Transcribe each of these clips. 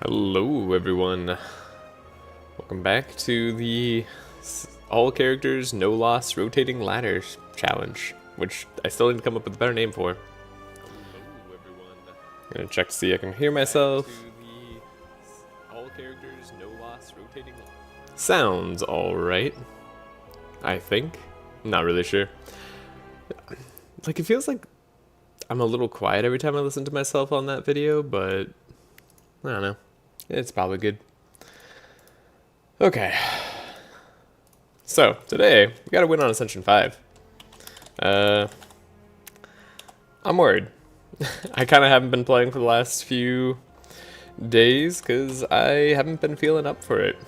Hello everyone, welcome back to the all characters no loss rotating ladder challenge, which I still need to come up with a better name for. I'm gonna check to see if I can hear myself. All characters no loss rotating sounds alright, I think. I'm not really sure. Like, it feels like I'm a little quiet every time I listen to myself on that video, but I don't know. It's probably good. Okay. So, today, we got a win on Ascension 5. I'm worried. I kind of haven't been playing for the last few days because I haven't been feeling up for it.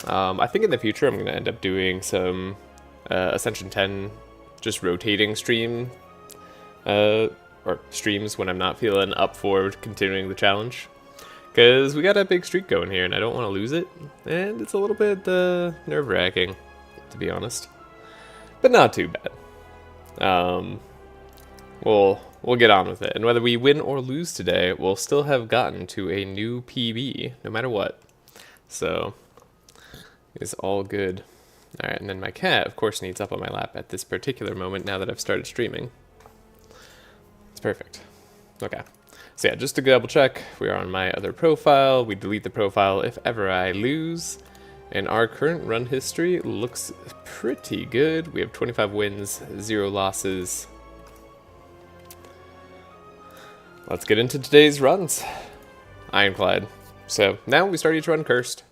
I think in the future I'm going to end up doing some Ascension 10 just rotating streams when I'm not feeling up for continuing the challenge. Because we got a big streak going here, and I don't want to lose it. And it's a little bit nerve-wracking, to be honest. But not too bad. We'll get on with it. And whether we win or lose today, we'll still have gotten to a new PB, no matter what. So, it's all good. Alright, and then my cat, of course, needs up on my lap at this particular moment now that I've started streaming. It's perfect. Okay. So yeah, just to double check, we are on my other profile. We delete the profile if ever I lose. And our current run history looks pretty good. We have 25 wins, 0 losses. Let's get into today's runs. Ironclad. So now we start each run cursed.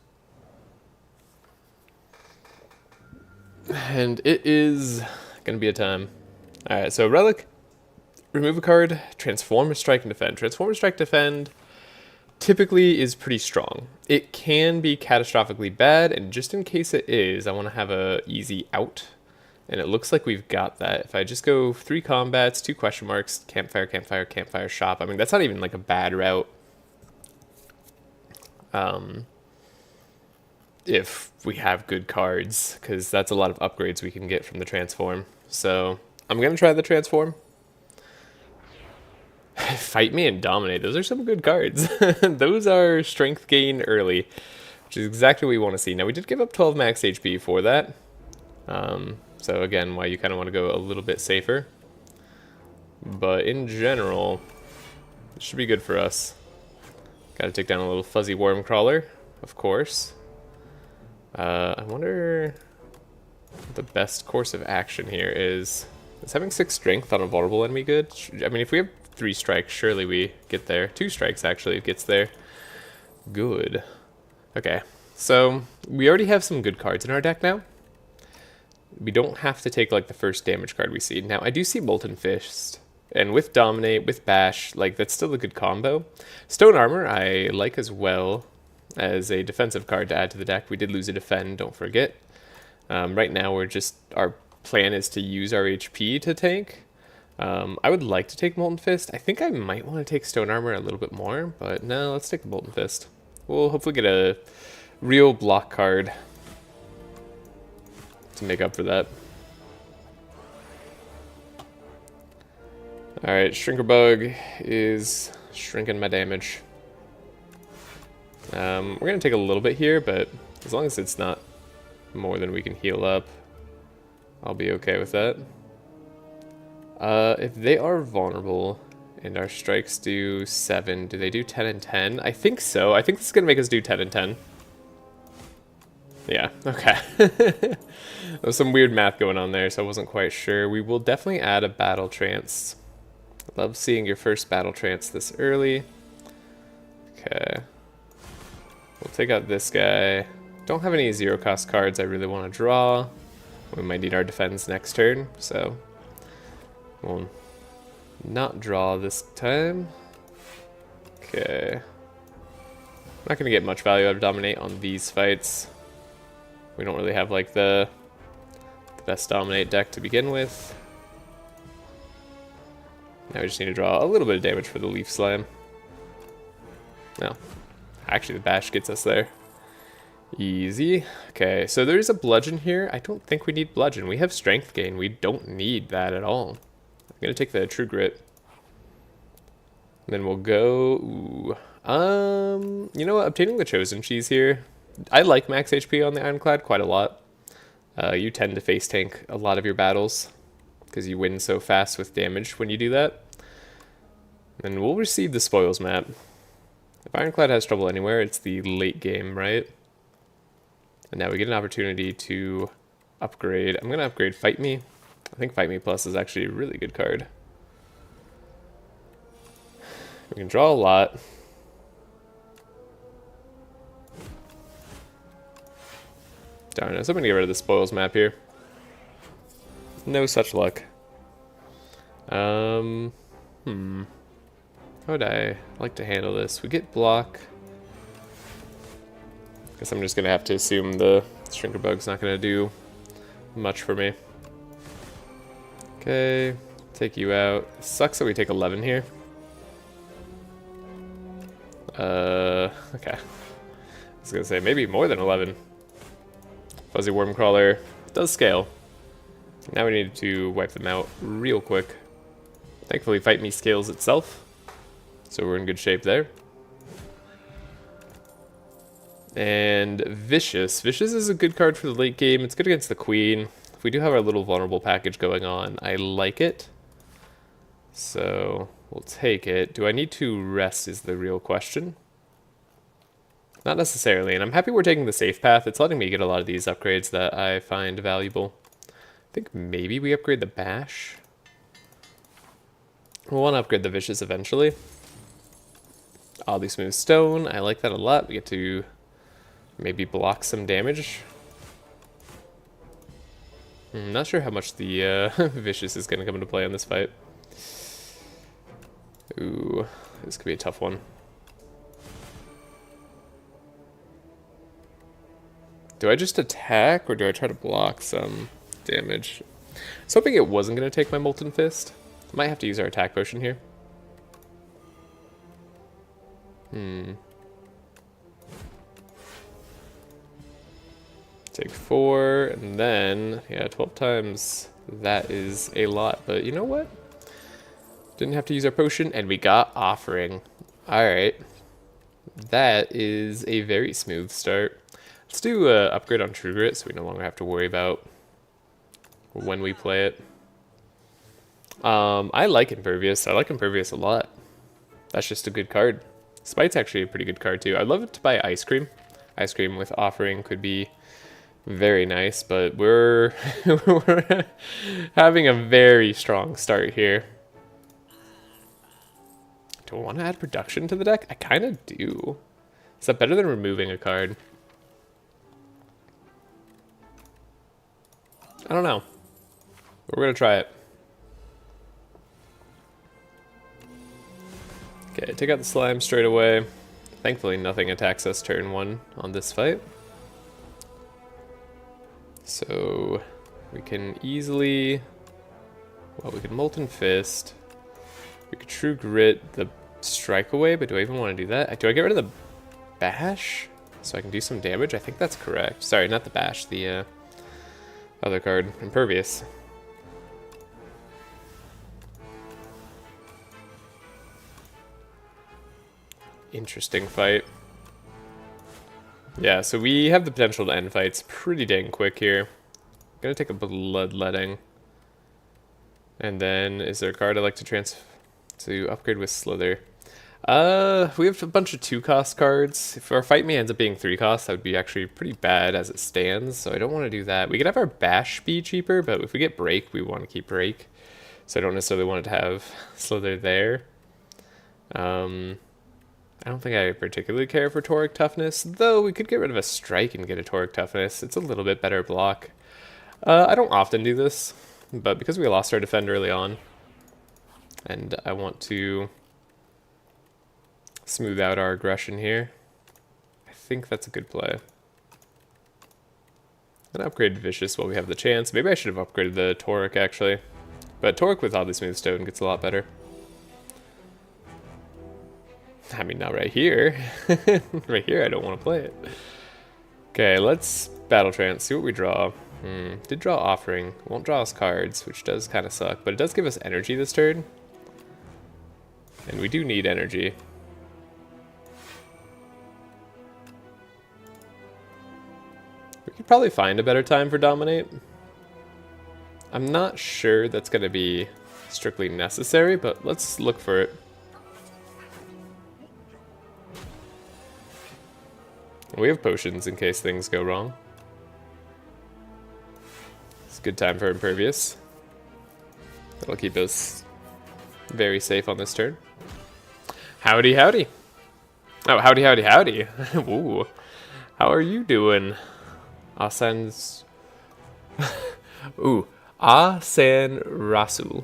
And it is gonna be a time. Alright, so Relic. Remove a card, transform a strike and defend. Transform a strike defend typically is pretty strong. It can be catastrophically bad, and just in case it is, I want to have a easy out. And it looks like we've got that. If I just go 3 combats, 2 question marks, campfire, campfire, campfire, shop. I mean, that's not even like a bad route. If we have good cards, because that's a lot of upgrades we can get from the transform. So I'm going to try the transform. Fight me and dominate. Those are some good cards. Those are strength gain early, which is exactly what we want to see. Now, we did give up 12 max HP for that. So again, why you kind of want to go a little bit safer. But in general, it should be good for us. Got to take down a little fuzzy worm crawler, of course. I wonder what the best course of action here is. Is having 6 strength on a vulnerable enemy good? I mean, if we have 3 strikes, surely we get there. 2 strikes, actually, gets there. Good. Okay, so we already have some good cards in our deck now. We don't have to take, like, the first damage card we see. Now, I do see Molten Fist, and with Dominate, with Bash, like, that's still a good combo. Stone Armor, I like as well as a defensive card to add to the deck. We did lose a Defend, don't forget. Right now, our plan is to use our HP to tank. I would like to take Molten Fist. I think I might want to take Stone Armor a little bit more, but no, let's take the Molten Fist. We'll hopefully get a real block card to make up for that. Alright, Shrinker Bug is shrinking my damage. We're going to take a little bit here, but as long as it's not more than we can heal up, I'll be okay with that. If they are vulnerable and our strikes do 7, do they do 10 and 10? I think so. I think this is going to make us do 10 and 10. Yeah, okay. There's some weird math going on there, so I wasn't quite sure. We will definitely add a Battle Trance. Love seeing your first Battle Trance this early. Okay. We'll take out this guy. Don't have any 0-cost cards I really want to draw. We might need our defense next turn, so we'll not draw this time. Okay. Not going to get much value out of Dominate on these fights. We don't really have, like, the best Dominate deck to begin with. Now we just need to draw a little bit of damage for the Leaf Slam. No. Actually, the Bash gets us there. Easy. Okay, so there's a Bludgeon here. I don't think we need Bludgeon. We have Strength Gain. We don't need that at all. I'm going to take the True Grit. And then we'll go... Ooh, You know what? Obtaining the Chosen Cheese here. I like max HP on the Ironclad quite a lot. You tend to face tank a lot of your battles because you win so fast with damage when you do that. And we'll receive the spoils map. If Ironclad has trouble anywhere, it's the late game, right? And now we get an opportunity to upgrade. I'm going to upgrade Fight Me. I think Fight Me Plus is actually a really good card. We can draw a lot. Darn, I was hoping to get rid of the spoils map here. No such luck. How would I like to handle this? We get block. Guess I'm just gonna have to assume the Shrinker Bug's not gonna do much for me. Okay, take you out. Sucks that we take 11 here. Okay. I was gonna say maybe more than 11. Fuzzy Worm Crawler does scale. Now we need to wipe them out real quick. Thankfully, Fight Me scales itself, so we're in good shape there. And Vicious. Vicious is a good card for the late game. It's good against the Queen. If we do have our little vulnerable package going on, I like it. So we'll take it. Do I need to rest is the real question. Not necessarily, and I'm happy we're taking the safe path. It's letting me get a lot of these upgrades that I find valuable. I think maybe we upgrade the Bash. We'll want to upgrade the Vicious eventually. Oddly Smooth Stone, I like that a lot. We get to maybe block some damage. I'm not sure how much the Vicious is going to come into play on this fight. Ooh, this could be a tough one. Do I just attack, or do I try to block some damage? I was hoping it wasn't going to take my Molten Fist. Might have to use our attack potion here. Take 4, and then, yeah, 12 times. That is a lot, but you know what? Didn't have to use our potion, and we got Offering. Alright. That is a very smooth start. Let's do an upgrade on True Grit, so we no longer have to worry about when we play it. I like Impervious. I like Impervious a lot. That's just a good card. Spite's actually a pretty good card too. I'd love it to buy Ice Cream. Ice Cream with Offering could be very nice, but we're we're having a very strong start here. Do I want to add Production to the deck? I kind of do. Is that better than removing a card? I don't know. We're going to try it. Okay, take out the slime straight away. Thankfully, nothing attacks us turn 1 on this fight. So, we can easily... Well, we can Molten Fist. We could True Grit the Strike away, but do I even want to do that? Do I get rid of the Bash? So I can do some damage? I think that's correct. Sorry, not the Bash, the... other card, Impervious. Interesting fight. Yeah, so we have the potential to end fights pretty dang quick here. Gonna take a Bloodletting. And then, is there a card I'd like to upgrade with Slither? We have a bunch of 2-cost cards. If our Fight Me ends up being 3-cost, that would be actually pretty bad as it stands, so I don't want to do that. We could have our Bash be cheaper, but if we get Break, we want to keep Break. So I don't necessarily want it to have Slither there. I don't think I particularly care for Toric Toughness, though we could get rid of a Strike and get a Toric Toughness. It's a little bit better block. I don't often do this, but because we lost our Defend early on, and I want to smooth out our aggression here, I think that's a good play. I'm gonna upgrade Vicious while we have the chance. Maybe I should have upgraded the Toric actually, but Toric with Oddly Smooth Stone gets a lot better. I mean, not right here. Right here, I don't want to play it. Okay, let's Battle Trance, see what we draw. Did draw Offering. Won't draw us cards, which does kind of suck, but it does give us energy this turn. And we do need energy. We could probably find a better time for Dominate. I'm not sure that's going to be strictly necessary, but let's look for it. We have potions in case things go wrong. It's a good time for Impervious. That'll keep us very safe on this turn. Howdy, howdy. Oh, howdy, howdy, howdy. Ooh. How are you doing? Asen's... Ooh. Asen Rasu.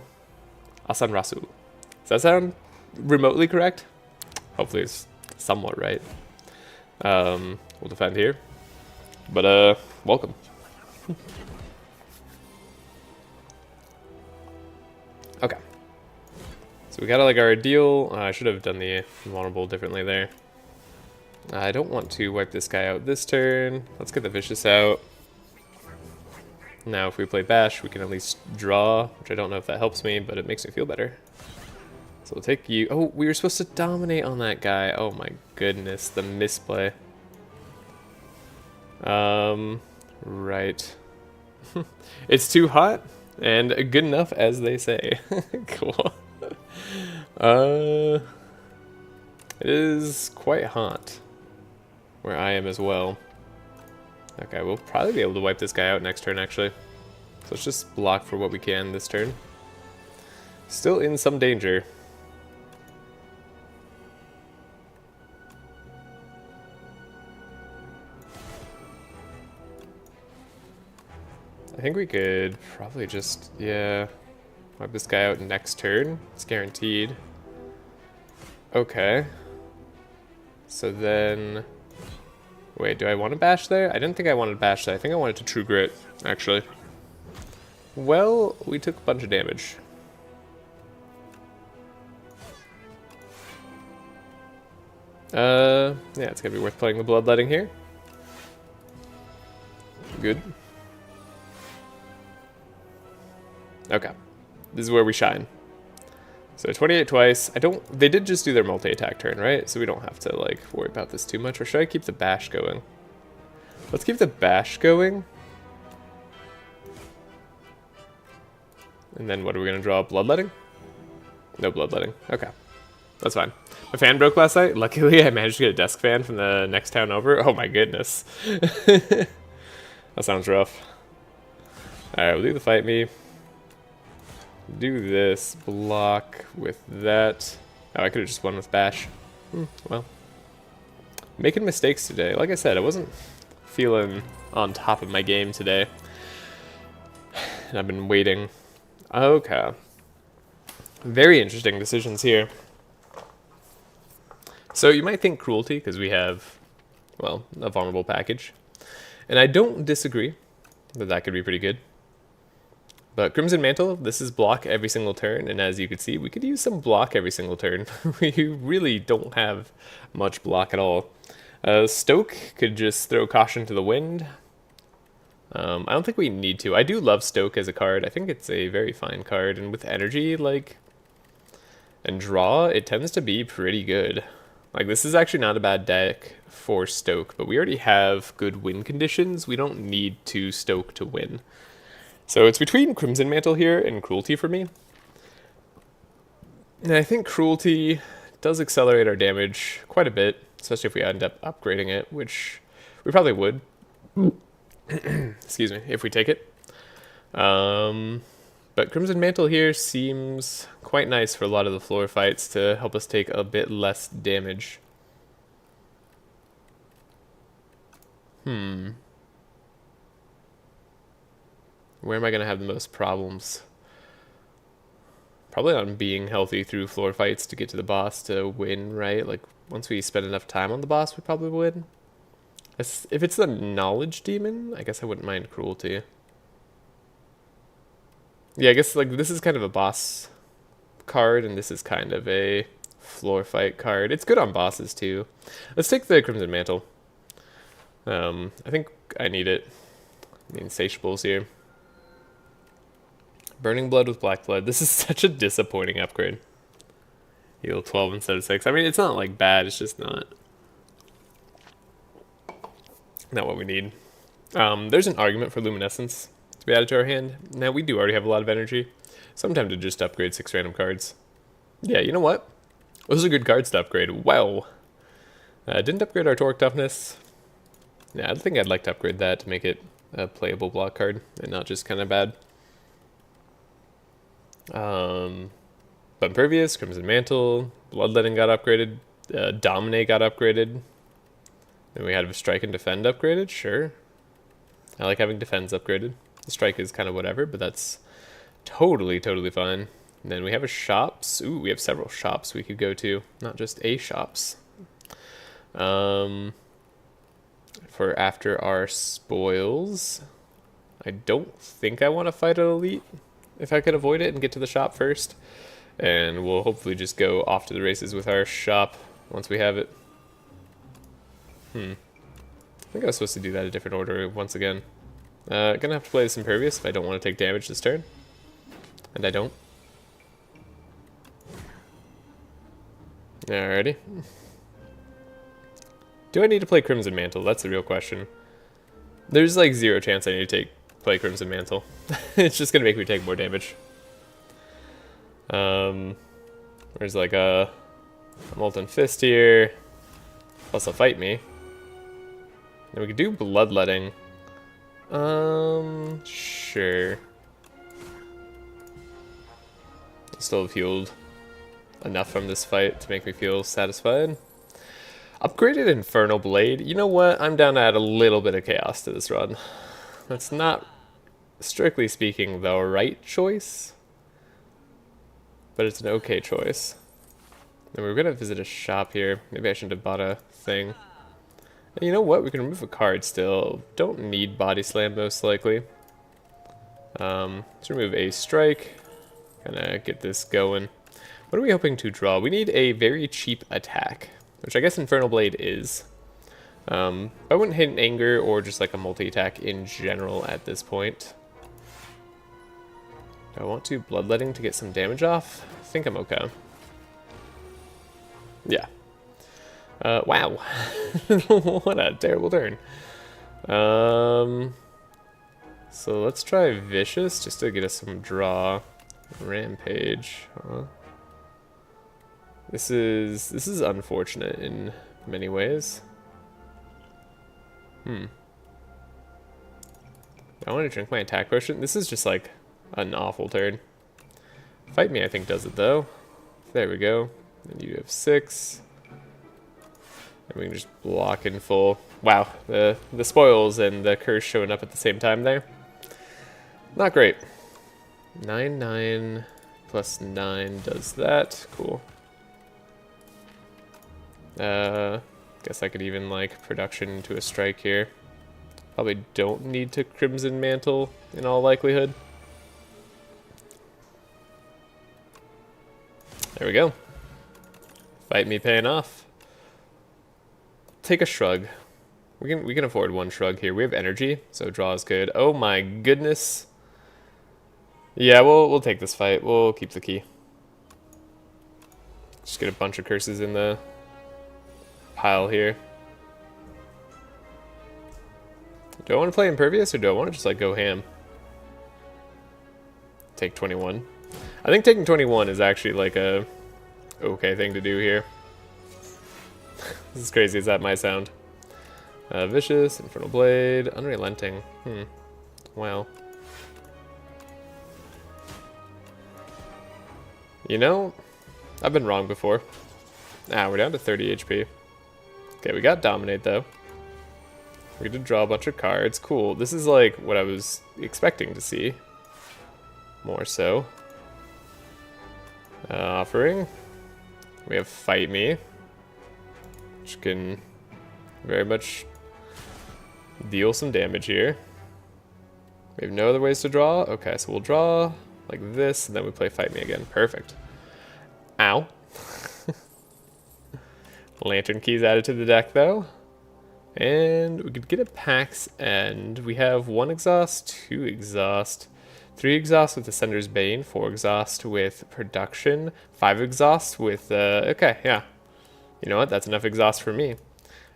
Asan Rasu. Does that sound remotely correct? Hopefully it's somewhat right. We'll defend here. But, welcome. Okay. So we got like our ideal. I should have done the vulnerable differently there. I don't want to wipe this guy out this turn. Let's get the Vicious out. Now if we play Bash, we can at least draw, which I don't know if that helps me, but it makes me feel better. So we'll take you. Oh, we were supposed to dominate on that guy. Oh my goodness, the misplay. Right. It's too hot and good enough, as they say. Cool. It is quite hot where I am as well. Okay, we'll probably be able to wipe this guy out next turn, actually. So let's just block for what we can this turn. Still in some danger. I think we could probably just, yeah, wipe this guy out next turn. It's guaranteed. Okay. So then... Wait, do I want to bash there? I didn't think I wanted to bash there. I think I wanted to True Grit, actually. Well, we took a bunch of damage. Yeah, it's gonna be worth playing the Bloodletting here. Good. Okay. This is where we shine. So 28 twice. They did just do their multi-attack turn, right? So we don't have to like worry about this too much. Or should I keep the bash going? Let's keep the bash going. And then what are we gonna draw? Bloodletting? No bloodletting. Okay. That's fine. My fan broke last night. Luckily I managed to get a desk fan from the next town over. Oh my goodness. That sounds rough. Alright, we'll do the fight me. Do this, block with that. Oh, I could have just won with bash. Well, making mistakes today. Like I said, I wasn't feeling on top of my game today. And I've been waiting. Okay. Very interesting decisions here. So you might think Cruelty, because we have, well, a vulnerable package. And I don't disagree that that could be pretty good. But Crimson Mantle, this is block every single turn, and as you can see, we could use some block every single turn. We really don't have much block at all. Stoke could just throw Caution to the Wind. I don't think we need to. I do love Stoke as a card. I think it's a very fine card, and with energy, like, and draw, it tends to be pretty good. Like, this is actually not a bad deck for Stoke, but we already have good win conditions. We don't need to Stoke to win. So it's between Crimson Mantle here and Cruelty for me. And I think Cruelty does accelerate our damage quite a bit, especially if we end up upgrading it, which we probably would. Excuse me, if we take it. But Crimson Mantle here seems quite nice for a lot of the floor fights to help us take a bit less damage. Where am I going to have the most problems? Probably on being healthy through floor fights to get to the boss to win, right? Like, once we spend enough time on the boss, we probably win. If it's the Knowledge Demon, I guess I wouldn't mind Cruelty. Yeah, I guess, like, this is kind of a boss card, and this is kind of a floor fight card. It's good on bosses, too. Let's take the Crimson Mantle. I think I need it. The Insatiables here. Burning Blood with Black Blood. This is such a disappointing upgrade. Heal 12 instead of 6. I mean, it's not like bad, it's just not what we need. There's an argument for Luminescence to be added to our hand. Now, we do already have a lot of energy, so I'm tempted to just upgrade 6 random cards. Yeah, you know what? Those are good cards to upgrade. Wow. Didn't upgrade our Torque Toughness. Yeah, I think I'd like to upgrade that to make it a playable block card and not just kind of bad. But Impervious, Crimson Mantle, Bloodletting got upgraded, Dominate got upgraded. Then we had Strike and Defend upgraded, sure. I like having Defense upgraded. The Strike is kind of whatever, but that's totally fine. And then we have a Shops. Ooh, we have several shops we could go to, not just a shops. For after our spoils, I don't think I want to fight an elite if I could avoid it and get to the shop first. And we'll hopefully just go off to the races with our shop once we have it. I think I was supposed to do that a different order once again. Gonna have to play this Impervious if I don't want to take damage this turn. And I don't. Alrighty. Do I need to play Crimson Mantle? That's the real question. There's like 0 chance I need to play Crimson Mantle. It's just gonna make me take more damage. There's like a Molten Fist here. Plus a Fight Me. Then we could do Bloodletting. Sure. Still have healed enough from this fight to make me feel satisfied. Upgraded Infernal Blade. You know what? I'm down to add a little bit of chaos to this run. That's not, strictly speaking, the right choice. But it's an okay choice. And we're going to visit a shop here. Maybe I shouldn't have bought a thing. And you know what? We can remove a card still. Don't need Body Slam, most likely. Let's remove a Strike. Kind of get this going. What are we hoping to draw? We need a very cheap attack, which I guess Infernal Blade is. I wouldn't hit an Anger or just like a multi-attack in general at this point. Do I want to Bloodletting to get some damage off? I think I'm okay. Yeah. Wow. What a terrible turn. So let's try Vicious just to get us some draw. Rampage, huh? This is unfortunate in many ways. I want to drink my attack potion. This is just like an awful turn. Fight Me, I think, does it though. There we go. And you have 6. And we can just block in full. Wow, the spoils and the curse showing up at the same time there. Not great. 9 plus 9 does that. Cool. Guess I could even like production into a strike here. Probably don't need to Crimson Mantle in all likelihood. There we go. Fight Me paying off. Take a shrug. We can afford one shrug here. We have energy, so draw is good. Oh my goodness. Yeah, we'll take this fight. We'll keep the key. Just get a bunch of curses in the pile here. Do I want to play Impervious or do I want to just like go ham? Take 21. I think taking 21 is actually like a okay thing to do here. As crazy as that might sound. Vicious, Infernal Blade, Unrelenting. Well. You know, I've been wrong before. We're down to 30 HP. Okay, we got Dominate though. We did draw a bunch of cards. Cool. This is like what I was expecting to see. More so. Offering. We have Fight Me, which can very much deal some damage here. We have no other ways to draw. Okay, so we'll draw like this, and then we play Fight Me again. Perfect. Ow. Lantern Keys added to the deck, though. And we could get a Pax End. We have 1 exhaust, 2 exhaust, 3 exhaust with Ascender's Bane, 4 exhaust with Production, 5 exhaust with, okay, yeah. You know what? That's enough exhaust for me.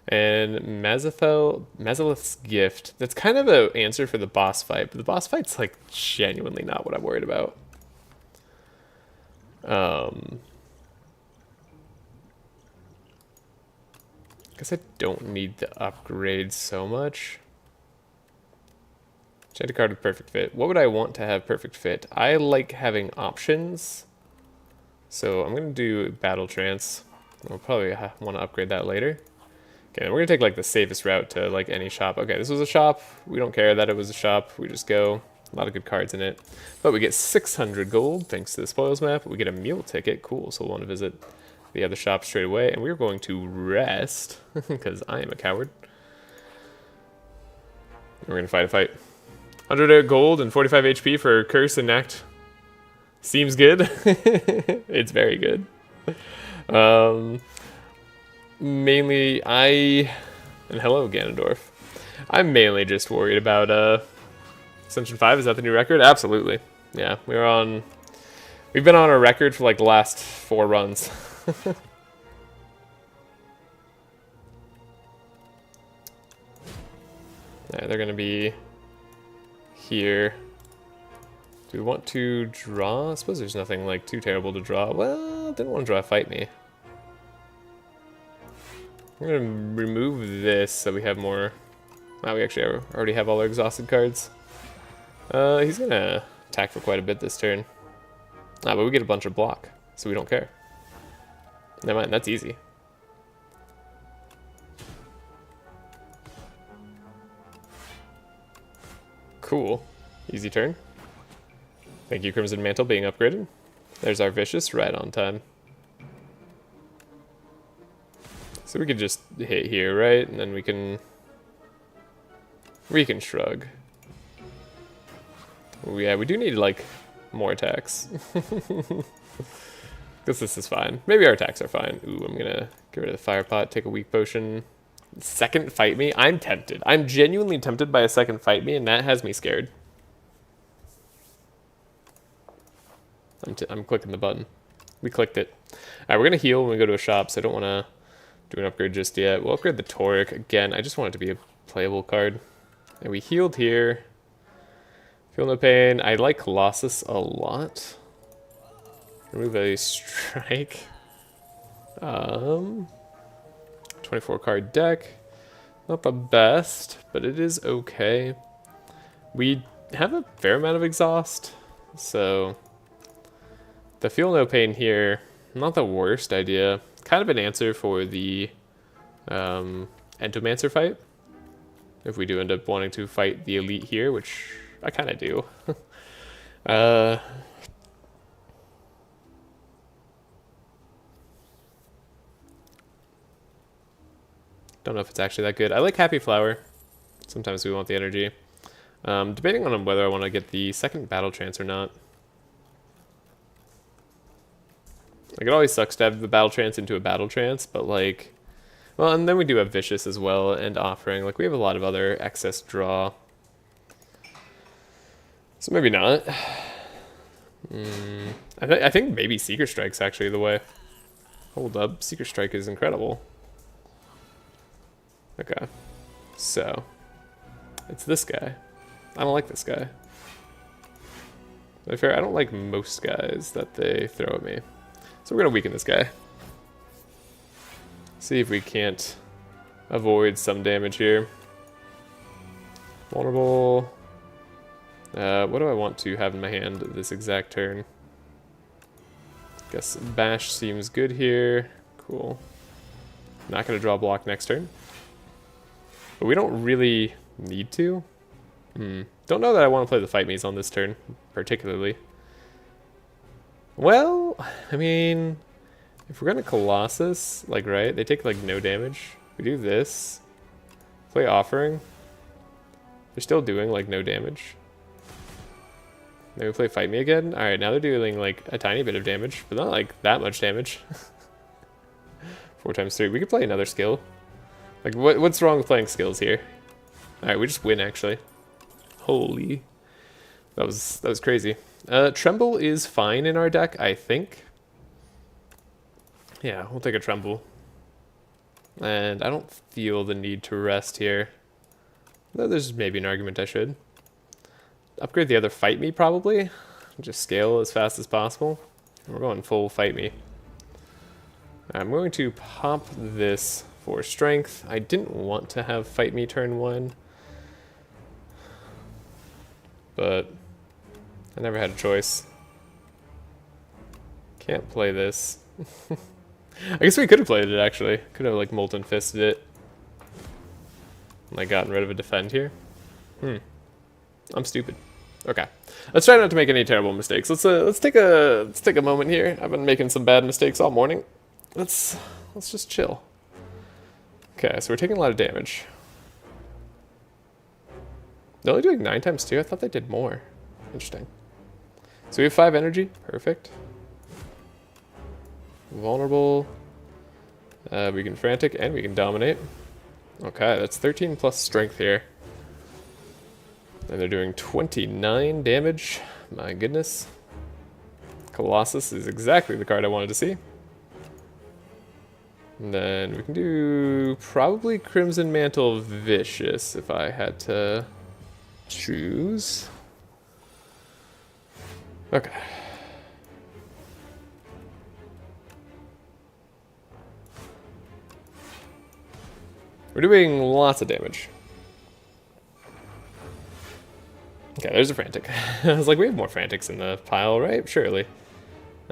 And Mazalith's Gift. That's kind of an answer for the boss fight, but the boss fight's like genuinely not what I'm worried about. Guess I don't need the upgrade so much. Check a card with perfect fit. What would I want to have perfect fit? I like having options. So I'm going to do Battle Trance. I'll probably want to upgrade that later. Okay, then we're going to take like the safest route to like any shop. Okay, this was a shop. We don't care that it was a shop. We just go. A lot of good cards in it. But we get 600 gold thanks to the spoils map. We get a meal ticket. Cool, so we'll want to visit the other shop straight away. And we're going to rest because I am a coward. We're going to fight a fight. 100 gold and 45 HP for Curse and Act. Seems good. It's very good. Mainly, and hello, Ganondorf. I'm mainly just worried about Ascension 5. Is that the new record? Absolutely. Yeah, we've been on a record for like the last 4 runs. Yeah, they're gonna be here. Do we want to draw? I suppose there's nothing like too terrible to draw. Well, didn't want to draw Fight Me. I'm gonna remove this so we have more. We actually already have all our exhausted cards. He's gonna attack for quite a bit this turn. But we get a bunch of block, so we don't care. Never mind, that's easy. Cool. Easy turn. Thank you, Crimson Mantle, being upgraded. There's our Vicious, right on time. So we could just hit here, right? And then we can shrug. Oh, yeah, we do need, like, more attacks. Because this is fine. Maybe our attacks are fine. Ooh, I'm gonna get rid of the Fire Pot, take a weak potion. Second Fight Me? I'm tempted. I'm genuinely tempted by a second Fight Me, and that has me scared. I'm clicking the button. We clicked it. Alright, we're gonna heal when we go to a shop, so I don't want to do an upgrade just yet. We'll upgrade the Toric. Again, I just want it to be a playable card. And we healed here. Feel no pain. I like Colossus a lot. Remove a strike. 24 card deck. Not the best, but it is okay. We have a fair amount of exhaust, so the Feel No Pain here, not the worst idea. Kind of an answer for the Entomancer fight. If we do end up wanting to fight the Elite here, which I kind of do. Don't know if it's actually that good. I like Happy Flower. Sometimes we want the energy. Debating on whether I want to get the second Battle Trance or not. Like, it always sucks to have the Battle Trance into a Battle Trance, but like... Well, and then we do have Vicious as well, and Offering. Like, we have a lot of other excess draw. So maybe not. I think maybe Seeker Strike's actually the way. Hold up, Seeker Strike is incredible. Okay, so it's this guy. I don't like this guy. To be fair, I don't like most guys that they throw at me. So we're gonna weaken this guy. See if we can't avoid some damage here. Vulnerable. What do I want to have in my hand this exact turn? Guess Bash seems good here. Cool. Not gonna draw block next turn. But we don't really need to. Don't know that I want to play the Fight Me's on this turn, particularly. Well, I mean, if we're gonna Colossus, like, right, they take, like, no damage. We do this. Play Offering. They're still doing, like, no damage. Then we play Fight Me again. Alright, now they're doing, like, a tiny bit of damage, but not, like, that much damage. 4 times 3. We could play another skill. Like, what's wrong with playing skills here? Alright, we just win, actually. Holy. That was crazy. Tremble is fine in our deck, I think. Yeah, we'll take a Tremble. And I don't feel the need to rest here. Though there's maybe an argument I should. Upgrade the other fight me, probably. Just scale as fast as possible. We're going full fight me. I'm going to pop this for strength. I didn't want to have fight me turn 1. But I never had a choice. Can't play this. I guess we could have played it, actually. Could have, like, Molten Fisted it. Like, gotten rid of a defend here. I'm stupid. Okay. Let's try not to make any terrible mistakes. Let's take a moment here. I've been making some bad mistakes all morning. Let's just chill. Okay, so we're taking a lot of damage. They're only doing 9 times 2? I thought they did more. Interesting. So we have 5 energy. Perfect. Vulnerable. We can frantic and we can dominate. Okay, that's 13 plus strength here. And they're doing 29 damage. My goodness. Colossus is exactly the card I wanted to see. And then we can do probably Crimson Mantle Vicious if I had to choose. Okay. We're doing lots of damage. Okay, there's a Frantic. I was like, we have more Frantics in the pile, right? Surely.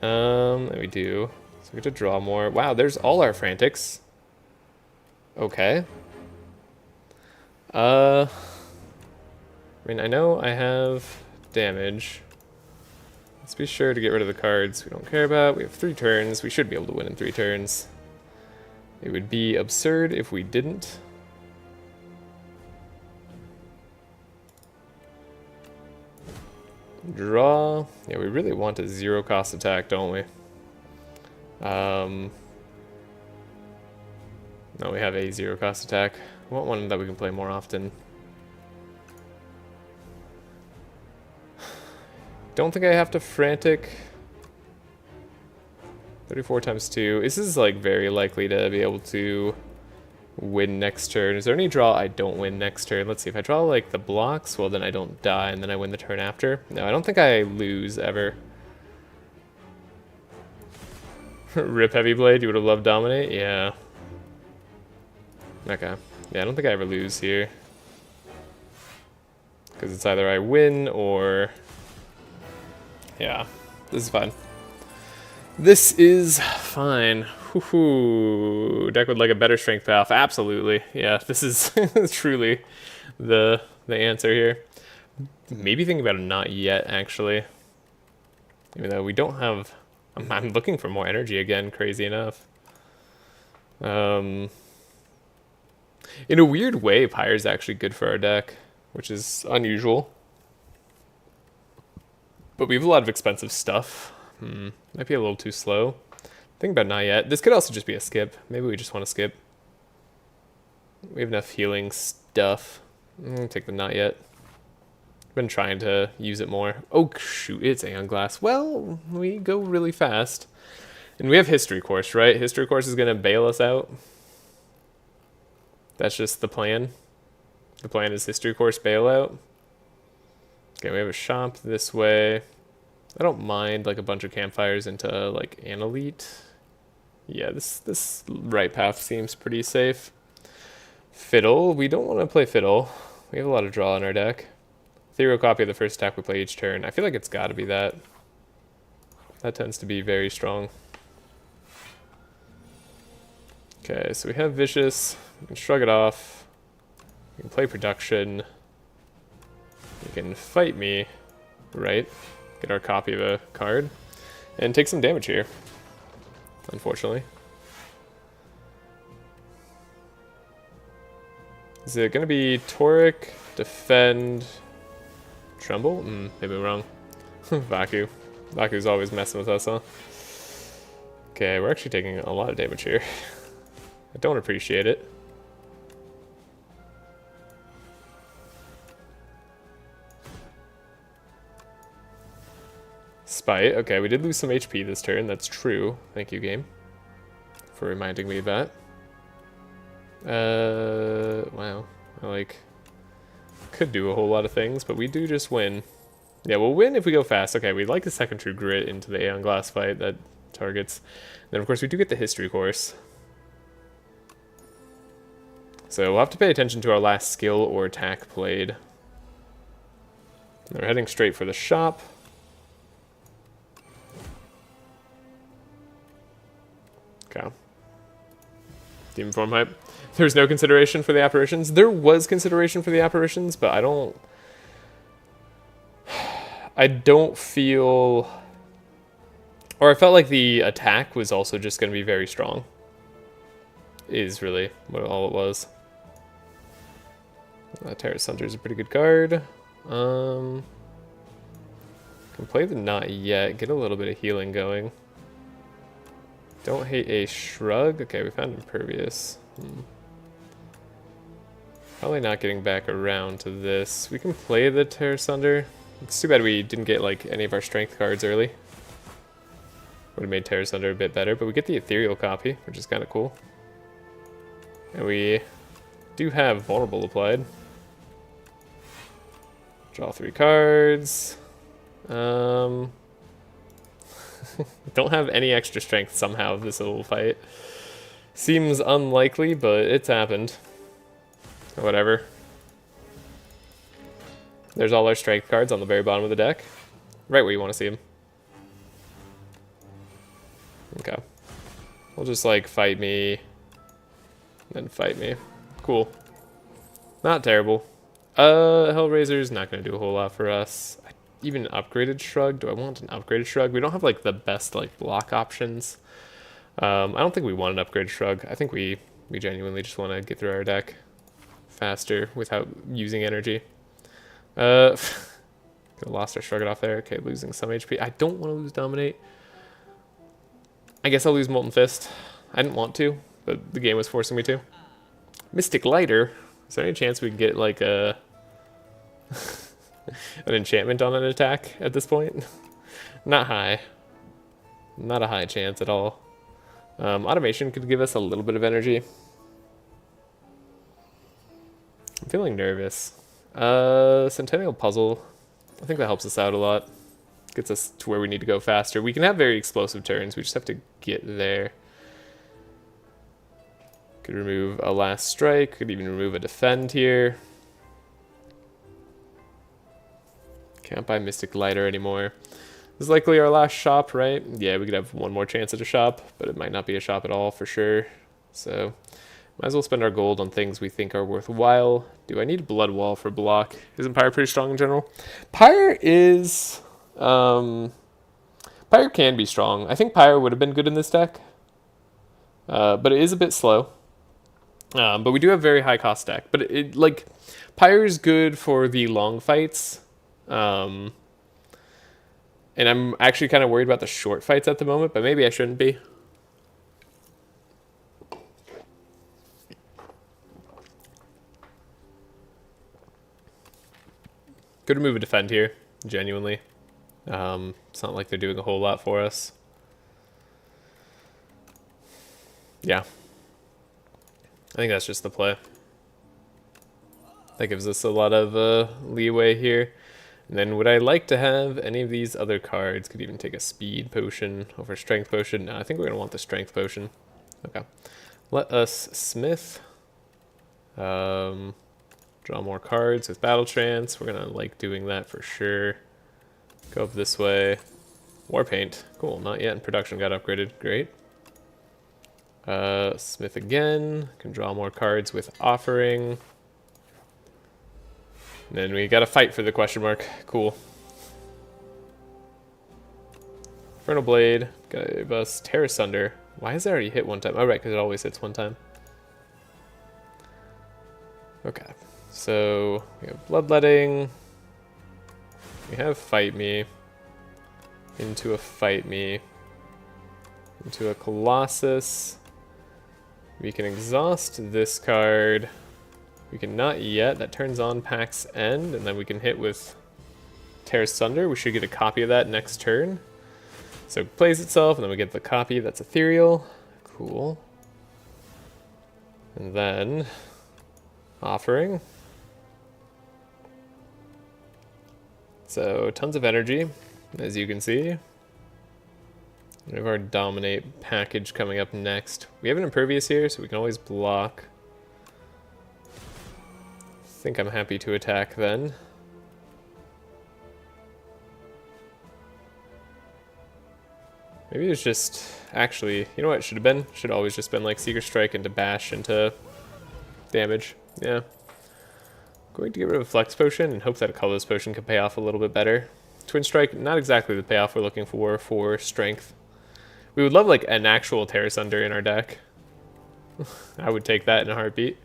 And we do. So we get to draw more. Wow, there's all our Frantics. Okay. I mean, I know I have damage. Let's be sure to get rid of the cards we don't care about. We have 3 turns. We should be able to win in 3 turns. It would be absurd if we didn't. Draw. Yeah, we really want a 0 cost attack, don't we? No, we have a 0 cost attack. We want one that we can play more often. Don't think I have to frantic. 34 times 2. This is like very likely to be able to win next turn. Is there any draw I don't win next turn? Let's see. If I draw like the blocks, well then I don't die and then I win the turn after. No, I don't think I lose ever. Rip Heavy Blade, you would have loved Dominate? Yeah. Okay. Yeah, I don't think I ever lose here. Because it's either I win or... Yeah, this is fine. This is fine. Woohoo. Deck would like a better strength path. Absolutely. Yeah, this is truly the answer here. Maybe thinking about it not yet, actually. Even though we don't have... I'm looking for more energy again, crazy enough. In a weird way, Pyre's actually good for our deck, which is unusual. But we have a lot of expensive stuff. Might be a little too slow. Think about not yet. This could also just be a skip. Maybe we just want to skip. We have enough healing stuff. I'm gonna take the not yet. Been trying to use it more. Oh shoot, it's Aeon Glass. Well, we go really fast. And we have History Course, right? History Course is gonna bail us out. That's just the plan. The plan is History Course bailout. Okay, we have a shop this way. I don't mind like a bunch of campfires into like an elite. Yeah, this right path seems pretty safe. Fiddle, we don't want to play Fiddle. We have a lot of draw in our deck. Ethereal copy of the first attack we play each turn. I feel like it's got to be that. That tends to be very strong. Okay, so we have Vicious. We can shrug it off. We can play Production. You can fight me, right? Get our copy of a card. And take some damage here, unfortunately. Is it going to be Toric, Defend, Tremble? Maybe I'm wrong. Vaku. Vaku's always messing with us, huh? Okay, we're actually taking a lot of damage here. I don't appreciate it. Spite. Okay, we did lose some HP this turn. That's true. Thank you, game, for reminding me of that. Wow. Like, could do a whole lot of things, but we do just win. Yeah, we'll win if we go fast. Okay, we'd like a second True Grit into the Aeon Glass fight that targets. Then, of course, we do get the History course. So we'll have to pay attention to our last skill or attack played. We're heading straight for the shop. Okay. Demon form hype. There's no consideration for the apparitions. There was consideration for the apparitions, but I don't feel... Or I felt like the attack was also just going to be very strong. Is really what all it was. Terra Center is a pretty good card. Can play the Not Yet, get a little bit of healing going. Don't hate a Shrug. Okay, we found Impervious. Probably not getting back around to this. We can play the Terra Sunder. It's too bad we didn't get like any of our strength cards early. Would have made Terra Sunder a bit better, but we get the Ethereal copy, which is kind of cool. And we do have Vulnerable applied. Draw 3 cards. Don't have any extra strength somehow this little fight. Seems unlikely, but it's happened. Whatever. There's all our strength cards on the very bottom of the deck. Right where you want to see them. Okay. We'll just like fight me. Then fight me. Cool. Not terrible. Hellraiser's not going to do a whole lot for us. Even an upgraded Shrug. Do I want an upgraded Shrug? We don't have like the best like block options. I don't think we want an upgraded Shrug. I think we genuinely just want to get through our deck faster without using energy. Could have lost our Shrug it off there. Okay, losing some HP. I don't want to lose Dominate. I guess I'll lose Molten Fist. I didn't want to, but the game was forcing me to. Mystic Lighter. Is there any chance we can get like a an enchantment on an attack at this point? Not high. Not a high chance at all. Automation could give us a little bit of energy. I'm feeling nervous. Centennial Puzzle. I think that helps us out a lot. Gets us to where we need to go faster. We can have very explosive turns. We just have to get there. Could remove a Last Strike. Could even remove a Defend here. Can't buy Mystic Lighter anymore. This is likely our last shop, right? Yeah, we could have one more chance at a shop, but it might not be a shop at all for sure. So, might as well spend our gold on things we think are worthwhile. Do I need Blood Wall for block? Isn't Pyre pretty strong in general? Pyre is... Pyre can be strong. I think Pyre would have been good in this deck. But it is a bit slow. But we do have very high cost deck. But it like Pyre is good for the long fights. And I'm actually kind of worried about the short fights at the moment, but maybe I shouldn't be. Could remove a Defend here, genuinely. It's not like they're doing a whole lot for us. Yeah. I think that's just the play. That gives us a lot of leeway here. And then would I like to have any of these other cards? Could even take a Speed Potion over Strength Potion. No, I think we're going to want the Strength Potion. Okay. Let us Smith. Draw more cards with Battle Trance. We're going to like doing that for sure. Go up this way. Warpaint. Cool, not yet. And production got upgraded. Great. Smith again. Can draw more cards with Offering. And then we gotta fight for the question mark. Cool. Infernal Blade. Gave us Terra Sunder. Why has it already hit one time? Oh, right, because it always hits one time. Okay. So, we have Bloodletting. We have Fight Me. Into a Fight Me. Into a Colossus. We can exhaust this card. We can not yet. That turns on Pax End, and then we can hit with Terra Sunder. We should get a copy of that next turn. So it plays itself, and then we get the copy that's ethereal. Cool. And then offering. So tons of energy, as you can see. We have our dominate package coming up next. We have an impervious here, so we can always block. I think I'm happy to attack then. Maybe it's just, actually, you know what it should have been? Should always just been like Seeker Strike into Bash into damage. Yeah. Going to get rid of a Flex Potion and hope that a Colorless Potion can pay off a little bit better. Twin Strike, not exactly the payoff we're looking for strength. We would love like an actual Terra Sunder in our deck. I would take that in a heartbeat.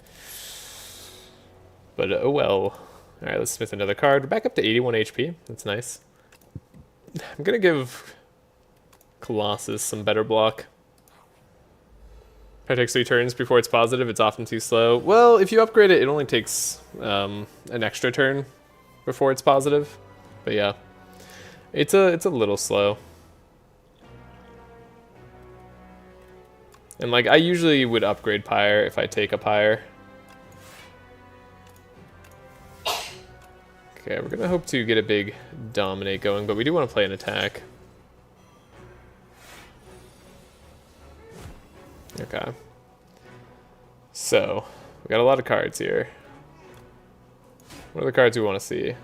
But oh well. Alright, let's smith another card. We're back up to 81 HP. That's nice. I'm gonna give Colossus some better block. If it takes 3 turns before it's positive, it's often too slow. Well, if you upgrade it, it only takes an extra turn before it's positive. But yeah, it's a little slow. And like, I usually would upgrade Pyre if I take a Pyre. Okay, we're gonna hope to get a big dominate going, but we do want to play an attack. Okay. So, we got a lot of cards here. What are the cards we want to see?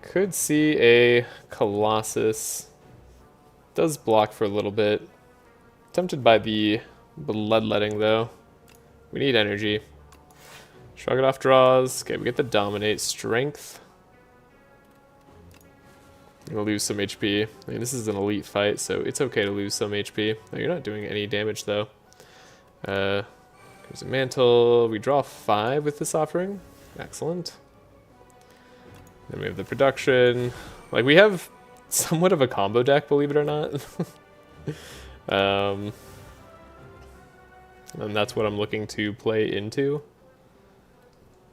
Could see a Colossus. Does block for a little bit. Tempted by the Bloodletting though. We need energy. Shrug it off draws. Okay, we get the dominate. Strength. We'll lose some HP. I mean, this is an elite fight, so it's okay to lose some HP. No, you're not doing any damage, though. There's a mantle. We draw 5 with this offering. Excellent. Then we have the production. Like, we have somewhat of a combo deck, believe it or not. And that's what I'm looking to play into.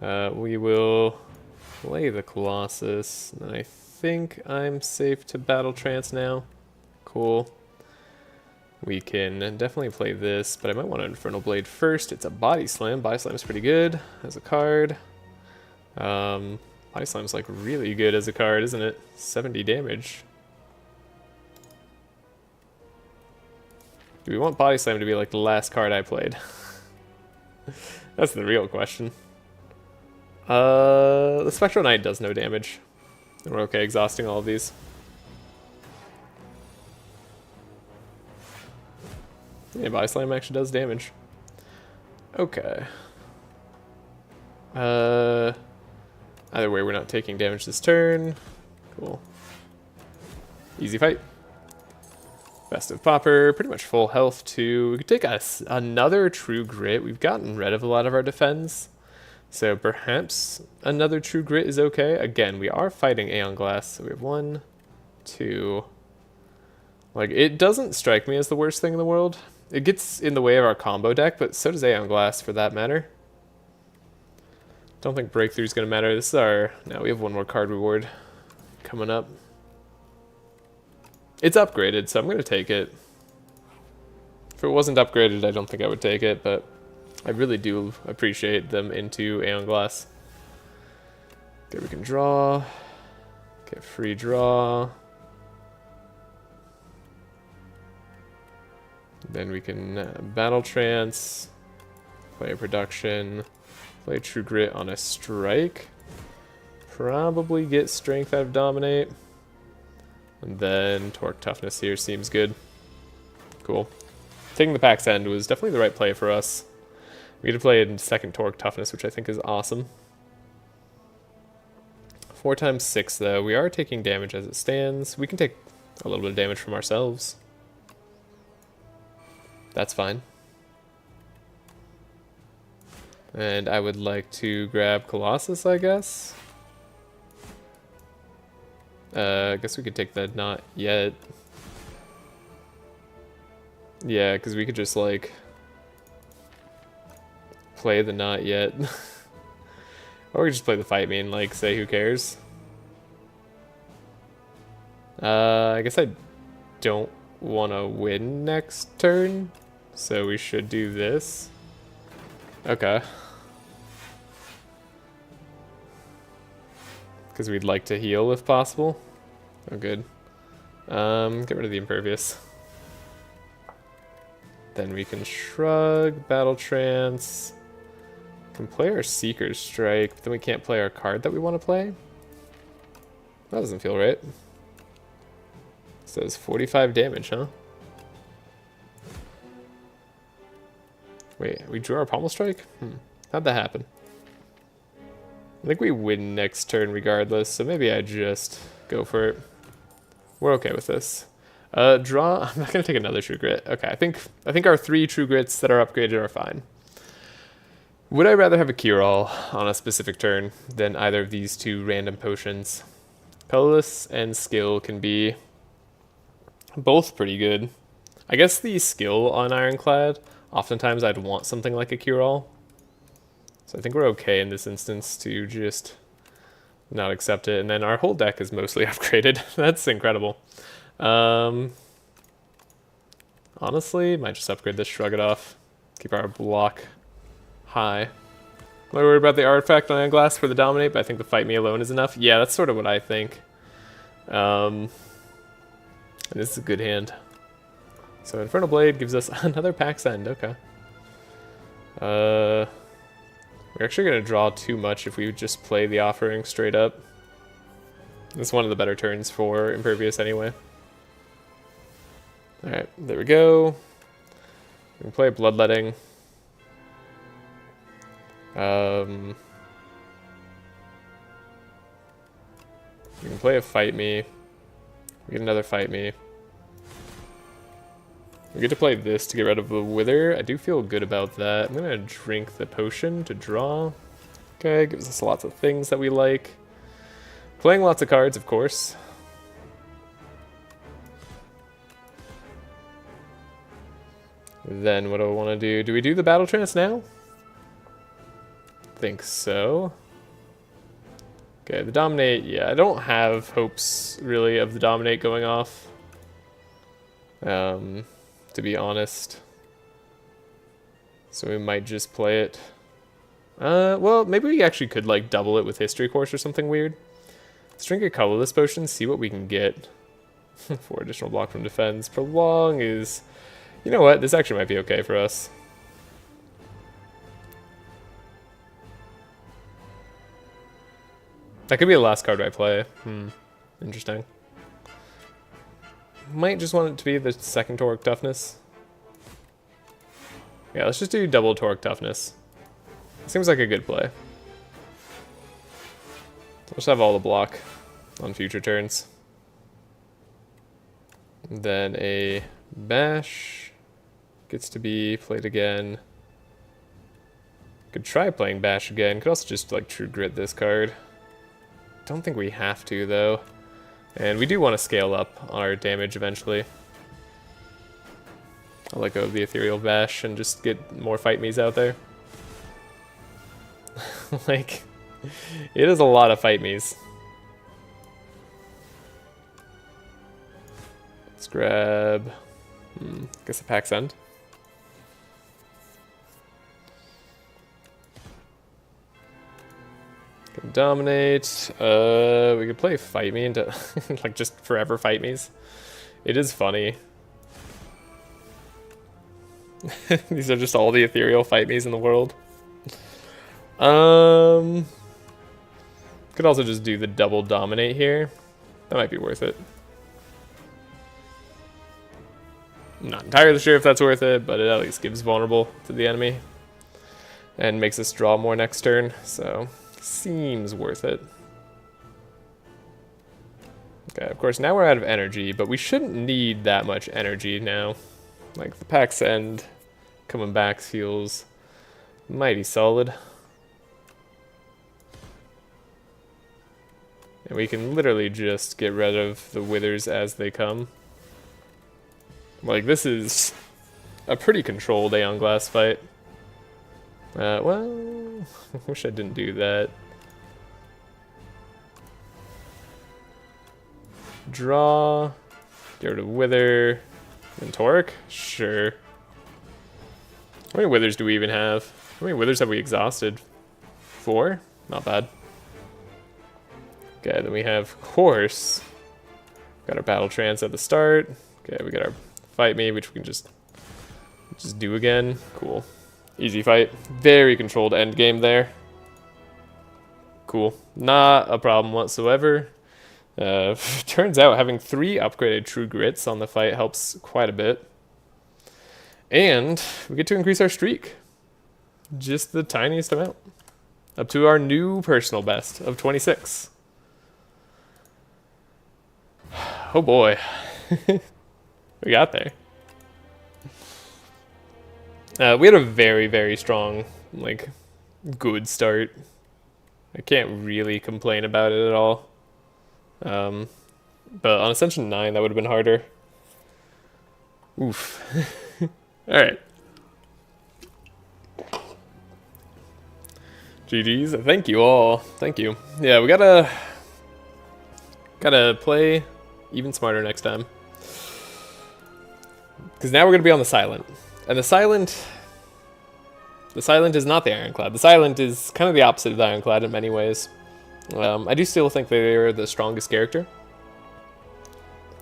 We will play the Colossus, and I think I'm safe to battle trance now. Cool. We can definitely play this, but I might want an Infernal Blade first. It's a Body Slam. Body Slam's pretty good as a card. Body Slam's like really good as a card, isn't it? 70 damage. Do we want Body Slam to be like the last card I played? That's the real question. The Spectral Knight does no damage. We're okay exhausting all of these. Yeah, Body Slam actually does damage. Okay. Either way, we're not taking damage this turn. Cool. Easy fight. Festive Popper, pretty much full health too. We could take another True Grit. We've gotten rid of a lot of our defense. So perhaps another True Grit is okay. Again, we are fighting Aeon Glass. So we have 1, 2. Like, it doesn't strike me as the worst thing in the world. It gets in the way of our combo deck, but so does Aeon Glass for that matter. Don't think Breakthrough's gonna matter. This is our... No, we have 1 more card reward coming up. It's upgraded, so I'm gonna take it. If it wasn't upgraded, I don't think I would take it, but I really do appreciate them into Aeon Glass. Okay, we can draw. Get free draw. Then we can battle trance, play a production, play True Grit on a strike. Probably get strength out of dominate. And then Torque Toughness here seems good. Cool. Taking the Pack's End was definitely the right play for us. We get to play in second Torque Toughness, which I think is awesome. 4 times 6 though. We are taking damage as it stands. We can take a little bit of damage from ourselves. That's fine. And I would like to grab Colossus, I guess. I guess we could take that not yet. Yeah, because we could just like play the not yet. Or we just play the fight me and like say who cares. I guess I don't want to win next turn, so we should do this. Okay. Because we'd like to heal if possible. Oh, good. Get rid of the impervious. Then we can shrug, battle trance. Can play our Seeker's Strike, but then we can't play our card that we want to play. That doesn't feel right. Says 45 damage, huh? Wait, we drew our Pommel Strike? How'd that happen? I think we win next turn regardless, so maybe I just go for it. We're okay with this. Draw. I'm not gonna take another True Grit. Okay, I think our 3 True Grits that are upgraded are fine. Would I rather have a cure-all on a specific turn than either of these 2 random potions? Colorless and skill can be both pretty good. I guess the skill on Ironclad, oftentimes I'd want something like a cure-all. So I think we're okay in this instance to just not accept it. And then our whole deck is mostly upgraded. That's incredible. Honestly, might just upgrade this, shrug it off. Keep our block high. Am I worried about the artifact on Iron Glass for the dominate, but I think the fight me alone is enough? Yeah, that's sort of what I think. And this is a good hand. So Infernal Blade gives us another Pax End, okay. We're actually going to draw too much if we just play the Offering straight up. It's one of the better turns for Impervious anyway. Alright, there we go. We can play Bloodletting. We can play a Fight Me. We get another Fight Me. We get to play this to get rid of the Wither. I do feel good about that. I'm gonna drink the potion to draw. Okay, gives us lots of things that we like. Playing lots of cards, of course. Then what do I want to do? Do we do the Battle Trance now? Think so. Okay, the Dominate, yeah, I don't have hopes, really, of the Dominate going off. To be honest. So we might just play it. Well, maybe we actually could, like, double it with History Course or something weird. Let's drink a colorless potion, see what we can get. 4 additional block from defense. Prolong is... You know what? This actually might be okay for us. That could be the last card I play. Interesting. Might just want it to be the second Torque Toughness. Yeah, let's just do double Torque Toughness. Seems like a good play. Let's have all the block on future turns. Then a Bash gets to be played again. Could try playing Bash again. Could also just like True Grit this card. Don't think we have to though. And we do want to scale up on our damage eventually. I'll let go of the Ethereal Bash and just get more Fight Me's out there. Like, it is a lot of Fight Me's. Let's grab, guess a Pax End. Can dominate. We could play Fight Me into like just forever Fight Me's. It is funny. These are just all the ethereal Fight Me's in the world. Could also just do the double dominate here. That might be worth it. I'm not entirely sure if that's worth it, but it at least gives vulnerable to the enemy and makes us draw more next turn, so seems worth it. Okay, of course now we're out of energy, but we shouldn't need that much energy now. Like the Pax End coming back feels mighty solid. And we can literally just get rid of the Withers as they come. Like, this is a pretty controlled Aeon Glass fight. Well, I wish I didn't do that. Draw, get rid of Wither, and Torque? Sure. How many Withers do we even have? How many withers have we exhausted? 4? Not bad. Okay, then we have horse. Got our battle trance at the start. Okay, we got our fight me, which we can just do again. Cool. Easy fight. Very controlled end game there. Cool. Not a problem whatsoever. Turns out having 3 upgraded true grits on the fight helps quite a bit. And we get to increase our streak. Just the tiniest amount. Up to our new personal best of 26. Oh boy. We got there. We had a very, very strong, like, good start. I can't really complain about it at all. But on Ascension 9, that would have been harder. Oof. Alright. GG's. Thank you all. Thank you. Yeah, we gotta play even smarter next time. Because now we're gonna be on the Silent. And the Silent is not the Ironclad. The Silent is kind of the opposite of the Ironclad in many ways. I do still think they're the strongest character.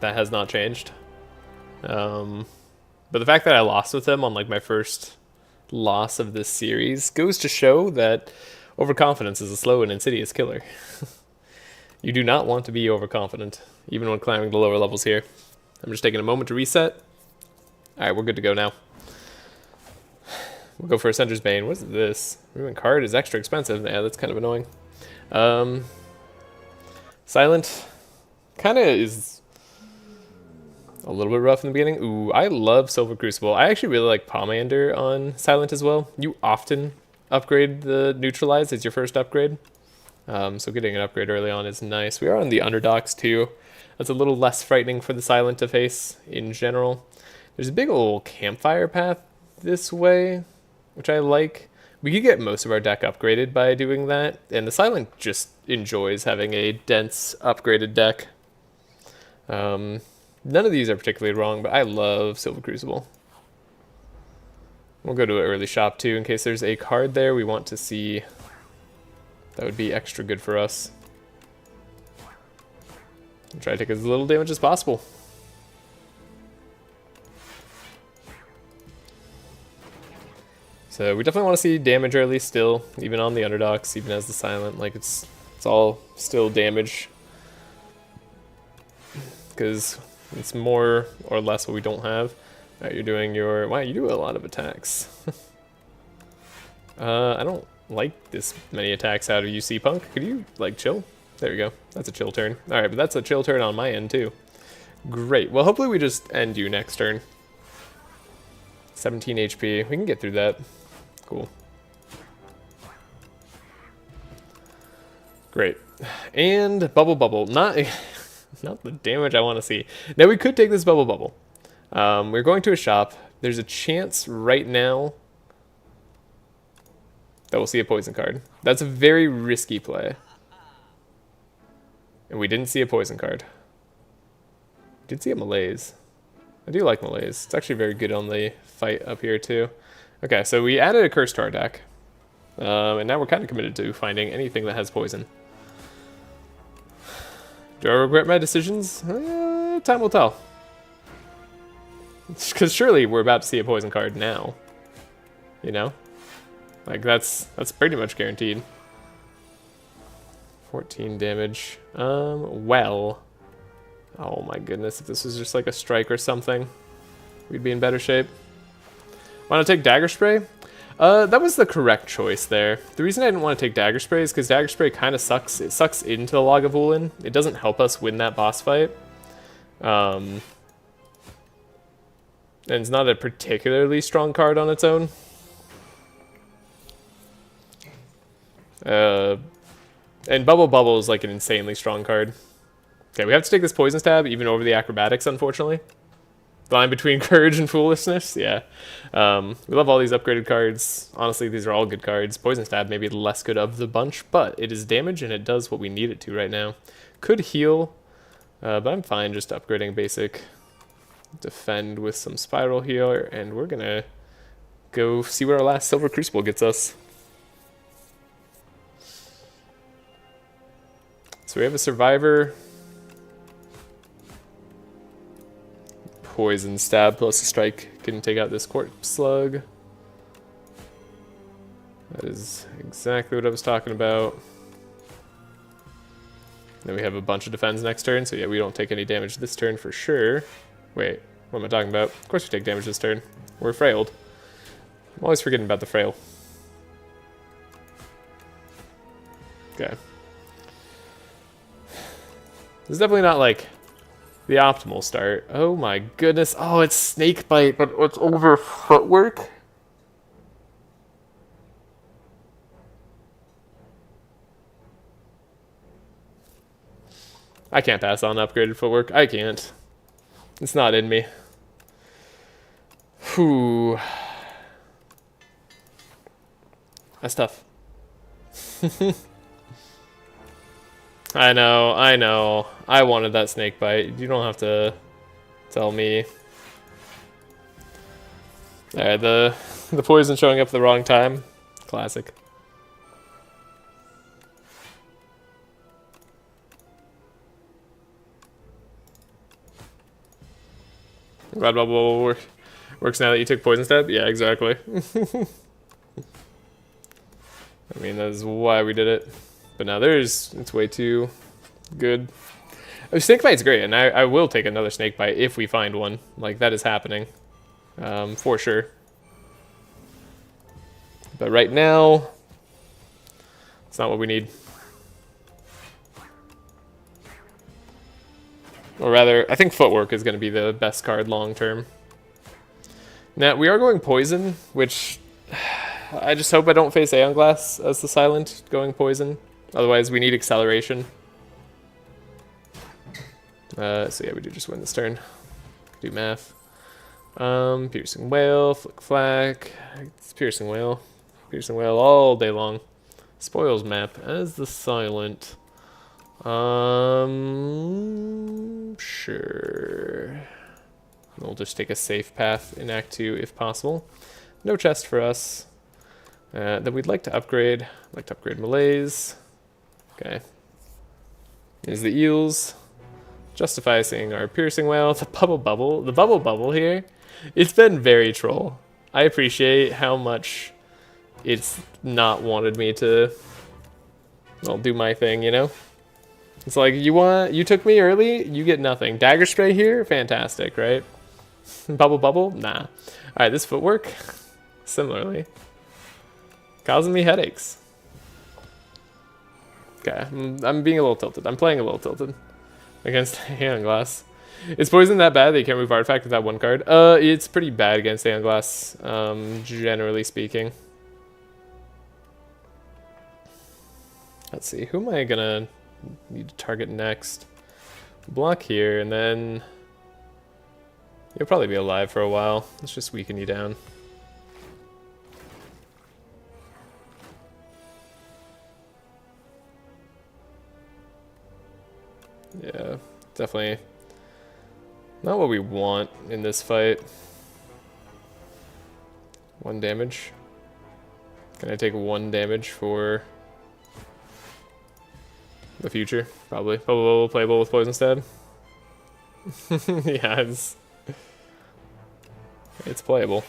That has not changed. But the fact that I lost with them on like my first loss of this series goes to show that overconfidence is a slow and insidious killer. You do not want to be overconfident, even when climbing the lower levels here. I'm just taking a moment to reset. Alright, we're good to go now. We'll go for Ascender's Bane. What is this? Ruin card is extra expensive. Yeah, that's kind of annoying. Silent kind of is a little bit rough in the beginning. Ooh, I love Silver Crucible. I actually really like Pomander on Silent as well. You often upgrade the Neutralize as your first upgrade. So getting an upgrade early on is nice. We are on the Underdogs too. That's a little less frightening for the Silent to face in general. There's a big old campfire path this way, which I like. We could get most of our deck upgraded by doing that, and the Silent just enjoys having a dense, upgraded deck. None of these are particularly wrong, but I love Silver Crucible. We'll go to an early shop too, in case there's a card there we want to see. That would be extra good for us. I'll try to take as little damage as possible. So we definitely want to see damage early still, even on the Underdogs, even as the Silent. Like it's all still damage. Because it's more or less what we don't have. Alright, you're doing your... Wow, you do a lot of attacks. I don't like this many attacks out of UC Punk. Could you, like, chill? There we go. That's a chill turn. Alright, but that's a chill turn on my end, too. Great. Well, hopefully we just end you next turn. 17 HP. We can get through that. Cool. Great. And Bubble Bubble. Not the damage I want to see. Now, we could take this Bubble Bubble. We're going to a shop. There's a chance right now that we'll see a poison card. That's a very risky play. And we didn't see a poison card. Did see a malaise. I do like malaise. It's actually very good on the fight up here too. Okay, so we added a curse to our deck. And now we're kind of committed to finding anything that has poison. Do I regret my decisions? Time will tell. Because surely we're about to see a poison card now. You know? Like, that's pretty much guaranteed. 14 damage. Well. Oh my goodness, if this was just like a strike or something, we'd be in better shape. Want to take Dagger Spray? That was the correct choice there. The reason I didn't want to take Dagger Spray is because Dagger Spray kind of sucks. It sucks into the Lagavulin. It doesn't help us win that boss fight. And it's not a particularly strong card on its own. And Bubble Bubble is like an insanely strong card. Okay, we have to take this Poison Stab, even over the Acrobatics, unfortunately. The line between Courage and Foolishness, yeah. We love all these upgraded cards. Honestly, these are all good cards. Poison Stab may be the less good of the bunch, but it is damage and it does what we need it to right now. Could heal, but I'm fine just upgrading basic. Defend with some Spiral Healer, and we're gonna go see what our last Silver Crucible gets us. So we have a Survivor. Poison Stab plus a Strike can take out this Corpse Slug. That is exactly what I was talking about. Then we have a bunch of defense next turn, so yeah, we don't take any damage this turn for sure. Wait, what am I talking about? Of course we take damage this turn. We're frailed. I'm always forgetting about the frail. Okay. This is definitely not like the optimal start. Oh my goodness. Oh, it's Snake Bite, but it's over Footwork? I can't pass on upgraded Footwork. I can't. It's not in me. Whew. That's tough. I know. I wanted that Snake Bite. You don't have to tell me. Alright, the poison showing up at the wrong time. Classic. Glad bubble works now that you took Poison Stab? Yeah, exactly. I mean, that is why we did it. But now it's way too good. Oh, Snake Bite's great, and I will take another Snake Bite if we find one. Like, that is happening. For sure. But right now, it's not what we need. Or rather, I think Footwork is going to be the best card long term. Now, we are going Poison, which I just hope I don't face Aeon Glass as the Silent going Poison. Otherwise, we need Acceleration. So yeah, we do just win this turn. Do math. Piercing Whale, Flick Flack. It's Piercing Whale. Piercing Whale all day long. Spoils map as the Silent. Sure. We'll just take a safe path in Act 2 if possible. No chest for us. Then we'd like to upgrade. I'd like to upgrade Malaise. Okay. Here's the Eels. Justify seeing our Piercing Whale. The Bubble Bubble. The Bubble Bubble here. It's been very troll. I appreciate how much it's not wanted me to, well, do my thing, you know? It's like, you took me early, you get nothing. Dagger Spray here, fantastic, right? Bubble Bubble, nah. Alright, this Footwork, similarly. Causing me headaches. Okay, I'm being a little tilted. I'm playing a little tilted against Aeon Glass. Is Poison that bad that you can't move Artifact with that one card? It's pretty bad against Aeon Glass, generally speaking. Let's see, who am I gonna need to target next? Block here, and then you'll probably be alive for a while. Let's just weaken you down. Yeah, definitely not what we want in this fight. 1 damage. Can I take 1 damage for the future? Probably. Bubble playable with Poison Stab. Yeah, it's playable.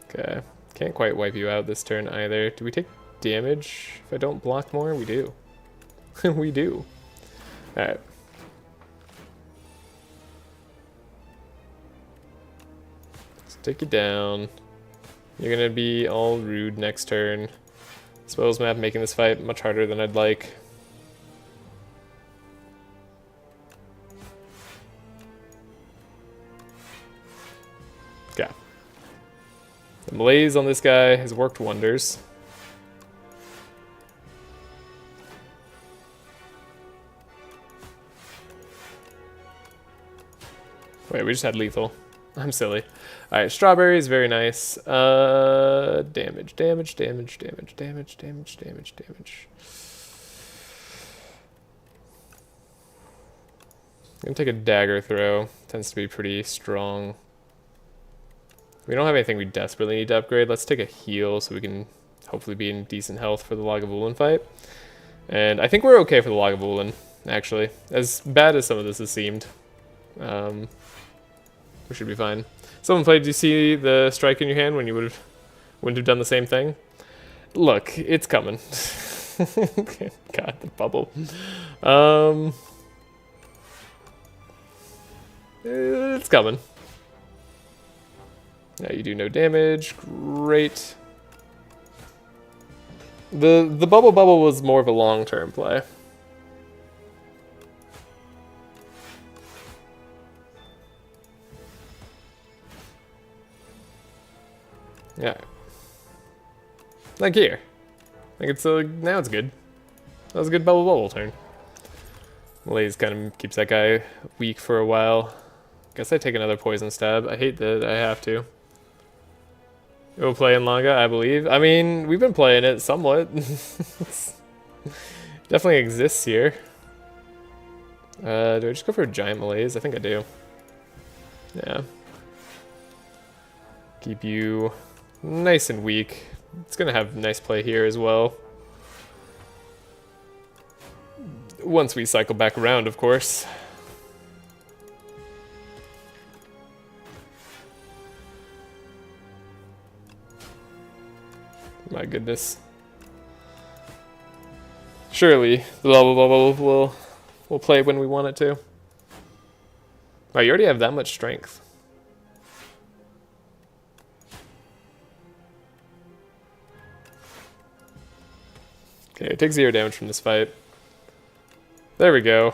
Okay. Can't quite wipe you out this turn either. Do we take damage if I don't block more? We do. We do. Alright. Let's take you down. You're gonna be all rude next turn. Spoils map making this fight much harder than I'd like. Okay. The Malaise on this guy has worked wonders. Wait, we just had lethal. I'm silly. Alright, Strawberry is very nice. Damage. I'm gonna take a Dagger Throw. Tends to be pretty strong. We don't have anything we desperately need to upgrade. Let's take a heal so we can hopefully be in decent health for the Lagavulin fight. And I think we're okay for the Lagavulin, actually. As bad as some of this has seemed. We should be fine. Someone played, did you see the strike in your hand when you wouldn't have done the same thing? Look, it's coming. God, the bubble. It's coming. Now you do no damage. Great. The bubble was more of a long-term play. Yeah. Like here. Like it's now it's good. That was a good bubble turn. Malaise kind of keeps that guy weak for a while. Guess I take another poison stab. I hate that I have to. We'll play in Langa, I believe. I mean, we've been playing it somewhat. Definitely exists here. Do I just go for a giant malaise? I think I do. Yeah. Keep you nice and weak. It's gonna have nice play here as well. Once we cycle back around, of course. My goodness. Surely the bubble will play when we want it to. Wow, you already have that much strength. Okay, take 0 damage from this fight. There we go.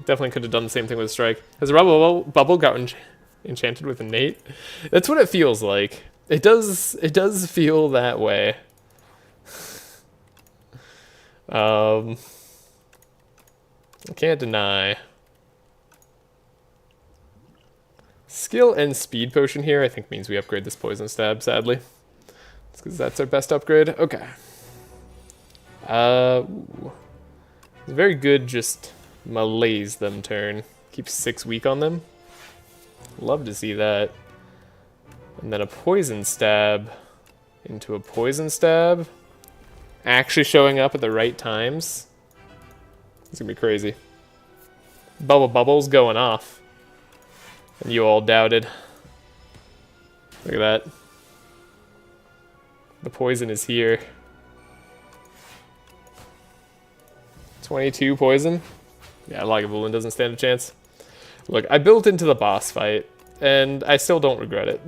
Definitely could have done the same thing with Strike. Has the bubble gotten enchanted with innate? That's what it feels like. It does feel that way. I can't deny. Skill and speed potion here I think means we upgrade this poison stab, sadly. It's because that's our best upgrade. Okay. Ooh. It's very good just malaise them turn. Keep 6 weak on them. Love to see that. And then a poison stab into a poison stab. Actually showing up at the right times. It's gonna be crazy. Bubble's going off. And you all doubted. Look at that. The poison is here. 22 poison. Yeah, Lagavulin doesn't stand a chance. Look, I built into the boss fight, and I still don't regret it.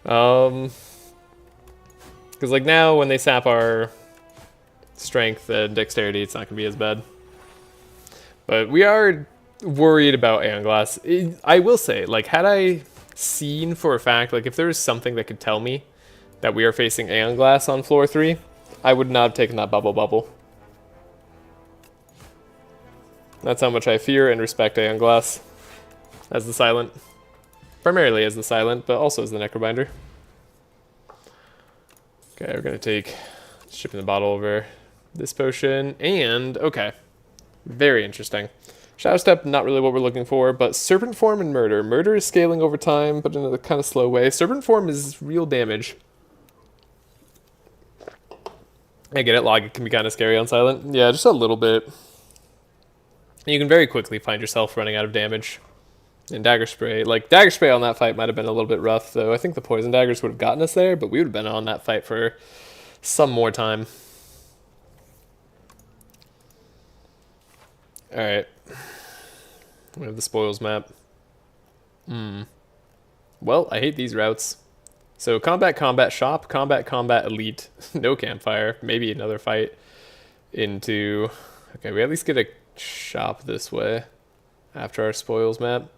Because like now when they sap our strength and dexterity, it's not going to be as bad. But we are worried about Aeon Glass. I will say, like, had I seen for a fact, like if there was something that could tell me that we are facing Aeon Glass on floor 3, I would not have taken that bubble. That's how much I fear and respect Aeon Glass as the Silent. Primarily as the Silent, but also as the Necrobinder. Okay, we're going to take shipping the bottle over this potion, and okay, very interesting. Shadow Step, not really what we're looking for, but Serpent Form and Murder. Murder is scaling over time, but in a kind of slow way. Serpent Form is real damage. I get it, Log can be kind of scary on Silent. Yeah, just a little bit. You can very quickly find yourself running out of damage. And Dagger Spray, like, Dagger Spray on that fight might have been a little bit rough, though. I think the Poison Daggers would have gotten us there, but we would have been on that fight for some more time. Alright. We have the spoils map. Well, I hate these routes. So combat, shop, combat, elite, no campfire, maybe another fight into... Okay, we at least get a shop this way after our spoils map.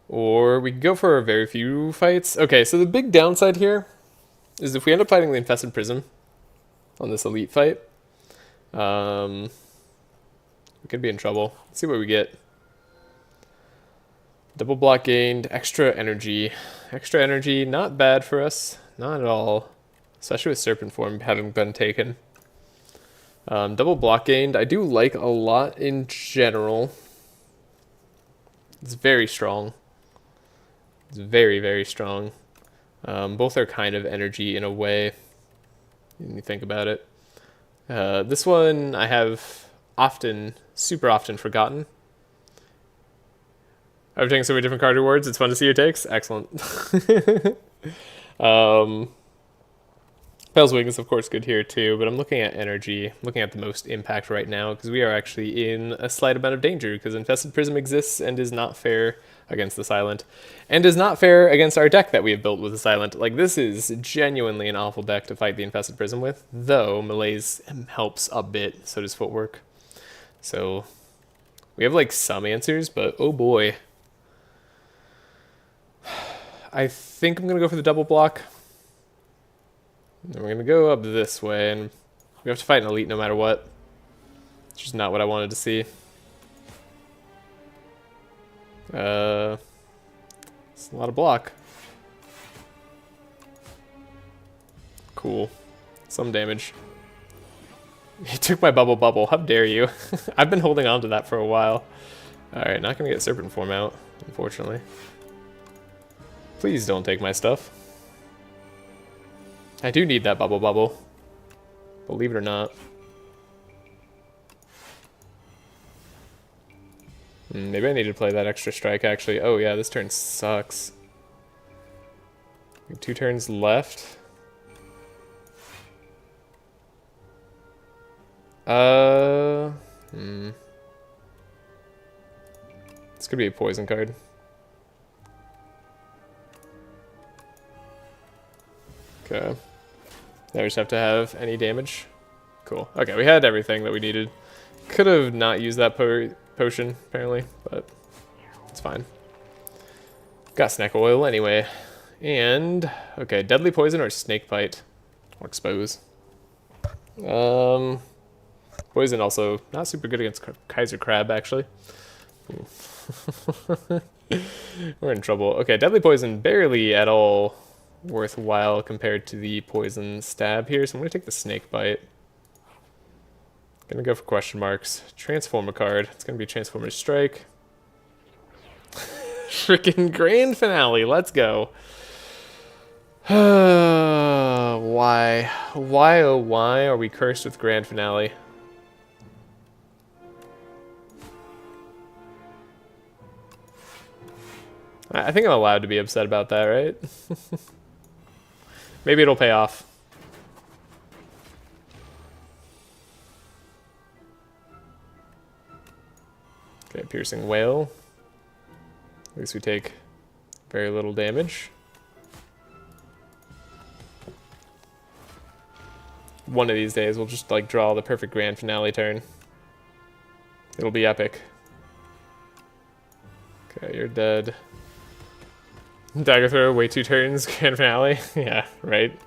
Or we could go for a very few fights. Okay, so the big downside here is if we end up fighting the Infested Prism on this elite fight, we could be in trouble. Let's see what we get. Double block gained, extra energy. Extra energy, not bad for us. Not at all. Especially with Serpent Form having been taken. Double block gained, I do like a lot in general. It's very strong. It's very, very strong. Both are kind of energy in a way, when you think about it. This one I have super often forgotten. I've taken so many different card rewards. It's fun to see your takes. Excellent. Bell's Wing is of course good here too, but I'm looking at energy, looking at the most impact right now, because we are actually in a slight amount of danger, because Infested Prism exists and is not fair against the Silent, and is not fair against our deck that we have built with the Silent. Like, this is genuinely an awful deck to fight the Infested Prism with, though Malaise helps a bit, so does Footwork. So, we have like some answers, but oh boy. I think I'm going to go for the double block. And we're going to go up this way, and we have to fight an elite no matter what. It's just not what I wanted to see. It's a lot of block. Cool. Some damage. He took my bubble. How dare you? I've been holding on to that for a while. Alright, not going to get Serpent Form out, unfortunately. Please don't take my stuff. I do need that bubble. Believe it or not. Maybe I need to play that extra strike, actually. Oh yeah, this turn sucks. We have 2 turns left. This could be a poison card. Okay. Now we just have to have any damage. Cool. Okay, we had everything that we needed. Could have not used that potion, apparently, but it's fine. Got Snack Oil anyway. And, okay, Deadly Poison or Snake Bite? Or Expose. Poison also not super good against Kaiser Crab, actually. We're in trouble. Okay, Deadly Poison barely at all worthwhile compared to the Poison Stab here, so I'm going to take the Snake Bite. Gonna go for question marks. Transform a card. It's gonna be Transformer's Strike. Freaking Grand Finale, let's go. Why? Why, oh why are we cursed with Grand Finale? I think I'm allowed to be upset about that, right? Maybe it'll pay off. Okay, Piercing Whale. At least we take very little damage. One of these days we'll just like draw the perfect Grand Finale turn. It'll be epic. Okay, you're dead. Dagger Throw, wait 2 turns, Grand Finale. Yeah, right.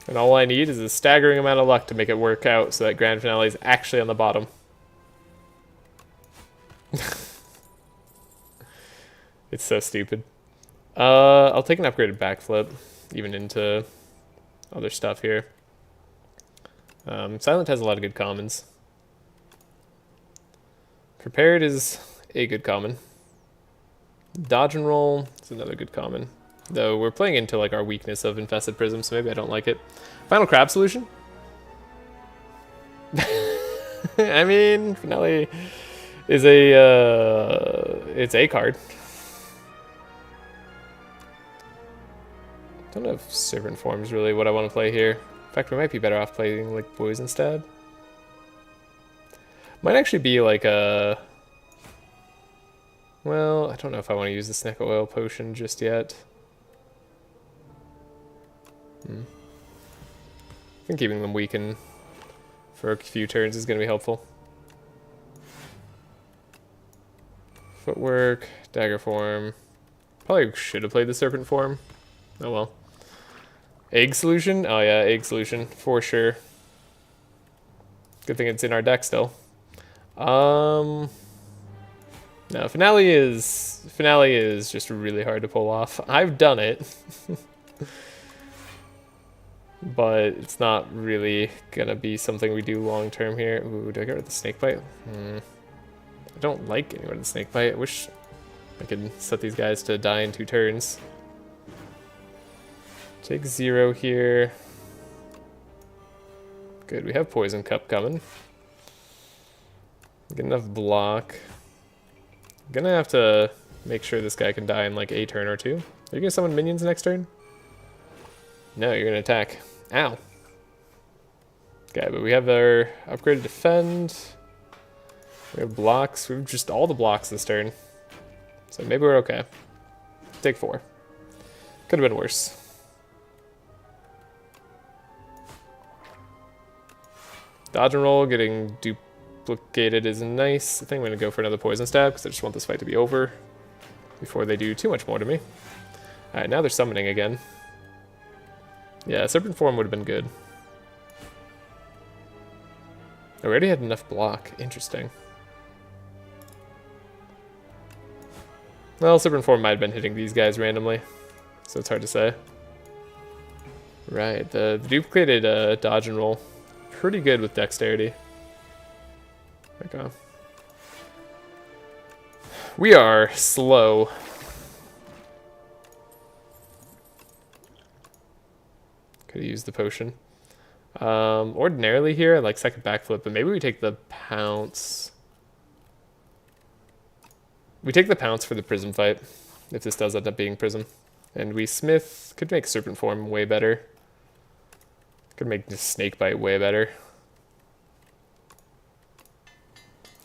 And all I need is a staggering amount of luck to make it work out so that Grand Finale is actually on the bottom. It's so stupid. I'll take an upgraded backflip, even into other stuff here. Silent has a lot of good commons. Prepared is a good common. Dodge and Roll is another good common. Though we're playing into like our weakness of Infested Prism, so maybe I don't like it. Final Crab Solution? I mean, Finale is it's a card. Don't know if Servant Form is really what I want to play here. In fact, we might be better off playing like Poison Stab. Might actually be like a... Well, I don't know if I want to use the Snack Oil Potion just yet. I think keeping them weakened for a few turns is going to be helpful. Footwork, Dagger Form. Probably should have played the Serpent Form. Oh well. Egg Solution? Oh yeah, Egg Solution, for sure. Good thing it's in our deck still. No, Finale is just really hard to pull off. I've done it. But it's not really gonna be something we do long term here. Ooh, do I get rid of the Snake Bite? I don't like anyone in snake bite. I wish I could set these guys to die in 2 turns. Take 0 here. Good, we have Poison Cup coming. Get enough block. I'm gonna have to make sure this guy can die in like a turn or 2. Are you gonna summon minions next turn? No, you're gonna attack. Ow. Okay, but we have our upgraded defend. We have blocks. We have just all the blocks this turn. So maybe we're okay. Take 4. Could have been worse. Dodge and roll, getting duplicated is nice. I think I'm going to go for another poison stab because I just want this fight to be over before they do too much more to me. Alright, now they're summoning again. Yeah, Serpent Form would have been good. I already had enough block. Interesting. Well, Serpent Form might have been hitting these guys randomly, so it's hard to say. Right, the duplicated dodge and roll. Pretty good with dexterity. Okay. We are slow. Could have used the potion. Ordinarily here, I like second backflip, but maybe we take the pounce. We take the pounce for the prism fight, if this does end up being prism. And we smith, could make serpent form way better. Could make the snake bite way better.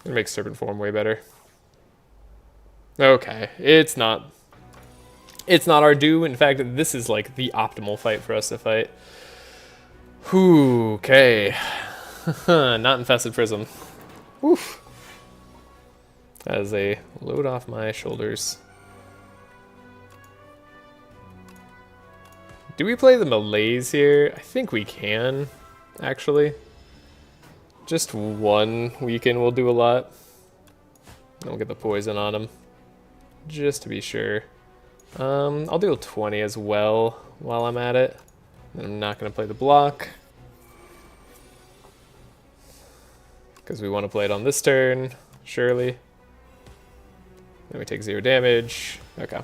Could make serpent form way better. Okay, it's not our due. In fact, this is like the optimal fight for us to fight. Whew, okay. Not infested prism. Oof. That is a load off my shoulders. Do we play the malaise here? I think we can, actually. Just one weaken will do a lot. I'll get the poison on him, just to be sure. I'll do a 20 as well while I'm at it. And I'm not going to play the block, because we want to play it on this turn, surely. Then we take 0 damage. Okay.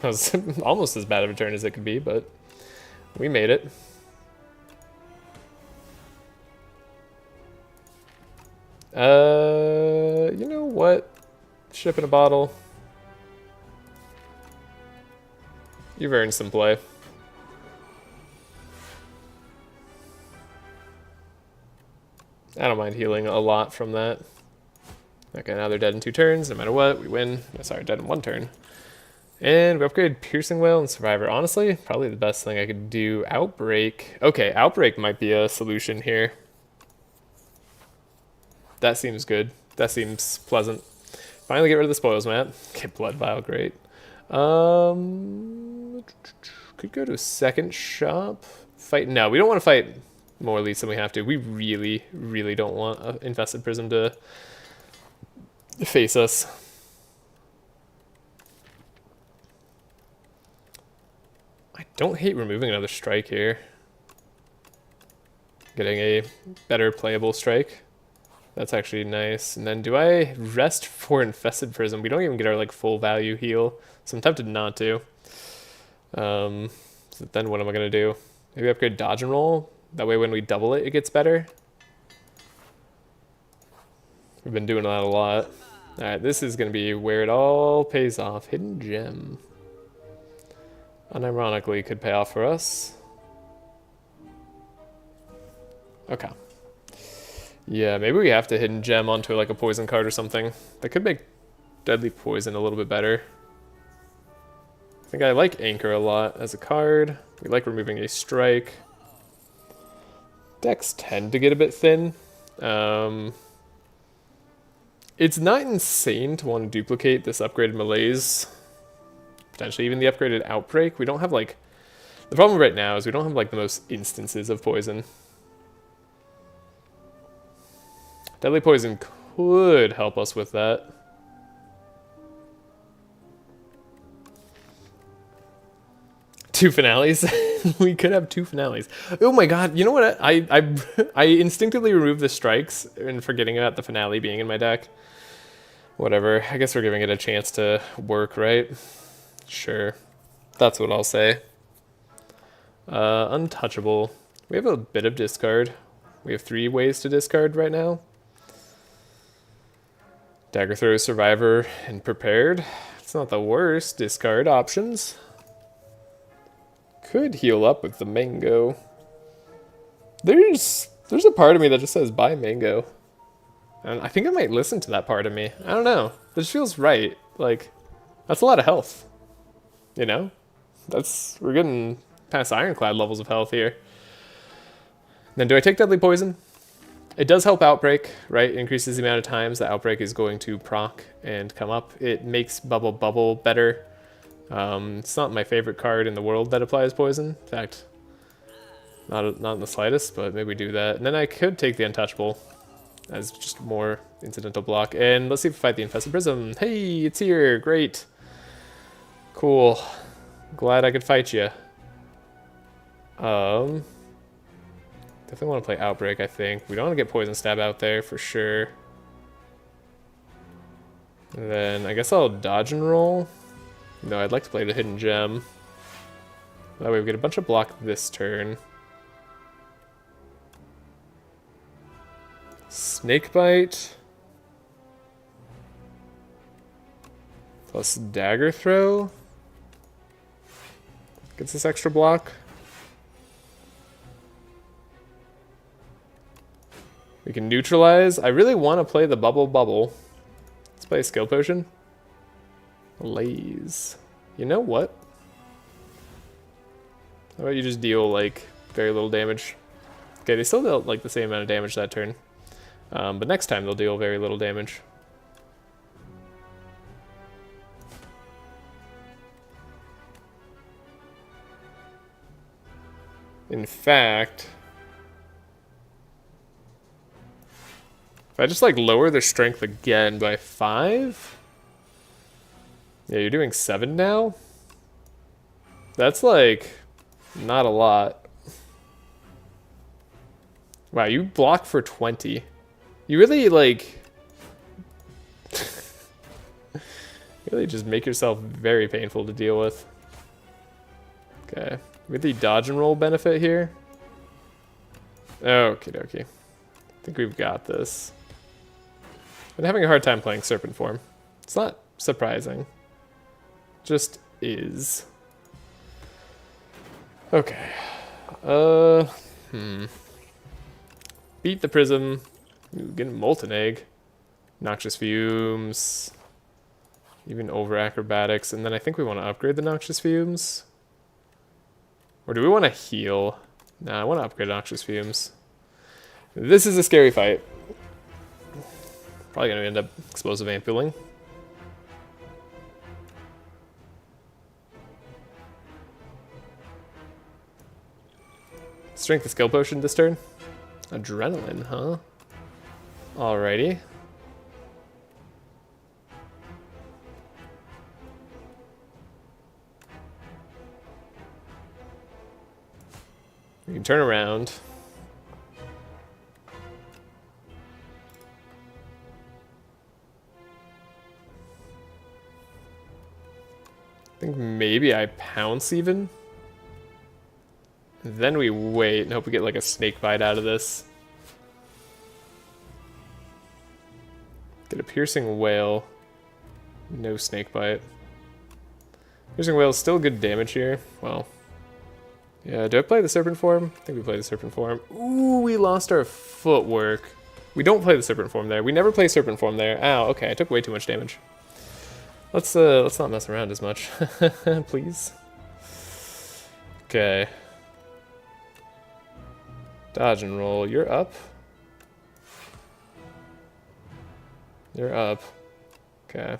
That was almost as bad of a turn as it could be, but we made it. You know what? Ship in a bottle. You've earned some play. I don't mind healing a lot from that. Okay, now they're dead in 2 turns. No matter what, we win. No, sorry, dead in 1 turn. And we upgraded Piercing Wail and Survivor. Honestly, probably the best thing I could do. Outbreak. Okay, Outbreak might be a solution here. That seems good. That seems pleasant. Finally get rid of the spoils mat. Okay, Blood Vial, great. Could go to a second shop. Fight. No, we don't want to fight more elites than we have to. We really, really don't want an infested prism to face us. I don't hate removing another strike here. Getting a better playable strike. That's actually nice. And then do I rest for infested prism? We don't even get our like full value heal, so I'm tempted not to. So then what am I gonna do? Maybe upgrade dodge and roll. That way when we double it, it gets better. We've been doing that a lot. Alright, this is gonna be where it all pays off. Hidden gem. Unironically could pay off for us. Okay. Yeah, maybe we have to hidden gem onto like a poison card or something. That could make deadly poison a little bit better. I think I like Anchor a lot as a card. We like removing a strike. Decks tend to get a bit thin. It's not insane to want to duplicate this upgraded malaise. Potentially even the upgraded outbreak. We don't have like... The problem right now is we don't have like the most instances of poison. Deadly poison could help us with that. Two finales? We could have 2 finales. Oh my god, you know what? I instinctively removed the strikes and forgetting about the finale being in my deck. Whatever. I guess we're giving it a chance to work, right? Sure. That's what I'll say. Untouchable. We have a bit of discard. We have 3 ways to discard right now. Dagger Throw, Survivor, and Prepared. It's not the worst discard options. Could heal up with the Mango. There's a part of me that just says buy Mango. And I think I might listen to that part of me. I don't know. This feels right. Like, that's a lot of health. You know? We're getting past Ironclad levels of health here. Then do I take Deadly Poison? It does help Outbreak, right? It increases the amount of times that Outbreak is going to proc and come up. It makes Bubble better. It's not my favorite card in the world that applies poison. In fact, not in the slightest, but maybe we do that. And then I could take the Untouchable as just more incidental block. And let's see if we fight the Infested Prism. Hey, it's here. Great. Cool. Glad I could fight you. Definitely want to play Outbreak, I think. We don't want to get Poison Stab out there for sure. And then I guess I'll dodge and roll. No, I'd like to play the Hidden Gem. That way we get a bunch of block this turn. Snakebite. Plus Dagger Throw. Gets this extra block. We can neutralize. I really want to play the Bubble. Let's play a Skill Potion. Laze. You know what? How about you just deal, like, very little damage? Okay, they still dealt, like, the same amount of damage that turn. But next time they'll deal very little damage. In fact, if I just like lower their strength again by 5, yeah, you're doing 7 now. That's like not a lot. Wow, you block for 20. You really like really just make yourself very painful to deal with. Okay. We have the dodge and roll benefit here. Okie dokie. I think we've got this. Been having a hard time playing Serpent Form. It's not surprising. Just is. Okay. Beat the Prism. Ooh, getting Molten Egg. Noxious Fumes. Even over Acrobatics. And then I think we want to upgrade the Noxious Fumes. Or do we want to heal? Nah, I want to upgrade Noxious Fumes. This is a scary fight. Probably going to end up Explosive Ampuling. Strength of Skill Potion this turn. Adrenaline, huh? Alrighty. We can turn around. I think maybe I pounce even. Then we wait and hope we get like a snake bite out of this. Get a piercing whale. No snake bite. Piercing whale is still good damage here. Well. Yeah, do I play the Serpent Form? I think we play the Serpent Form. Ooh, we lost our footwork. We don't play the Serpent Form there. We never play Serpent Form there. Ow, okay, I took way too much damage. Let's not mess around as much. Please. Okay. Dodge and roll. You're up. You're up. Okay.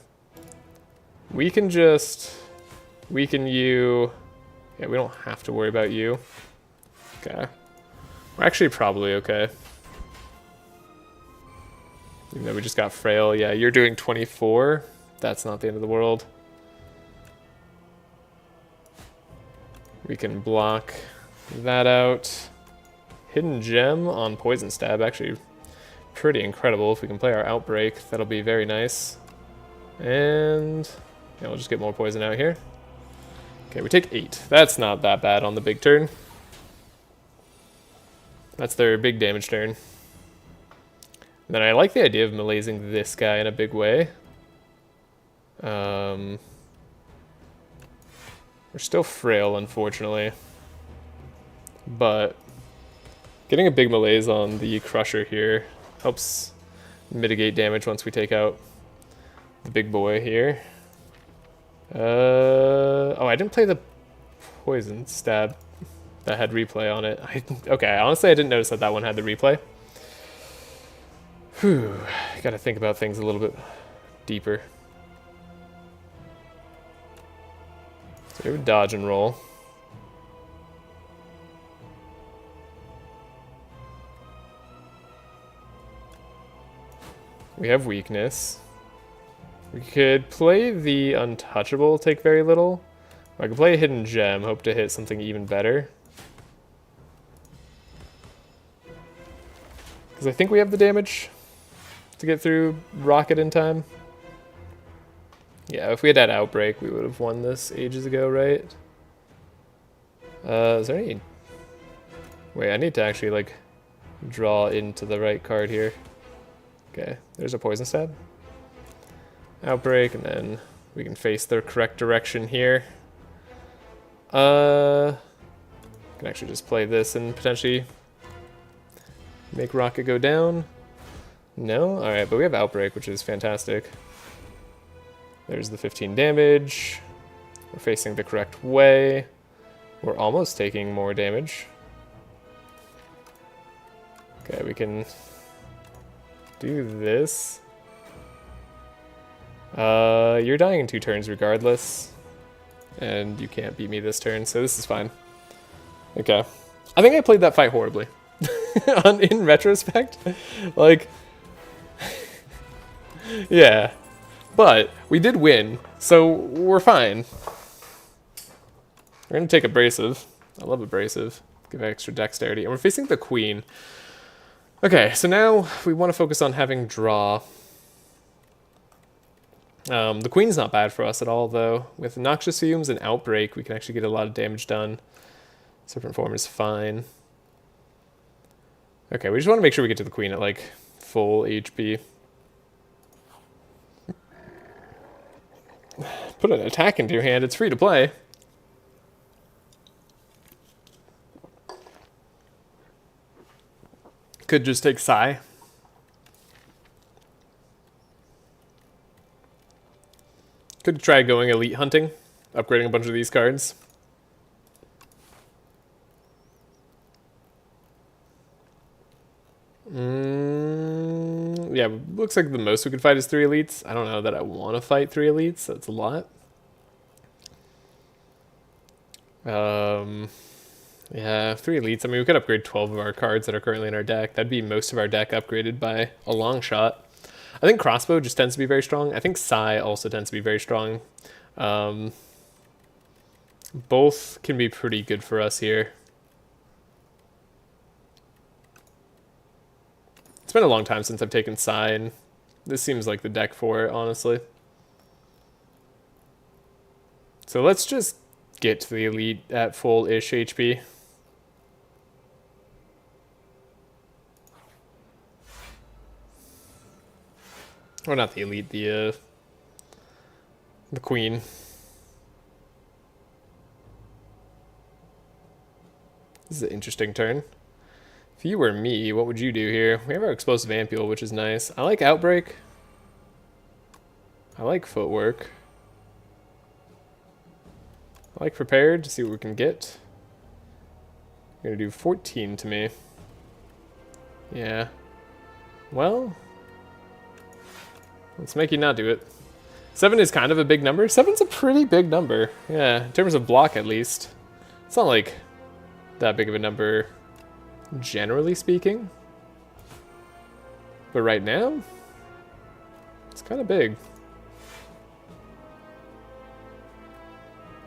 We can just weaken you. Yeah, we don't have to worry about you. Okay. We're actually probably okay. Even though we just got frail. Yeah, you're doing 24. That's not the end of the world. We can block that out. Hidden Gem on Poison Stab. Actually, pretty incredible. If we can play our Outbreak, that'll be very nice. And yeah, we'll just get more poison out here. Okay, we take 8. That's not that bad on the big turn. That's their big damage turn. And then I like the idea of meleeing this guy in a big way. We're still frail, unfortunately. But getting a big melees on the Crusher here helps mitigate damage once we take out the big boy here. Oh, I didn't play the poison stab that had replay on it. Okay, honestly, I didn't notice that that one had the replay. Whew, gotta think about things a little bit deeper. So we would dodge and roll. We have weakness. We could play the untouchable, take very little. Or I could play a hidden gem, hope to hit something even better. Because I think we have the damage to get through Rocket in time. Yeah, if we had that Outbreak, we would have won this ages ago, right? Is there any... Wait, I need to actually, like, draw into the right card here. Okay, there's a Poison Stab. Outbreak, and then we can face the correct direction here. Can actually just play this and potentially make Rocket go down. No? Alright, but we have Outbreak, which is fantastic. There's the 15 damage. We're facing the correct way. We're almost taking more damage. Okay, we can do this. You're dying in 2 turns regardless. And you can't beat me this turn, so this is fine. Okay. I think I played that fight horribly. In retrospect. Like... yeah. But we did win, so we're fine. We're gonna take Abrasive. I love Abrasive. Give extra dexterity. And we're facing the Queen. Okay, so now we want to focus on having draw. The Queen's not bad for us at all, though. With Noxious Fumes and Outbreak, we can actually get a lot of damage done. Serpent Form is fine. Okay, we just want to make sure we get to the Queen at, like, full HP. Put an attack into your hand, it's free to play. Could just take Psy. Could try going elite hunting, upgrading a bunch of these cards. Yeah, looks like the most we could fight is 3 elites. I don't know that I want to fight 3 elites. That's a lot. Yeah, 3 elites. I mean, we could upgrade 12 of our cards that are currently in our deck. That'd be most of our deck upgraded by a long shot. I think Crossbow just tends to be very strong. I think Psy also tends to be very strong. Both can be pretty good for us here. It's been a long time since I've taken Psy, and this seems like the deck for it, honestly. So let's just get to the elite at full-ish HP. Or not the elite, the Queen. This is an interesting turn. If you were me, what would you do here? We have our Explosive Ampule, which is nice. I like Outbreak. I like Footwork. I like Prepared to see what we can get. I'm gonna do 14 to me. Yeah. Well, let's make you not do it. 7 is kind of a big number. 7's a pretty big number. Yeah, in terms of block at least. It's not like that big of a number, generally speaking. But right now, it's kind of big.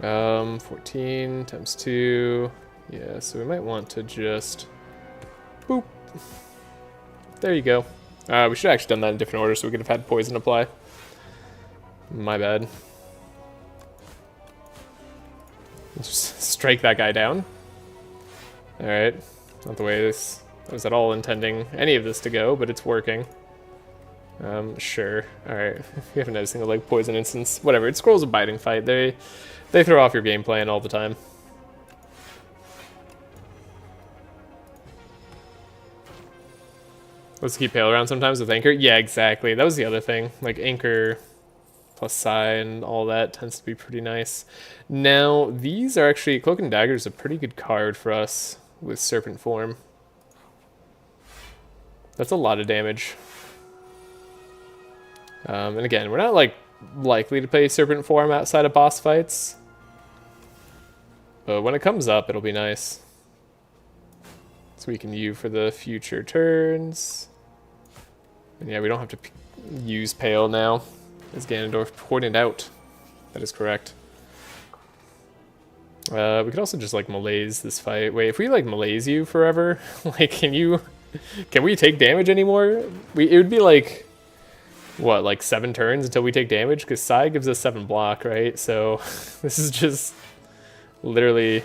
14 times 2. Yeah, so we might want to just... boop. There you go. We should have actually done that in different order so we could have had poison apply. My bad. Just strike that guy down. Alright. Not the way this... I was at all intending any of this to go, but it's working. Sure. Alright. We haven't had a single, like, poison instance. Whatever. It scrolls a biting fight. They throw off your game plan all the time. Let's keep Pale around sometimes with Anchor. Yeah, exactly. That was the other thing. Like, Anchor plus Psy and all that tends to be pretty nice. Now, these are actually... Cloak and Dagger is a pretty good card for us with Serpent Form. That's a lot of damage. And again, we're not, like, likely to play Serpent Form outside of boss fights. But when it comes up, it'll be nice. So we can use for the future turns. And yeah, we don't have to use Pale now, as Ganondorf pointed out. That is correct. We could also just, like, malaise this fight. Wait, if we, like, malaise you forever, like, can we take damage anymore? It would be, like, what, like 7 turns until we take damage? Because Psy gives us 7 block, right? So, this is just literally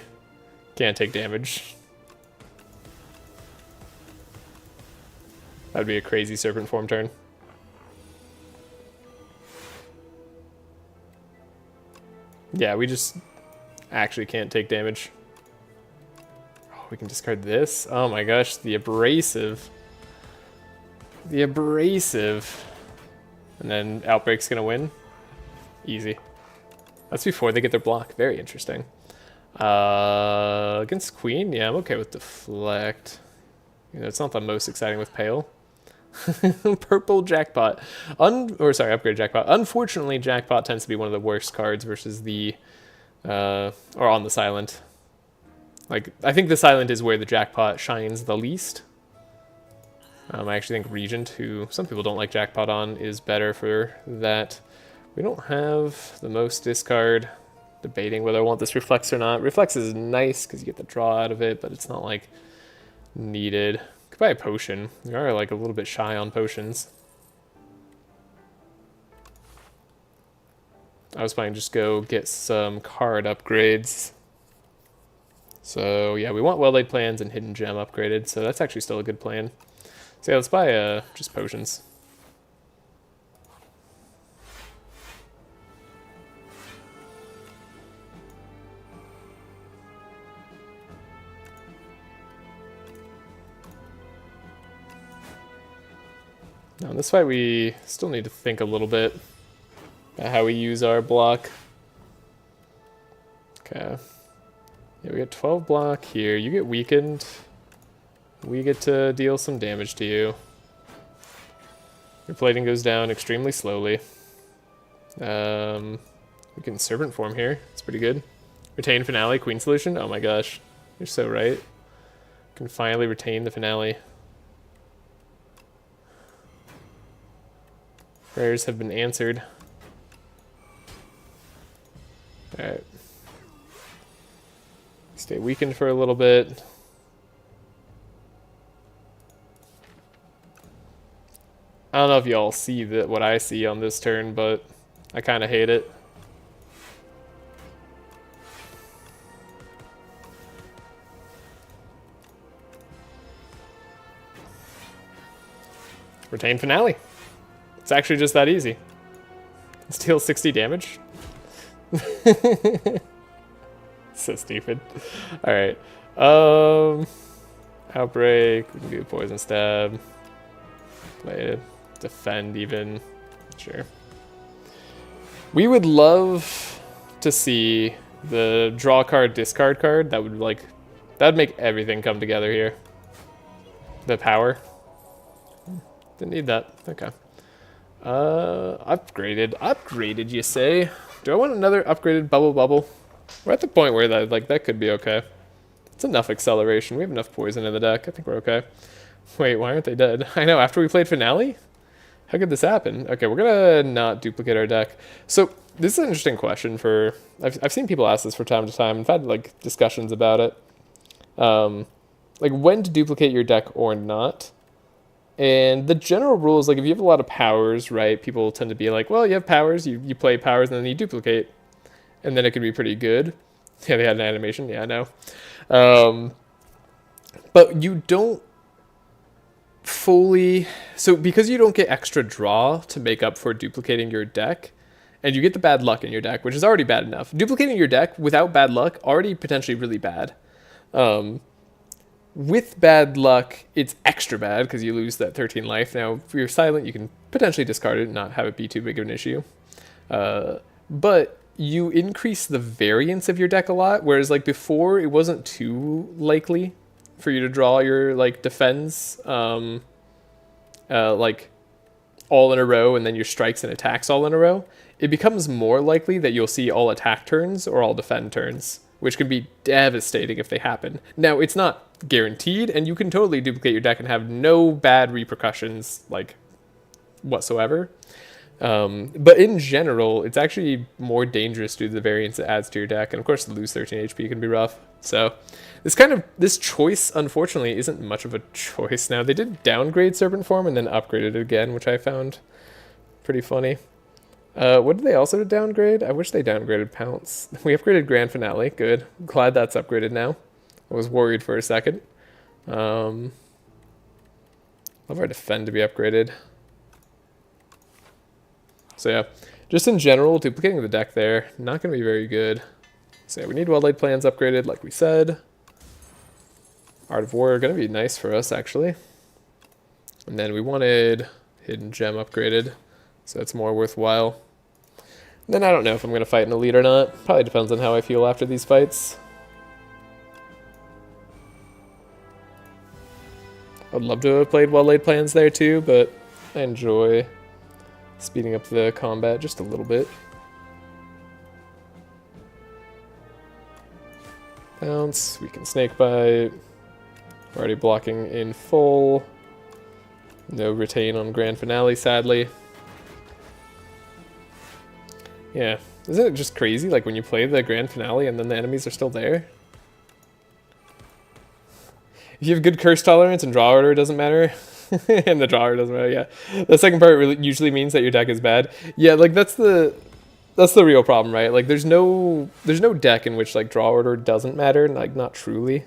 can't take damage. That'd be a crazy Serpent Form turn. Yeah, we just actually can't take damage. Oh, we can discard this? Oh my gosh, the Abrasive. The Abrasive. And then Outbreak's gonna win. Easy. That's before they get their block. Very interesting. Against Queen? Yeah, I'm okay with Deflect. You know, it's not the most exciting with Pale. Purple Jackpot. Upgrade Jackpot. Unfortunately, Jackpot tends to be one of the worst cards versus the... or on the Silent. Like, I think the Silent is where the Jackpot shines the least. I actually think Regent, who some people don't like Jackpot on, is better for that. We don't have the most discard. Debating whether I want this Reflex or not. Reflex is nice because you get the draw out of it, but it's not, like, needed. Could buy a potion. We are, like, a little bit shy on potions. I was planning to just go get some card upgrades. So, yeah, we want Well-Laid Plans and Hidden Gem upgraded, so that's actually still a good plan. So yeah, let's buy just potions. Now in this fight we still need to think a little bit about how we use our block. Okay. Yeah, we get 12 block here. You get weakened. We get to deal some damage to you. Your plating goes down extremely slowly. We can Serpent Form here. It's pretty good. Retain Finale, Queen Solution. Oh my gosh. You're so right. Can finally retain the finale. Prayers have been answered. Alright. Stay weakened for a little bit. I don't know if y'all see what I see on this turn, but I kind of hate it. Retain Finale. It's actually just that easy. Let's deal 60 damage. So stupid. Alright. Outbreak. We can do Poison Stab. Play it. Defend even. Sure. We would love to see the draw card, discard card. That would that'd make everything come together here. The power. Didn't need that. Okay. Upgraded, you say? Do I want another upgraded bubble? We're at the point where that could be okay. It's enough acceleration. We have enough poison in the deck. I think we're okay. Wait, why aren't they dead? I know, after we played Finale? How could this happen? Okay, we're gonna not duplicate our deck. So, this is an interesting question for... I've seen people ask this from time to time. I've had, discussions about it. When to duplicate your deck or not. And the general rule is like if you have a lot of powers, right, people tend to be like, well, you have powers, you play powers, and then you duplicate. And then it can be pretty good. Yeah, they had an animation. Yeah, I know. But you don't fully... So because you don't get extra draw to make up for duplicating your deck, and you get the bad luck in your deck, which is already bad enough. Duplicating your deck without bad luck, already potentially really bad. With bad luck, it's extra bad because you lose that 13 life. Now, if you're silent, you can potentially discard it and not have it be too big of an issue. But you increase the variance of your deck a lot, whereas like before, it wasn't too likely for you to draw your like defense like all in a row and then your strikes and attacks all in a row. It becomes more likely that you'll see all attack turns or all defend turns, which can be devastating if they happen. Now, it's not guaranteed, and you can totally duplicate your deck and have no bad repercussions, like, whatsoever. But in general, it's actually more dangerous due to the variance it adds to your deck, and of course, to lose 13 HP can be rough. So, this choice, unfortunately, isn't much of a choice now. They did downgrade Serpent Form and then upgraded it again, which I found pretty funny. What did they also downgrade? I wish they downgraded Pounce. We upgraded Grand Finale. Good. Glad that's upgraded now. I was worried for a second. Love our Defend to be upgraded. So yeah, just in general, duplicating the deck there, not going to be very good. So yeah, we need Well-Laid Plans upgraded, like we said. Art of War, going to be nice for us, actually. And then we wanted Hidden Gem upgraded, so that's more worthwhile. And then I don't know if I'm going to fight an elite or not. Probably depends on how I feel after these fights. I'd love to have played Well-Laid Plans there too, but I enjoy speeding up the combat just a little bit. Bounce, we can Snake Bite. We're already blocking in full. No retain on Grand Finale, sadly. Yeah, isn't it just crazy, like when you play the Grand Finale and then the enemies are still there? If you have good curse tolerance and draw order, it doesn't matter. And the draw order doesn't matter, yeah. The second part really usually means that your deck is bad. Yeah, like that's the real problem, right? Like there's no deck in which like draw order doesn't matter, like not truly.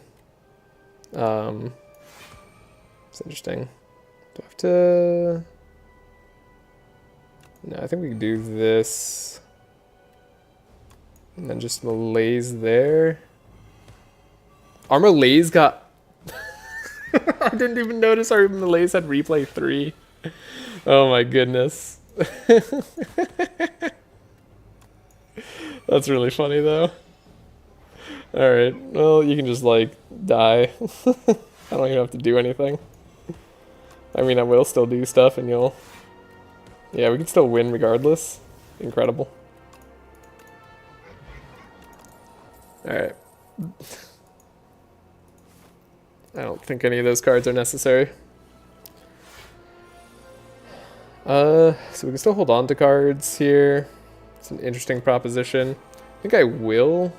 It's interesting. Do I have to... No, I think we can do this. And then just Malaise there. Our Malaise got... I didn't even notice our Malaise had replay 3. Oh my goodness. That's really funny though. Alright, well you can just like die. I don't even have to do anything. I mean, I will still do stuff and you'll... Yeah, we can still win regardless. Incredible. Alright. I don't think any of those cards are necessary. So we can still hold on to cards here. It's an interesting proposition. I think I will.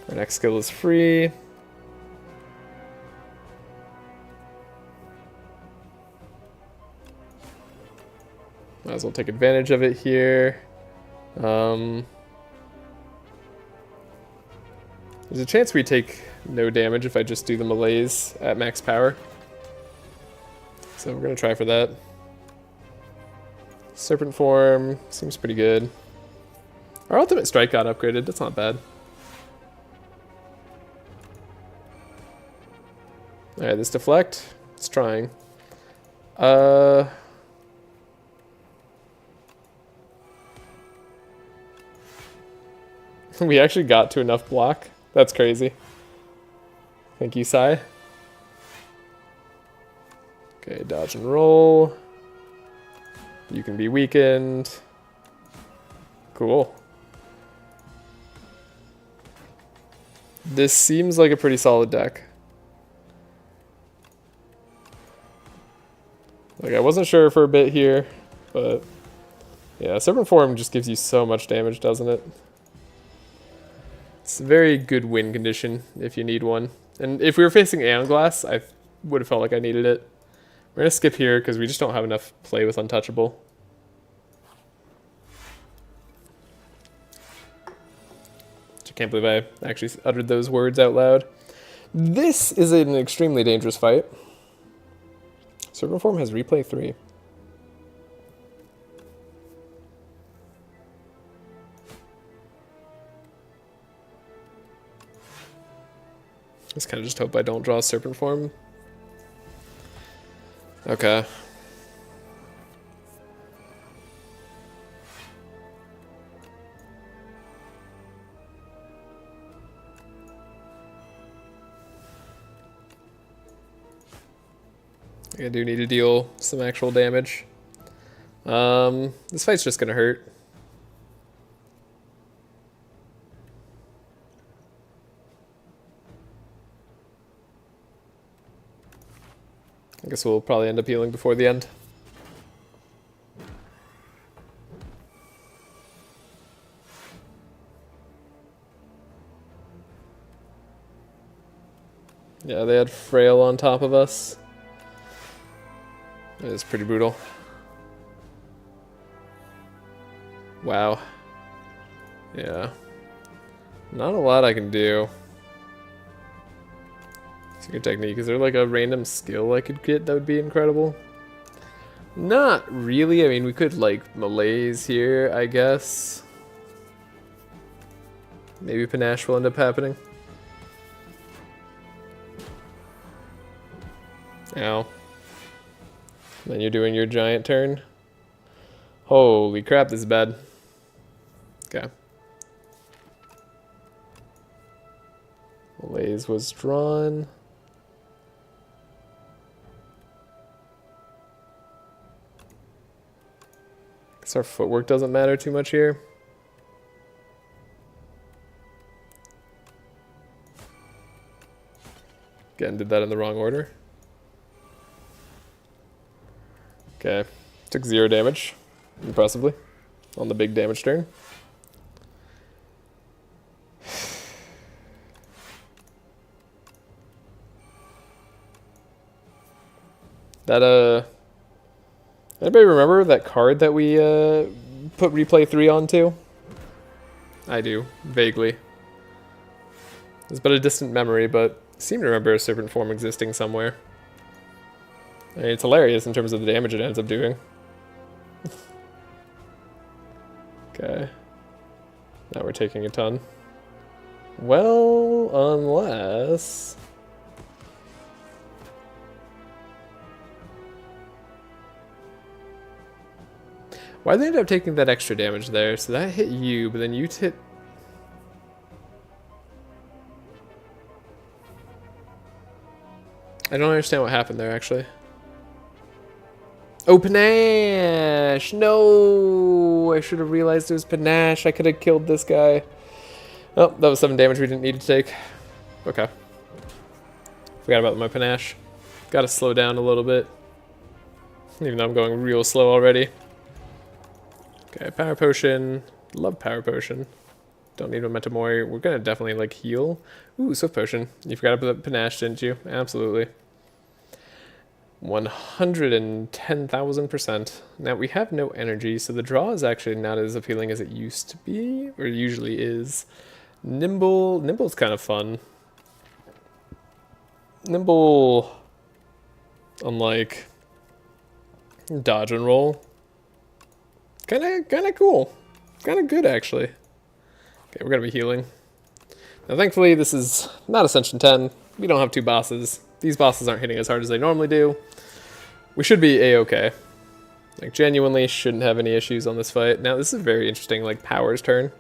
Our next skill is free. Might as well take advantage of it here. There's a chance we take no damage if I just do the Malaise at max power. So we're going to try for that. Serpent Form seems pretty good. Our Ultimate Strike got upgraded. That's not bad. Alright, this Deflect. It's trying. We actually got to enough block. That's crazy. Thank you, Sai. Okay, dodge and roll. You can be weakened. Cool. This seems like a pretty solid deck. Like, I wasn't sure for a bit here, but yeah, Serpent Form just gives you so much damage, doesn't it? It's a very good win condition if you need one. And if we were facing Aeon Glass, I would have felt like I needed it. We're going to skip here because we just don't have enough play with Untouchable. I can't believe I actually uttered those words out loud. This is an extremely dangerous fight. Serpent Form has replay 3. Just kind of just hope I don't draw Serpent Form. Okay. I do need to deal some actual damage. This fight's just gonna hurt. I guess we'll probably end up healing before the end. Yeah, they had Frail on top of us. It is pretty brutal. Wow. Yeah. Not a lot I can do. It's a good technique. Is there like a random skill I could get that would be incredible? Not really. I mean, we could like malaise here, I guess. Maybe Panache will end up happening. Ow. Then you're doing your giant turn. Holy crap, this is bad. Okay. Malaise was drawn. Guess our footwork doesn't matter too much here. Again, did that in the wrong order. Okay, took 0 damage, impressively, on the big damage turn. That, anybody remember that card that we, put replay 3 onto? I do, vaguely. It's but a distant memory, but I seem to remember a Serpent Form existing somewhere. I mean, it's hilarious in terms of the damage it ends up doing. Okay. Now we're taking a ton. Well, unless... Why'd they end up taking that extra damage there? So that hit you, but then you hit... I don't understand what happened there, actually. Oh, Panache! No! I should have realized it was Panache. I could have killed this guy. Oh, that was 7 damage we didn't need to take. Okay. Forgot about my Panache. Gotta slow down a little bit. Even though I'm going real slow already. Okay, Power Potion. Love Power Potion. Don't need a Metamori. We're gonna definitely, like, heal. Ooh, Swift Potion. You forgot about Panache, didn't you? Absolutely. 110,000%. Now, we have no energy, so the draw is actually not as appealing as it used to be, or usually is. Nimble. Nimble's kind of fun. Nimble, unlike dodge and roll, kind of cool. Kind of good, actually. Okay, we're gonna be healing. Now, thankfully, this is not Ascension 10. We don't have 2 bosses. These bosses aren't hitting as hard as they normally do. We should be A-okay. Like, genuinely shouldn't have any issues on this fight. Now, this is very interesting, like, Power's turn.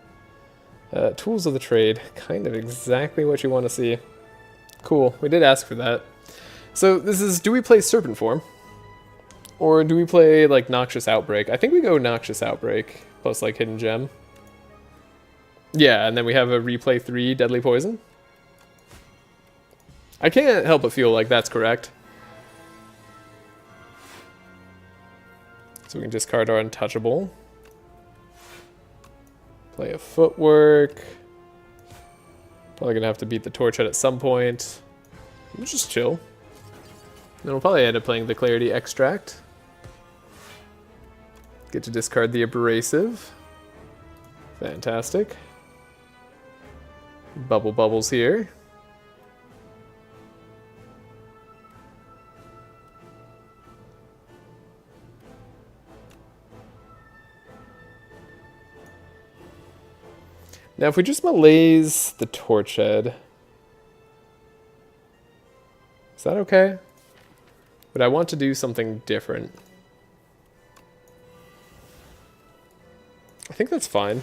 Tools of the Trade. Kind of exactly what you want to see. Cool. We did ask for that. So, this is, do we play Serpent Form? Or do we play, like, Noxious Outbreak? I think we go Noxious Outbreak, plus, like, Hidden Gem. Yeah, and then we have a replay 3 Deadly Poison. I can't help but feel like that's correct. So we can discard our Untouchable. Play a Footwork. Probably gonna have to beat the Torch Head at some point. We'll just chill. Then we'll probably end up playing the Clarity Extract. Get to discard the Abrasive. Fantastic. Bubbles here. Now if we just malaise the Torch Head, is that okay? But I want to do something different. I think that's fine.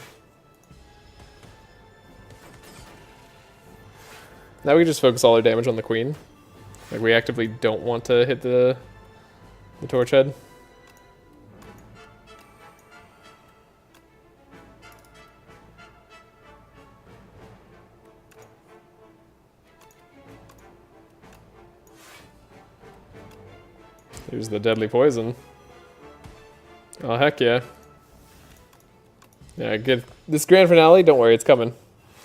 Now we can just focus all our damage on the Queen. Like, we actively don't want to hit the Torch Head. Here's the Deadly Poison. Oh, heck yeah. Yeah, good. This grand finale, don't worry, it's coming.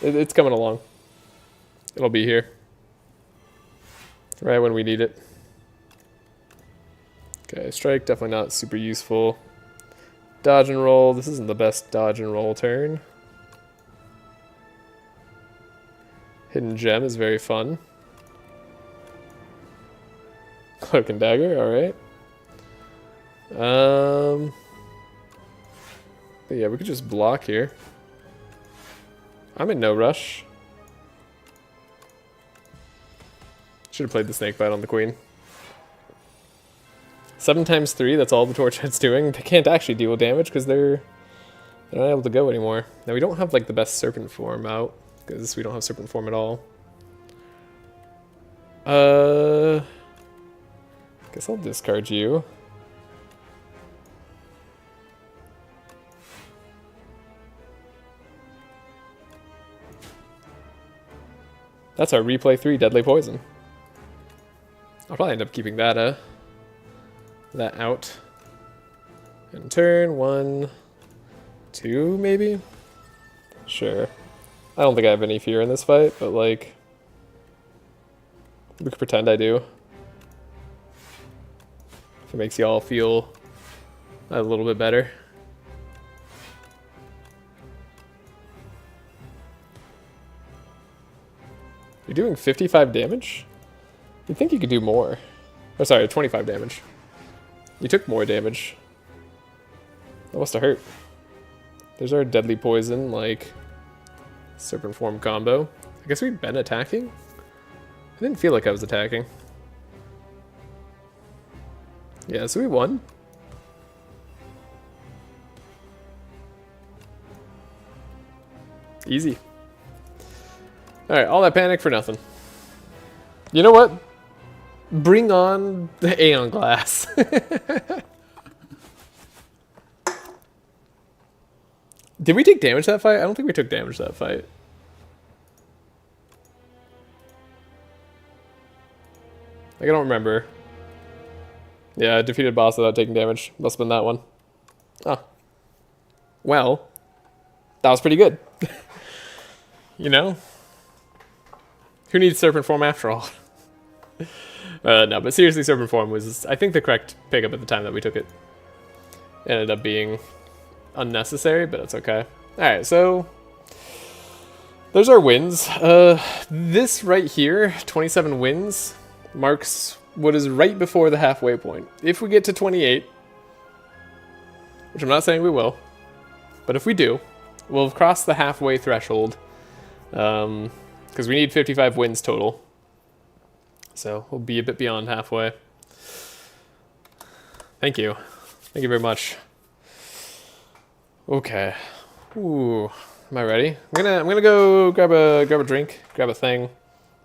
It's coming along. It'll be here. Right when we need it. Okay, strike, definitely not super useful. Dodge and roll. This isn't the best dodge and roll turn. Hidden Gem is very fun. Cloak and Dagger, alright. But yeah, we could just block here. I'm in no rush. Should have played the Snakebite on the Queen. 7 times 3, that's all the Torch Head's doing. They can't actually deal damage because they're not able to go anymore. Now we don't have like the best Serpent form out, because we don't have Serpent form at all. Guess I'll discard you. That's our replay 3 Deadly Poison. I'll probably end up keeping that that out. And turn 1, 2 maybe? Sure. I don't think I have any fear in this fight, but like, we could pretend I do. If it makes y'all feel a little bit better. You're doing 55 damage? You'd think you could do more. Oh, sorry, 25 damage. You took more damage. That must have hurt. There's our Deadly Poison, like, Serpent Form combo. I guess we've been attacking? I didn't feel like I was attacking. Yeah, so we won. Easy. Alright, all that panic for nothing. You know what? Bring on the Aeon Glass. Did we take damage that fight? I don't think we took damage that fight. Like, I don't remember. Yeah, I defeated boss without taking damage. Must have been that one. Oh. Well, that was pretty good. You know? Who needs Serpent Form after all? No, but seriously, Serpent Form was, I think, the correct pickup at the time that we took it. It ended up being unnecessary, but it's okay. Alright, so there's our wins. This right here, 27 wins, marks what is right before the halfway point. If we get to 28, which I'm not saying we will, but if we do, we'll have crossed the halfway threshold, because we need 55 wins total. So we'll be a bit beyond halfway. Thank you. Thank you very much. Okay. Ooh, am I ready? I'm gonna go grab a drink, grab a thing.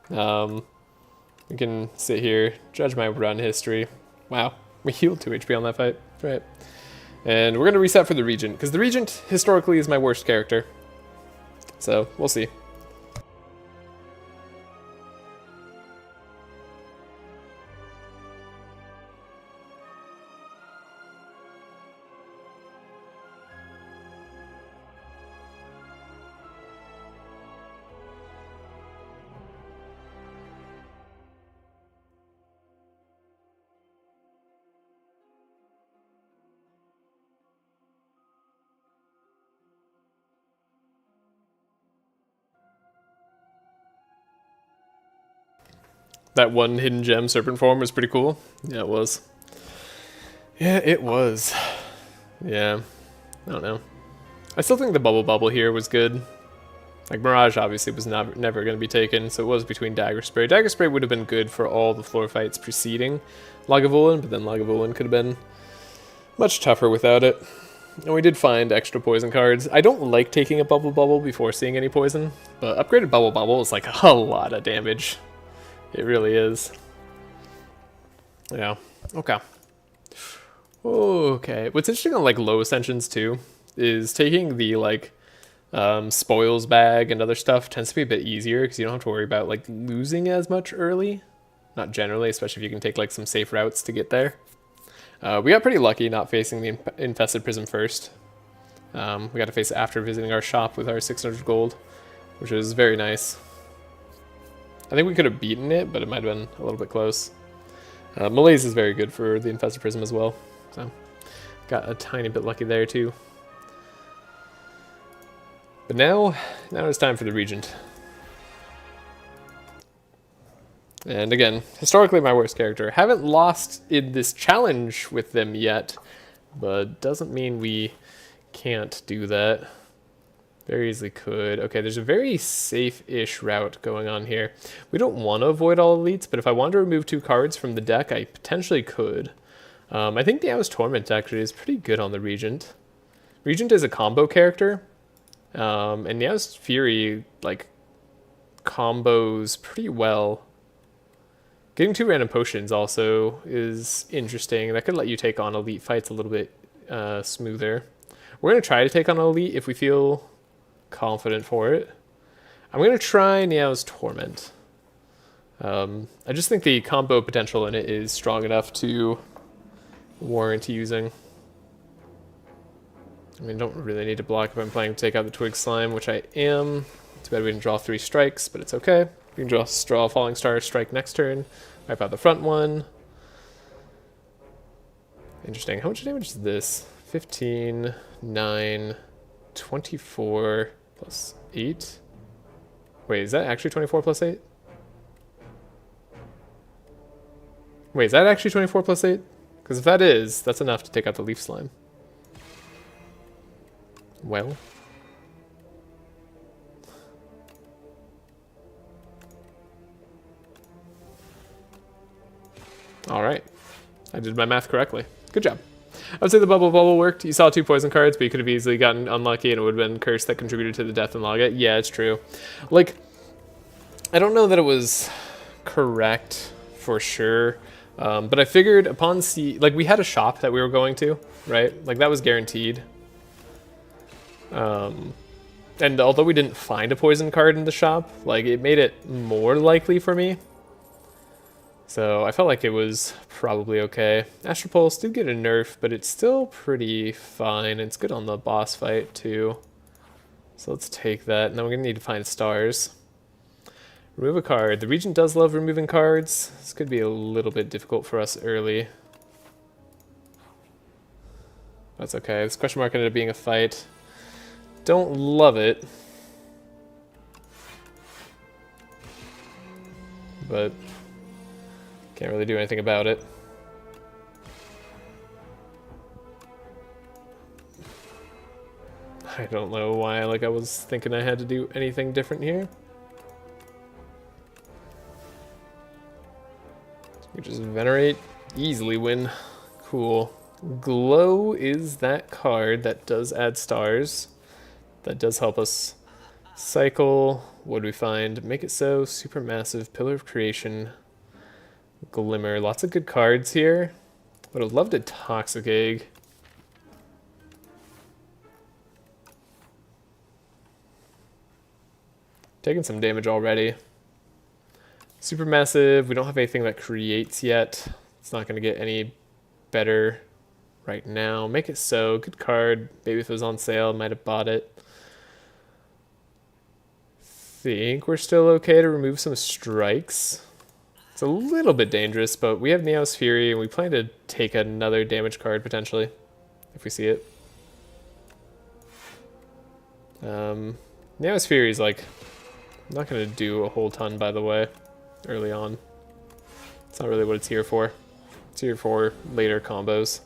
We can sit here, judge my run history. Wow, we healed 2 HP on that fight. Right. And we're gonna reset for the Regent, because the Regent historically is my worst character. So we'll see. That one hidden gem serpent form was pretty cool. Yeah, it was. Yeah, it was. Yeah, I don't know. I still think the bubble here was good. Like, Mirage obviously was never going to be taken, so it was between Dagger Spray. Dagger Spray would have been good for all the floor fights preceding Lagavulin, but then Lagavulin could have been much tougher without it. And we did find extra poison cards. I don't like taking a Bubble before seeing any poison, but upgraded Bubble is like a lot of damage. It really is. Yeah, okay. Okay, what's interesting on like low Ascensions too, is taking the like spoils bag and other stuff tends to be a bit easier because you don't have to worry about like losing as much early. Not generally, especially if you can take like some safe routes to get there. We got pretty lucky not facing the infested prism first. We got to face it after visiting our shop with our 600 gold, which was very nice. I think we could have beaten it, but it might have been a little bit close. Malaise is very good for the infested prism as well, so got a tiny bit lucky there too. But now it's time for the Regent. And again, historically my worst character. Haven't lost in this challenge with them yet, but doesn't mean we can't do that. Very easily could. Okay, there's a very safe-ish route going on here. We don't want to avoid all elites, but if I wanted to remove 2 cards from the deck, I potentially could. I think the Niao's Torment actually is pretty good on the Regent. Regent is a combo character, and Niao's Fury, like, combos pretty well. Getting 2 random potions also is interesting. That could let you take on elite fights a little bit smoother. We're going to try to take on elite if we feel confident for it. I'm going to try Niao's Torment. I just think the combo potential in it is strong enough to warrant using. I mean, don't really need to block if I'm planning to take out the Twig Slime, which I am. Too bad we didn't draw 3 strikes, but it's okay. We can just draw a Falling Star strike next turn. Wipe out the front one. Interesting. How much damage is this? 15, 9, 24 plus 8. Wait, is that actually 24 plus 8? Wait, is that actually 24 plus 8? Because if that is, that's enough to take out the Leaf Slime. Well. Alright. I did my math correctly. Good job. I would say the bubble worked. You saw 2 poison cards, but you could have easily gotten unlucky and it would have been Curse that contributed to the death in Laga. Yeah, it's true. Like, I don't know that it was correct for sure, but I figured upon like, we had a shop that we were going to, right? Like, that was guaranteed. And although we didn't find a poison card in the shop, like, it made it more likely for me. So I felt like it was probably okay. Astral Pulse did get a nerf, but it's still pretty fine. It's good on the boss fight too. So let's take that. Now we're going to need to find stars. Remove a card. The Regent does love removing cards. This could be a little bit difficult for us early. That's okay. This question mark ended up being a fight. Don't love it. But can't really do anything about it. I don't know why, like, I was thinking I had to do anything different here. We just Venerate, easily win. Cool. Glow is that card that does add stars. That does help us cycle. What do we find? Make It So, Supermassive, Pillar of Creation, Glimmer. Lots of good cards here. Would have loved a Toxic Egg. Taking some damage already. Supermassive. We don't have anything that creates yet. It's not going to get any better right now. Make It So. Good card. Maybe if it was on sale, might have bought it. Think we're still okay to remove some strikes. It's a little bit dangerous, but we have Niao's Fury, and we plan to take another damage card, potentially, if we see it. Niao's Fury is, like, not going to do a whole ton, by the way, early on. It's not really what it's here for. It's here for later combos.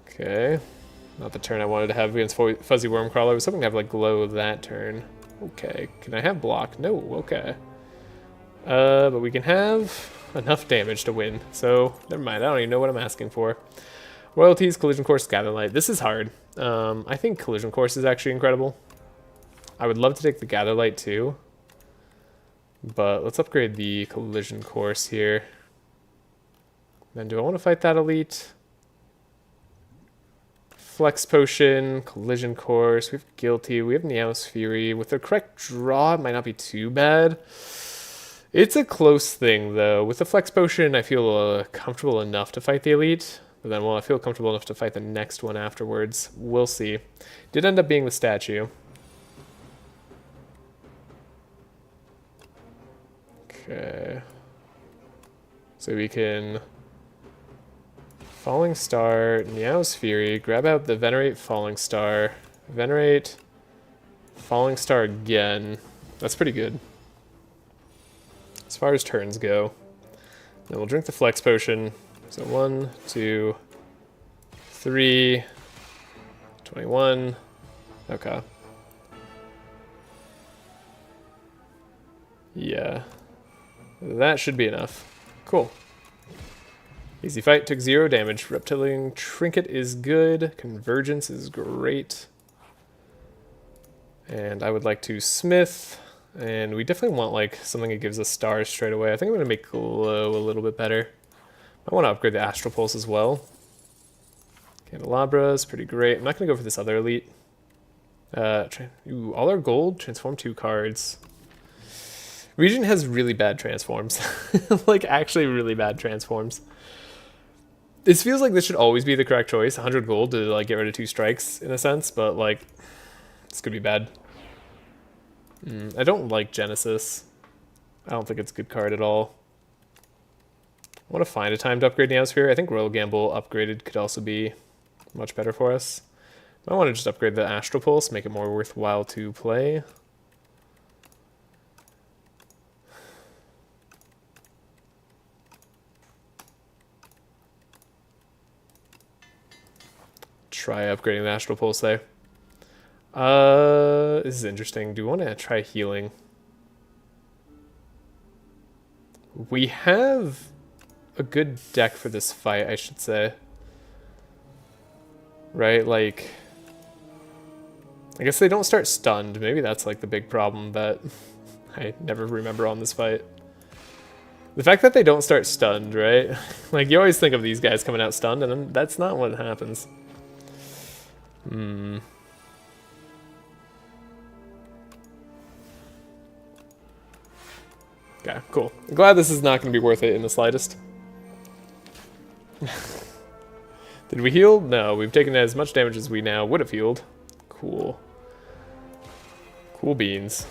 Okay. Not the turn I wanted to have against Fuzzy Wormcrawler. I was hoping to have, like, Glow that turn. Okay. Can I have block? No. Okay. But we can have enough damage to win. So, never mind. I don't even know what I'm asking for. Royalties, Collision Course, Gatherlight. This is hard. I think Collision Course is actually incredible. I would love to take the Gatherlight too. But let's upgrade the Collision Course here. Then do I want to fight that Elite? Flex Potion, Collision Course, we have Guilty, we have Neos Fury. With the correct draw, it might not be too bad. It's a close thing, though. With the Flex Potion, I feel comfortable enough to fight the Elite. But then, well, I feel comfortable enough to fight the next one afterwards. We'll see. Did end up being the statue. Okay. So we can... Falling Star, Neos Fury, grab out the Venerate Falling Star, Venerate Falling Star again. That's pretty good. As far as turns go. Then we'll drink the Flex Potion. So 1, 2, 3, 21. Okay. Yeah. That should be enough. Cool. Easy fight, took 0 damage. Reptilian Trinket is good. Convergence is great. And I would like to Smith. And we definitely want like something that gives us stars straight away. I think I'm going to make Glow a little bit better. I want to upgrade the Astral Pulse as well. Candelabra is pretty great. I'm not going to go for this other Elite. All our gold, transform 2 cards. Regent has really bad transforms. Like actually really bad transforms. This feels like this should always be the correct choice. 100 gold to like get rid of 2 strikes in a sense, but like this could be bad. I don't like Genesis. I don't think it's a good card at all. I want to find a time to upgrade Neosphere. I think Royal Gamble upgraded could also be much better for us. I want to just upgrade the Astral Pulse, make it more worthwhile to play. Try upgrading the Astral Pulse there. This is interesting. Do we want to try healing? We have a good deck for this fight, I should say. Right, like... I guess they don't start stunned. Maybe that's like the big problem that I never remember on this fight. The fact that they don't start stunned, right? Like, you always think of these guys coming out stunned, and then that's not what happens. Okay, cool. I'm glad this is not going to be worth it in the slightest. Did we heal? No, we've taken as much damage as we now would have healed. Cool. Cool beans.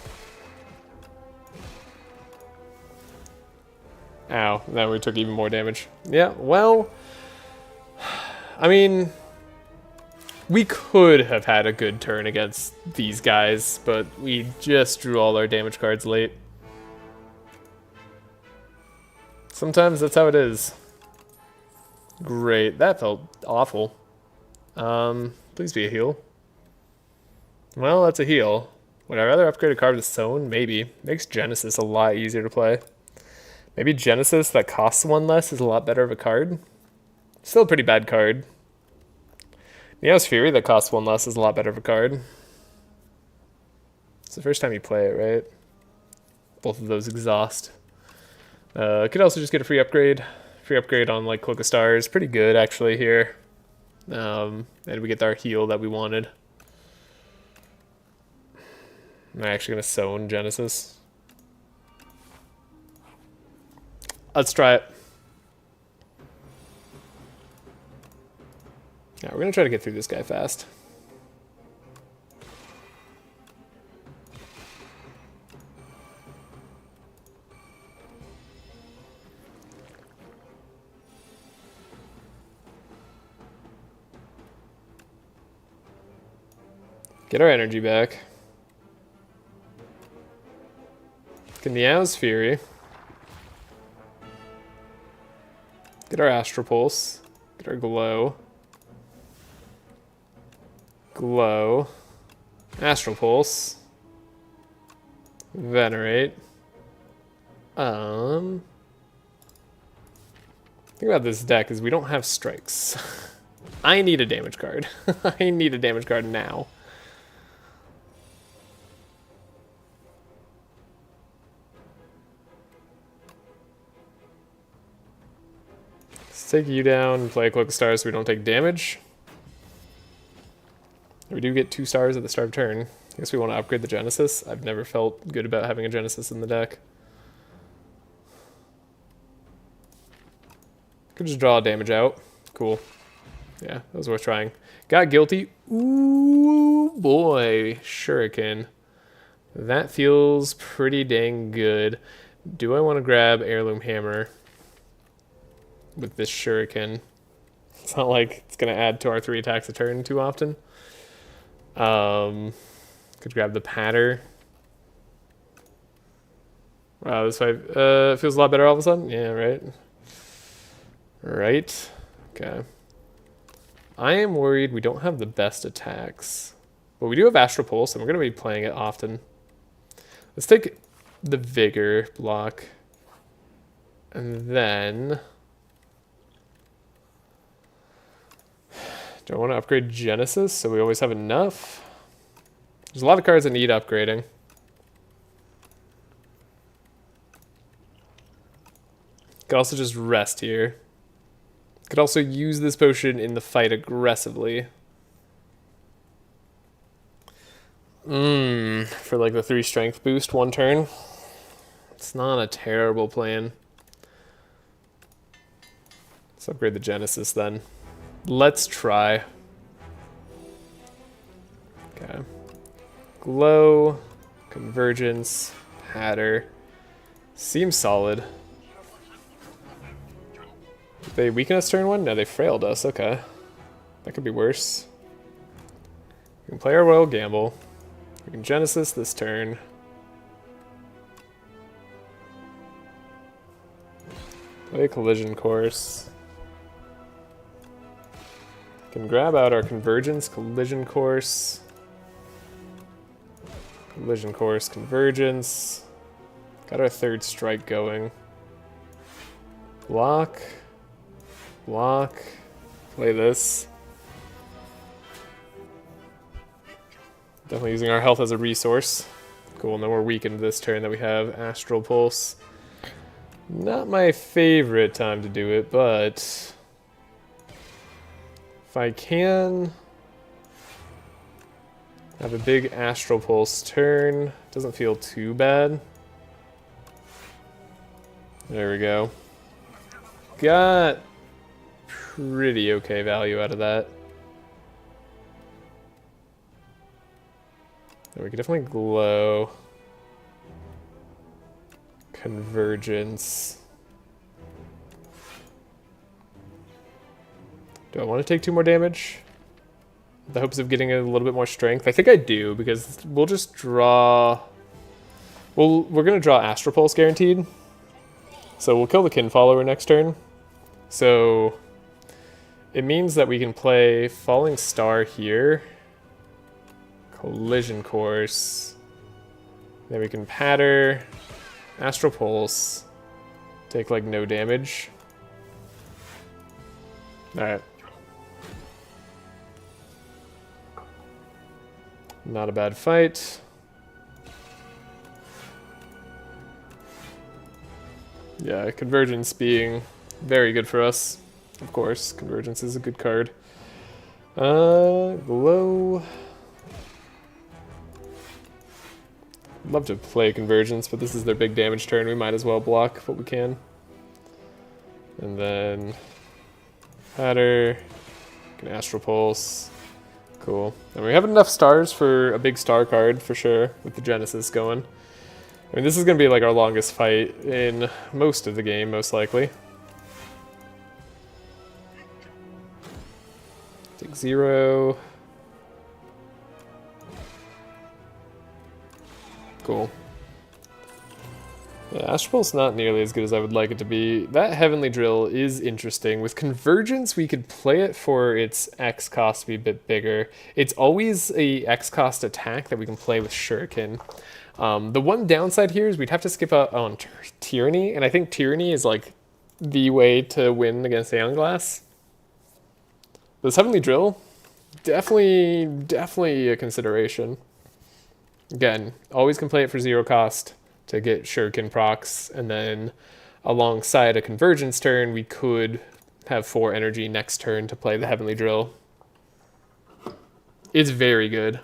Ow, now we took even more damage. Yeah, well... I mean... We could have had a good turn against these guys, but we just drew all our damage cards late. Sometimes that's how it is. Great, that felt awful. Please be a heal. Well, that's a heal. Would I rather upgrade a card with Sown? Maybe. Makes Genesis a lot easier to play. Maybe Genesis that costs 1 less is a lot better of a card. Still a pretty bad card. Neos Fury that costs 1 less is a lot better of a card. It's the first time you play it, right? Both of those exhaust. Could also just get a free upgrade. Free upgrade on like Cloak of Stars. Pretty good actually here. And we get our heal that we wanted. I'm actually going to Sown Genesis. Let's try it. Yeah, we're going to try to get through this guy fast. Get our energy back. Neos Fury. Get our Astral Pulse. Get our Glow. Glow. Astral Pulse. Venerate. Thing about this deck is we don't have strikes. I need a damage card. I need a damage card now. Let's take you down and play a Cloak of Stars so we don't take damage. We do get 2 stars at the start of turn. I guess we want to upgrade the Genesis. I've never felt good about having a Genesis in the deck. Could just draw damage out. Cool. Yeah, that was worth trying. Got Guilty. Ooh, boy. Shuriken. That feels pretty dang good. Do I want to grab Heirloom Hammer with this Shuriken? It's not like it's going to add to our 3 attacks a turn too often. Could grab the Patter. Wow, this fight feels a lot better all of a sudden. Yeah, right. Right. Okay. I am worried we don't have the best attacks. But we do have Astral Pulse, and we're going to be playing it often. Let's take the Vigor block. And then... do I want to upgrade Genesis so we always have enough? There's a lot of cards that need upgrading. Could also just rest here. Could also use this potion in the fight aggressively. For like the 3 strength boost 1 turn. It's not a terrible plan. Let's upgrade the Genesis then. Let's try. Okay. Glow, Convergence, Patter. Seems solid. Did they weaken us turn 1? No, they frailed us. Okay. That could be worse. We can play our Royal Gamble. We can Genesis this turn. Play a Collision Course. Can grab out our Convergence, Collision Course. Collision Course, Convergence. Got our 3rd strike going. Block. Block. Play this. Definitely using our health as a resource. Cool, and then we're weakened this turn that we have Astral Pulse. Not my favorite time to do it, but... if I can have a big Astral Pulse turn, doesn't feel too bad. There we go. Got pretty okay value out of that. And we could definitely Glow. Convergence. Do I want to take 2 more damage? With the hopes of getting a little bit more strength? I think I do, because we'll just draw... well, we're going to draw Astral Pulse guaranteed. So we'll kill the Kin Follower next turn. So it means that we can play Falling Star here. Collision Course. Then we can Patter. Astral Pulse. Take like no damage. Alright. Not a bad fight. Yeah, Convergence being very good for us. Of course, Convergence is a good card. Glow. Love to play Convergence, but this is their big damage turn. We might as well block what we can. And then Patter. Can Astral Pulse. Cool. And we have enough stars for a big star card for sure, with the Genesis going. I mean, this is going to be like our longest fight in most of the game, most likely. Take 0. Cool. Yeah, Astral Pulse not nearly as good as I would like it to be. That Heavenly Drill is interesting. With Convergence, we could play it for its X cost to be a bit bigger. It's always a X cost attack that we can play with Shuriken. The one downside here is we'd have to skip out on Tyranny, and I think Tyranny is like the way to win against Aeon Glass. This Heavenly Drill, definitely a consideration. Again, always can play it for 0 cost to get Shuriken procs, and then alongside a Convergence turn, we could have 4 energy next turn to play the Heavenly Drill. It's very good.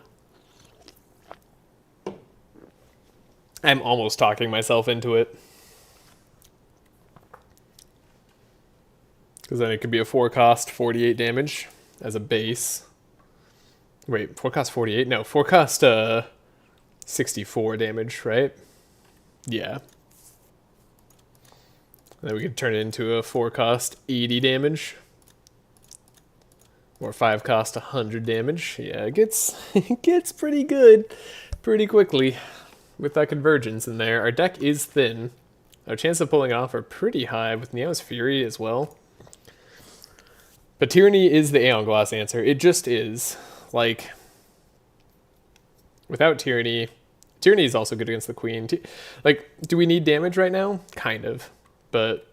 I'm almost talking myself into it. Because then it could be a 4 cost, 48 damage as a base. Wait, 4 cost 48? No, 4 cost 64 damage, right? Yeah. And then we could turn it into a 4 cost 80 damage. Or 5 cost 100 damage. Yeah, it gets pretty good pretty quickly with that Convergence in there. Our deck is thin. Our chances of pulling it off are pretty high with Neo's Fury as well. But Tyranny is the Aeon Glass answer. It just is. Like, without Tyranny... Tyranny is also good against the Queen. Like, do we need damage right now? Kind of. But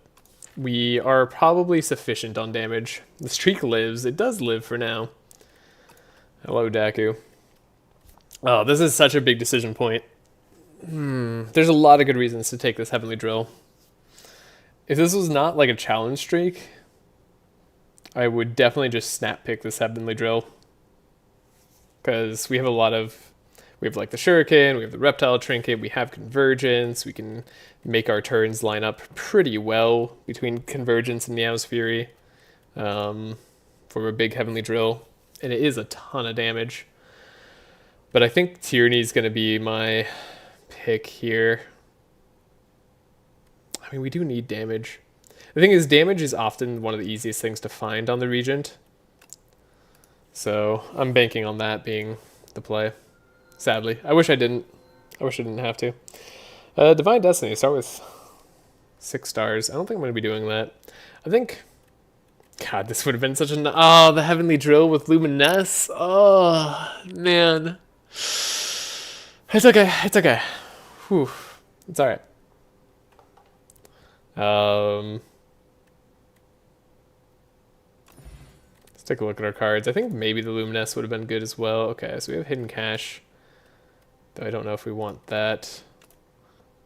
we are probably sufficient on damage. The streak lives. It does live for now. Hello, Daku. Oh, this is such a big decision point. There's a lot of good reasons to take this Heavenly Drill. If this was not like a challenge streak, I would definitely just snap pick this Heavenly Drill. Because we have a lot of... We have like the Shuriken, we have the Reptile Trinket, we have Convergence, we can make our turns line up pretty well between Convergence and Neo's Fury for a big Heavenly Drill. And it is a ton of damage. But I think Tyranny is going to be my pick here. I mean, we do need damage. The thing is, damage is often one of the easiest things to find on the Regent. So I'm banking on that being the play. Sadly. I wish I didn't. I wish I didn't have to. Divine Destiny, start with 6 stars. I don't think I'm going to be doing that. I think... God, this would have been such an... Oh, the Heavenly Drill with Luminous. Oh, man. It's okay. It's okay. Whew. It's alright. Let's take a look at our cards. I think maybe the Luminous would have been good as well. Okay, so we have Hidden Cache. Though I don't know if we want that.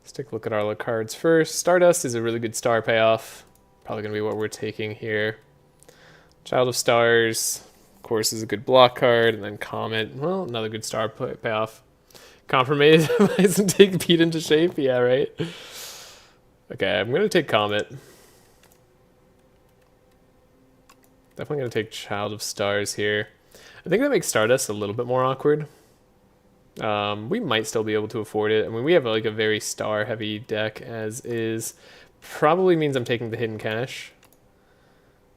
Let's take a look at our cards first. Stardust is a really good star payoff. Probably going to be what we're taking here. Child of Stars, of course, is a good block card. And then Comet, well, another good star payoff. Compromise and take Beat into Shape? Yeah, right? Okay, I'm going to take Comet. Definitely going to take Child of Stars here. I think that makes Stardust a little bit more awkward. We might still be able to afford it. I mean, we have like a very star-heavy deck as is. Probably means I'm taking the Hidden Cache.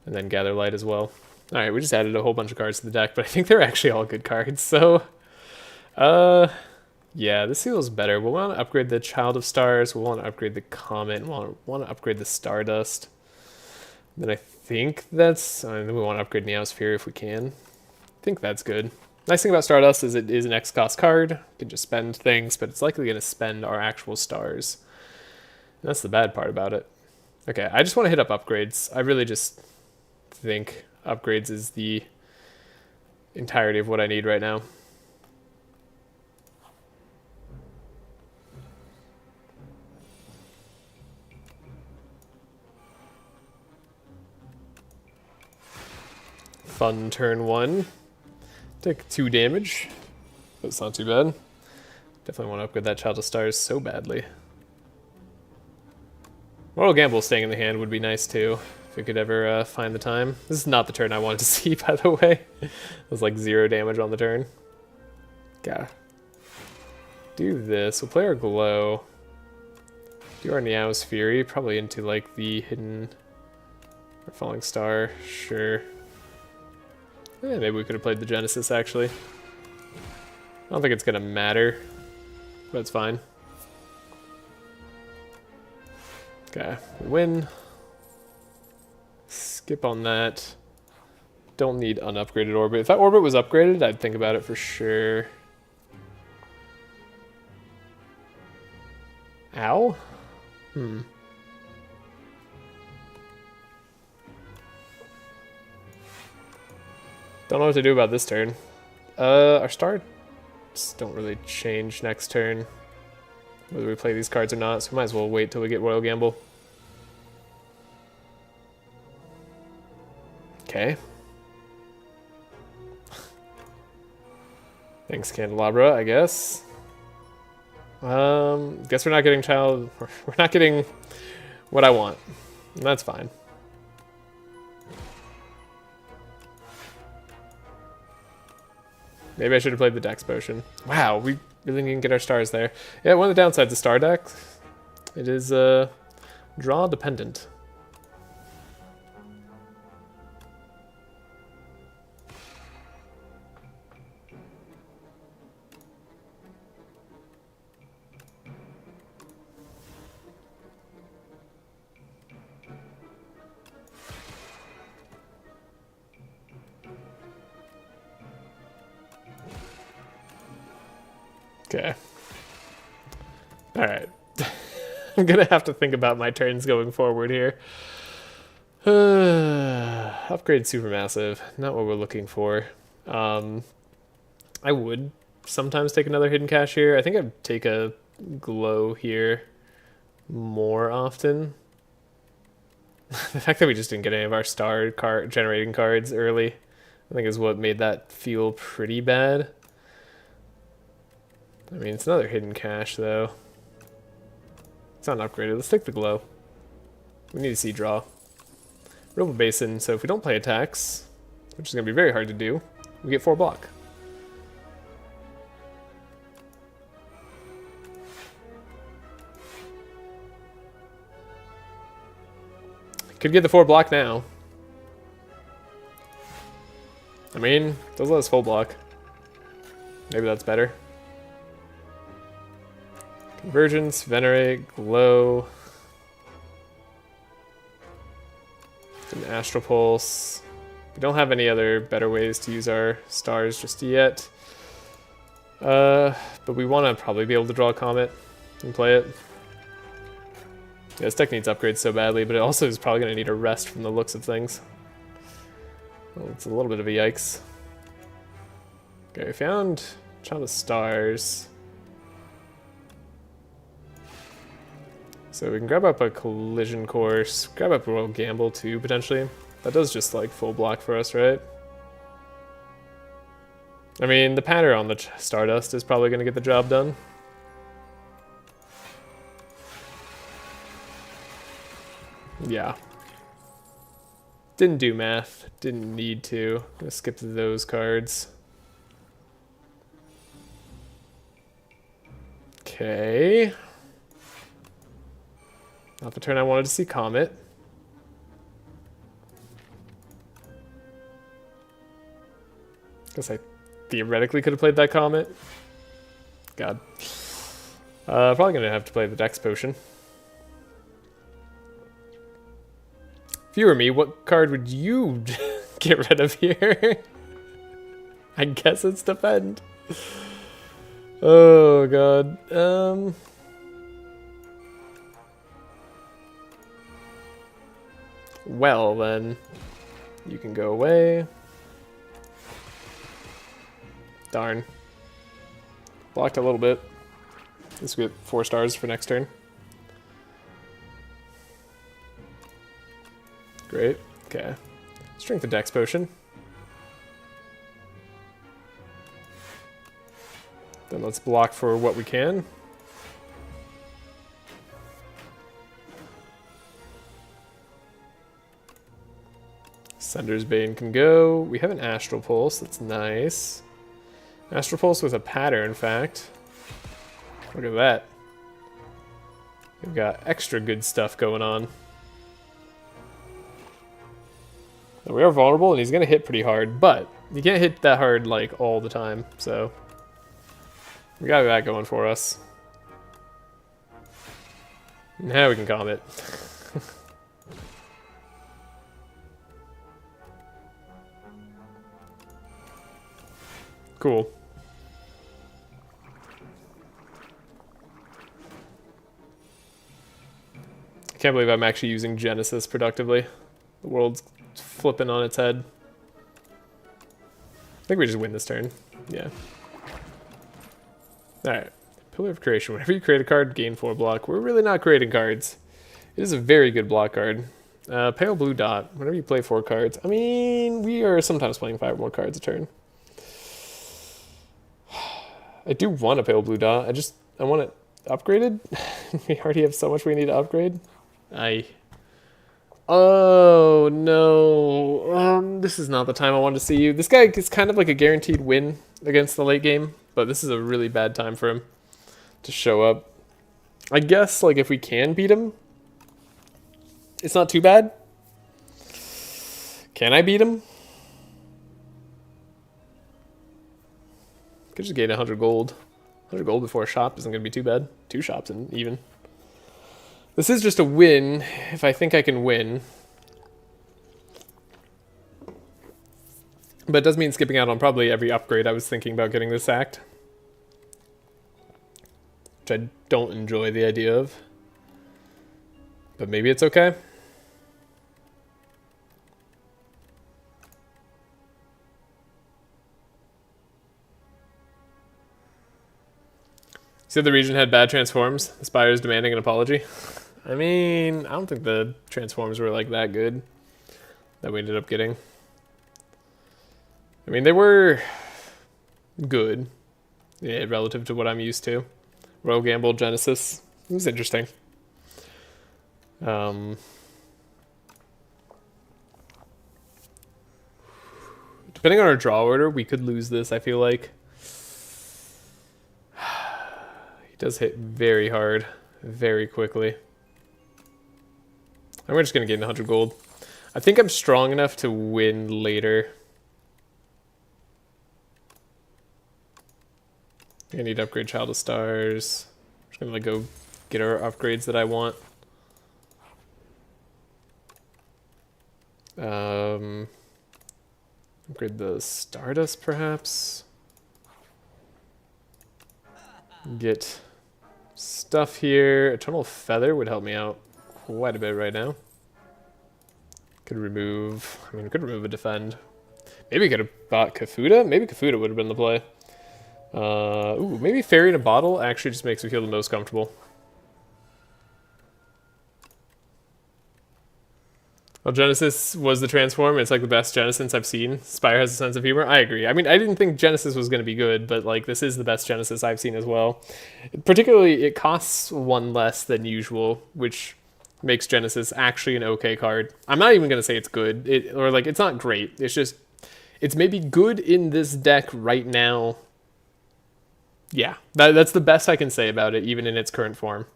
And then Gather Light as well. Alright, we just added a whole bunch of cards to the deck, but I think they're actually all good cards, so... yeah, this feels better. We'll want to upgrade the Child of Stars, we'll want to upgrade the Comet, we'll want to upgrade the Stardust. Then I think that's... I mean, we want to upgrade Neo's Fury if we can. I think that's good. Nice thing about Stardust is it is an X-cost card. You can just spend things, but it's likely going to spend our actual stars. And that's the bad part about it. Okay, I just want to hit up upgrades. I really just think upgrades is the entirety of what I need right now. Fun turn 1. Take 2 damage. That's not too bad. Definitely want to upgrade that Child of Stars so badly. Mortal Gamble staying in the hand would be nice too, if we could ever find the time. This is not the turn I wanted to see, by the way. It was like 0 damage on the turn. Okay. Do this. We'll play our Glow. Do our Neo's Fury, probably into like the Hidden or Falling Star. Sure. Maybe we could have played the Genesis, actually. I don't think it's going to matter, but it's fine. Okay, win. Skip on that. Don't need unupgraded orbit. If that orbit was upgraded, I'd think about it for sure. Ow? Don't know what to do about this turn. Our stars don't really change next turn, whether we play these cards or not, so we might as well wait till we get Royal Gamble. Okay. Thanks, Candelabra, I guess. Guess we're not getting we're not getting what I want. And that's fine. Maybe I should have played the Dex Potion. Wow, we really didn't get our stars there. Yeah, one of the downsides of Star Deck, it is draw dependent. Okay. Alright. I'm gonna have to think about my turns going forward here. Upgrade Supermassive. Not what we're looking for. I would sometimes take another Hidden Cache here. I think I'd take a Glow here more often. The fact that we just didn't get any of our star card generating cards early, I think is what made that feel pretty bad. I mean, it's another Hidden Cache, though. It's not upgraded. Let's take the Glow. We need to see draw. River Basin, so if we don't play attacks, which is going to be very hard to do, we get 4 block. Could get the 4 block now. I mean, does let us full block. Maybe that's better. Convergence, Venerate, Glow. An Astral Pulse. We don't have any other better ways to use our stars just yet. But we want to probably be able to draw a Comet and play it. Yeah, this deck needs upgrades so badly, but it also is probably going to need a rest from the looks of things. Well, it's a little bit of a yikes. Okay, we found Child of Stars. So we can grab up a Collision Course, grab up a Royal Gamble too, potentially. That does just like full block for us, right? I mean, the pattern on the Stardust is probably going to get the job done. Yeah. Didn't do math, didn't need to. I'm gonna skip those cards. Okay. Not the turn I wanted to see Comet. Guess I theoretically could have played that Comet. God. Probably gonna have to play the Dex Potion. If you were me, what card would you get rid of here? I guess it's Defend. Oh god. Well, then, you can go away. Darn. Blocked a little bit. At least we get 4 stars for next turn. Great. Okay. Let's drink the Dex Potion. Then let's block for what we can. Sender's Bane can go. We have an Astral Pulse. That's nice. Astral Pulse with a pattern, in fact. Look at that. We've got extra good stuff going on. Now, we are vulnerable, and he's going to hit pretty hard, but you can't hit that hard, like, all the time, so we got that going for us. Now we can calm it. Cool. I can't believe I'm actually using Genesis productively. The world's flipping on its head. I think we just win this turn. Yeah. Alright. Pillar of Creation. Whenever you create a card, gain 4 block. We're really not creating cards. It is a very good block card. Pale Blue Dot. Whenever you play 4 cards. I mean, we are sometimes playing 5 or more cards a turn. I do want a Pale Blue Dot. I want it upgraded. We already have so much we need to upgrade. Oh, no. This is not the time I wanted to see you. This guy is kind of like a guaranteed win against the late game, but this is a really bad time for him to show up. I guess, like, if we can beat him, it's not too bad. Can I beat him? Could just gain 100 gold. 100 gold before a shop isn't going to be too bad. 2 shops and even. This is just a win, if I think I can win. But it does mean skipping out on probably every upgrade I was thinking about getting this sacked. Which I don't enjoy the idea of. But maybe it's okay. So the region had bad transforms. The Spire is demanding an apology. I mean, I don't think the transforms were like that good that we ended up getting. I mean, they were good, yeah, relative to what I'm used to. Royal Gamble, Genesis. It was interesting. Depending on our draw order, we could lose this, I feel like. He does hit very hard, very quickly. And we're just going to gain 100 gold. I think I'm strong enough to win later. I need to upgrade Child of Stars. I'm just going to like go get our upgrades that I want. Upgrade the Stardust, perhaps. Get stuff here. Eternal Feather would help me out quite a bit right now. Could remove... I mean, we could remove a Defend. Maybe we could have bought Kafuda? Maybe Kafuda would have been the play. Ooh, maybe Fairy in a Bottle actually just makes me feel the most comfortable. Well, Genesis was the transform. It's like the best Genesis I've seen. Spire has a sense of humor. I agree. I mean, I didn't think Genesis was going to be good, but like this is the best Genesis I've seen as well. Particularly, it costs 1 less than usual, which makes Genesis actually an okay card. I'm not even going to say it's good, or like it's not great. It's just, it's maybe good in this deck right now. Yeah, that's the best I can say about it, even in its current form.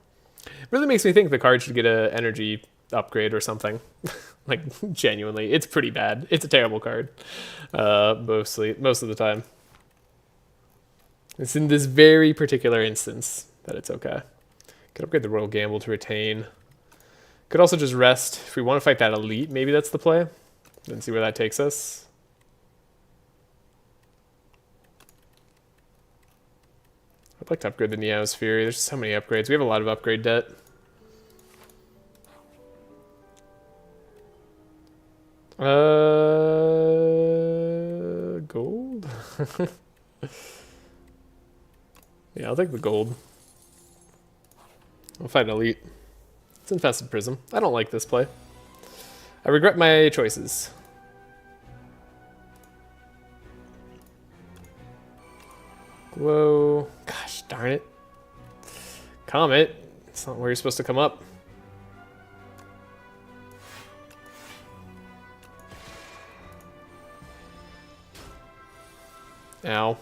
It really makes me think the card should get an energy upgrade or something. Like, genuinely, it's pretty bad. It's a terrible card, most of the time. It's in this very particular instance that it's okay. Could upgrade the Royal Gamble to retain. Could also just rest. If we want to fight that elite, maybe that's the play. Then see where that takes us. I'd like to upgrade the Neo's Fury. There's so many upgrades. We have a lot of upgrade debt. Gold? Yeah, I'll take the gold. I'll fight an elite. It's Infested Prism. I don't like this play. I regret my choices. Whoa. Gosh, darn it. Comet. It's not where you're supposed to come up. Ow.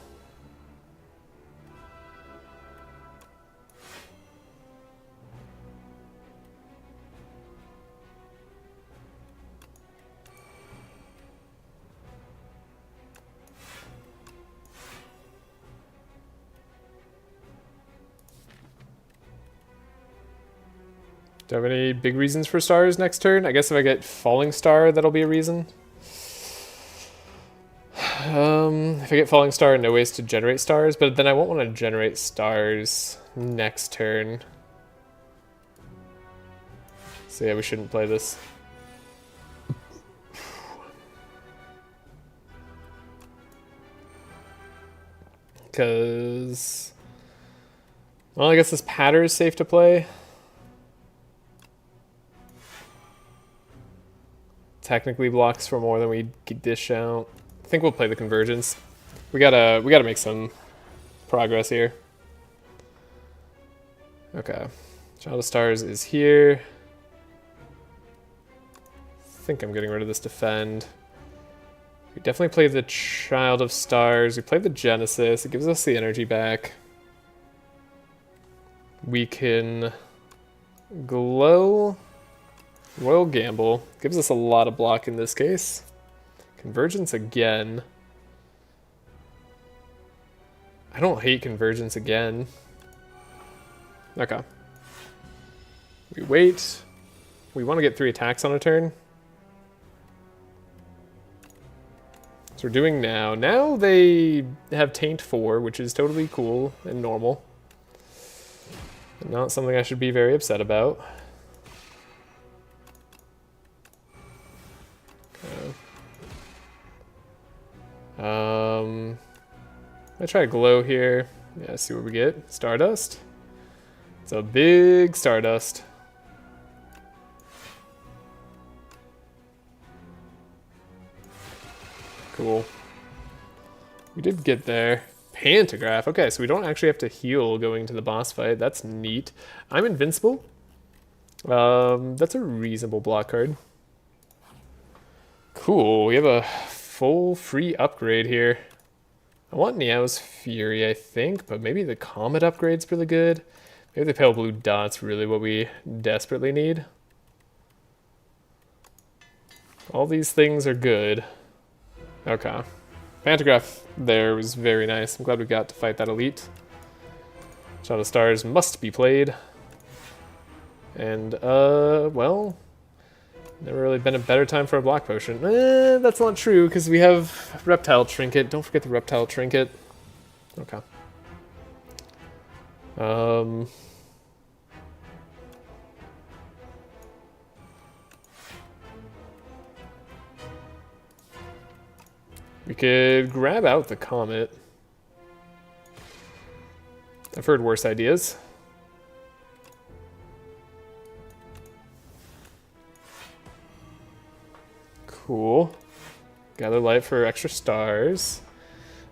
Do I have any big reasons for stars next turn? I guess if I get falling star, that'll be a reason. If I get falling star, no ways to generate stars, but then I won't want to generate stars next turn. So yeah, we shouldn't play this. Because, well, I guess this patter is safe to play. Technically blocks for more than we could dish out. I think we'll play the convergence. We gotta make some progress here. Okay, Child of Stars is here. I think I'm getting rid of this defend. We definitely play the Child of Stars. We play the Genesis. It gives us the energy back. We can glow. Royal Gamble. Gives us a lot of block in this case. Convergence again. I don't hate Convergence again. Okay. We wait. We want to get 3 attacks on a turn. So we're doing now. Now they have Taint 4, which is totally cool and normal. And not something I should be very upset about. I try to glow here. Yeah, see what we get. Stardust. It's a big Stardust. Cool. We did get there. Pantograph. Okay, so we don't actually have to heal going to the boss fight. That's neat. I'm invincible. That's a reasonable block card. Cool. We have a full free upgrade here. I want Niao's Fury, I think, but maybe the Comet upgrade's really good. Maybe the Pale Blue Dot's really what we desperately need. All these things are good. Okay. Pantograph there was very nice. I'm glad we got to fight that elite. Child of Stars must be played. And, well, never really been a better time for a block potion. That's not true, because we have Reptile Trinket. Don't forget the Reptile Trinket. Okay. We could grab out the Comet. I've heard worse ideas. Cool. Gather light for extra stars.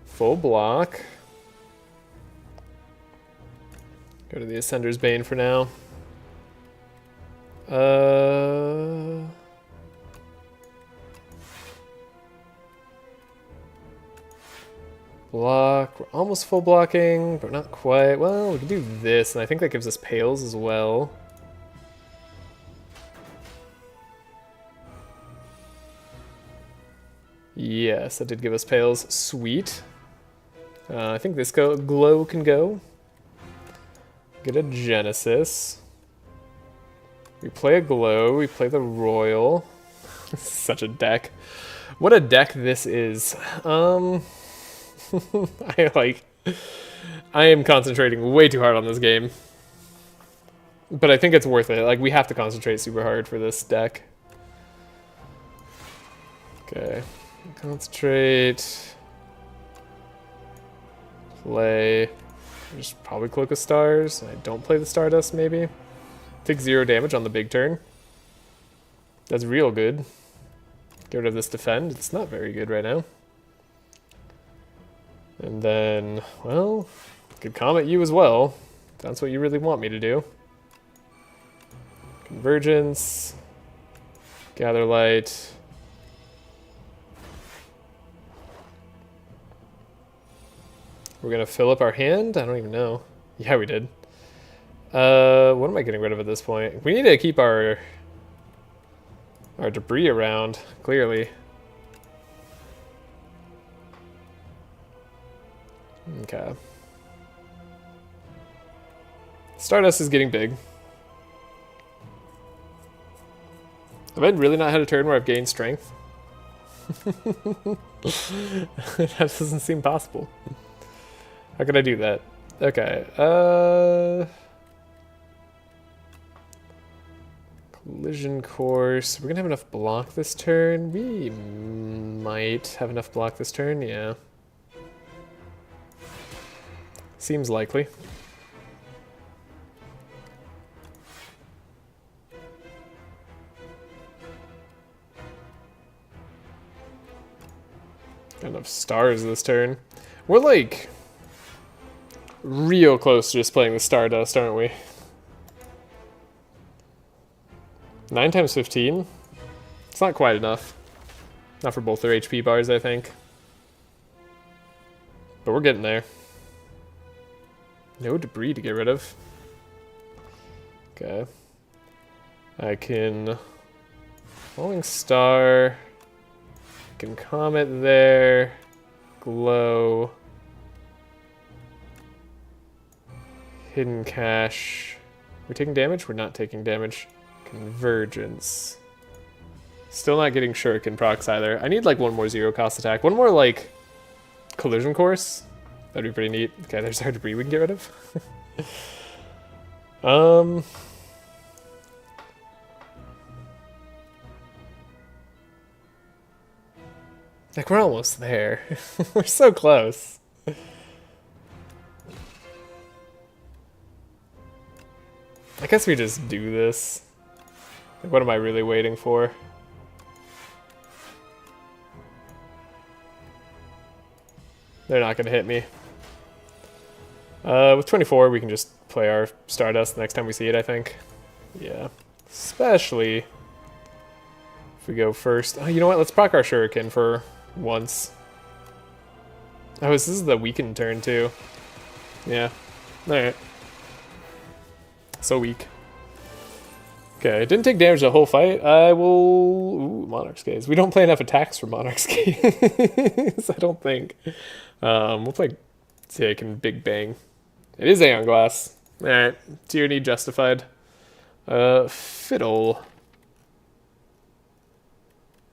Full block. Go to the Ascender's Bane for now. Block. We're almost full blocking, but not quite. Well, we can do this, and I think that gives us Pails as well. Yes, that did give us Pails. Sweet. I think this glow can go. Get a Genesis. We play a glow. We play the Royal. Such a deck. What a deck this is. I am concentrating way too hard on this game. But I think it's worth it. Like, we have to concentrate super hard for this deck. Okay. Concentrate. Play. Just probably Cloak of Stars. I don't play the Stardust, maybe. Take 0 damage on the big turn. That's real good. Get rid of this defend. It's not very good right now. And then, well, could Comet you as well. If that's what you really want me to do. Convergence. Gather light. We're gonna fill up our hand? I don't even know. Yeah, we did. What am I getting rid of at this point? We need to keep our debris around, clearly. Okay. Stardust is getting big. Have I really not had a turn where I've gained strength? That doesn't seem possible. How could I do that? Okay, collision course. We're gonna have enough block this turn. We might have enough block this turn, yeah. Seems likely. Got enough stars this turn. We're like real close to just playing with Stardust, aren't we? 9 times 15? It's not quite enough. Not for both their HP bars, I think. But we're getting there. No debris to get rid of. Okay. I can... Falling Star... I can Comet there. Glow. Hidden Cache. We're taking damage? We're not taking damage. Convergence. Still not getting Shuriken procs either. I need like one more zero cost attack. One more like collision course. That'd be pretty neat. Okay, there's our debris we can get rid of. Like we're almost there. We're so close. I guess we just do this. Like, what am I really waiting for? They're not gonna hit me. With 24, we can just play our Stardust the next time we see it, I think. Yeah. Especially if we go first. Oh, you know what? Let's proc our Shuriken for once. Oh, this is the weakened turn, too. Yeah. Alright. So weak. Okay, didn't take damage the whole fight. I will... Ooh, Monarch's Gaze. We don't play enough attacks for Monarch's Gaze, I don't think. We'll play Tick and Big Bang. It is Aeon Glass. Alright, tier need justified. Fiddle.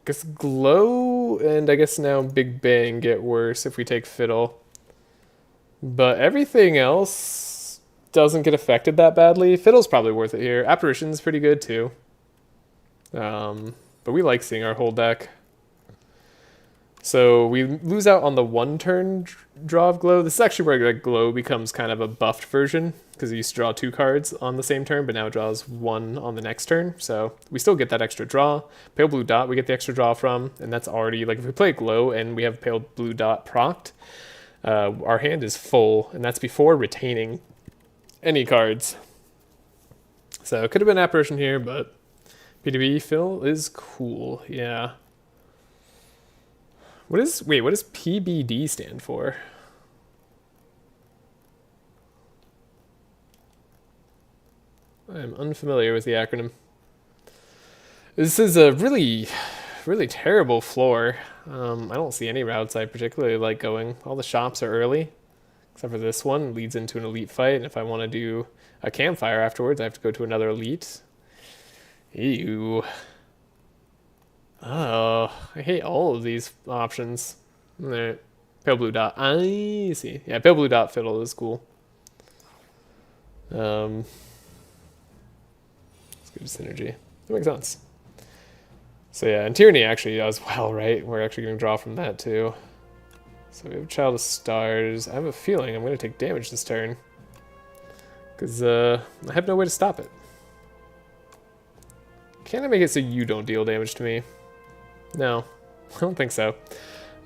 Guess Glow and I guess now Big Bang get worse if we take Fiddle. But everything else doesn't get affected that badly. Fiddle's probably worth it here. Apparition's pretty good too. But we like seeing our whole deck. So we lose out on the one turn draw of Glow. This is actually where like, Glow becomes kind of a buffed version, because it used to draw 2 cards on the same turn, but now it draws 1 on the next turn. So we still get that extra draw. Pale Blue Dot we get the extra draw from, and that's already, like if we play Glow and we have Pale Blue Dot procced, our hand is full, and that's before retaining any cards. So it could have been Apparition here, but PDB fill is cool, yeah. What does PBD stand for? I'm unfamiliar with the acronym. This is a really, really terrible floor. I don't see any routes I particularly like going. All the shops are early, except for this one. Leads into an elite fight, and if I want to do a campfire afterwards, I have to go to another elite. Ew. Oh, I hate all of these options. Alright. Pale Blue Dot. I see. Yeah, Pale Blue Dot Fiddle is cool. Let's go to Synergy. That makes sense. So yeah, and Tyranny actually does well, right? We're actually going to draw from that too. So we have Child of Stars. I have a feeling I'm going to take damage this turn, because I have no way to stop it. Can I make it so you don't deal damage to me? No, I don't think so.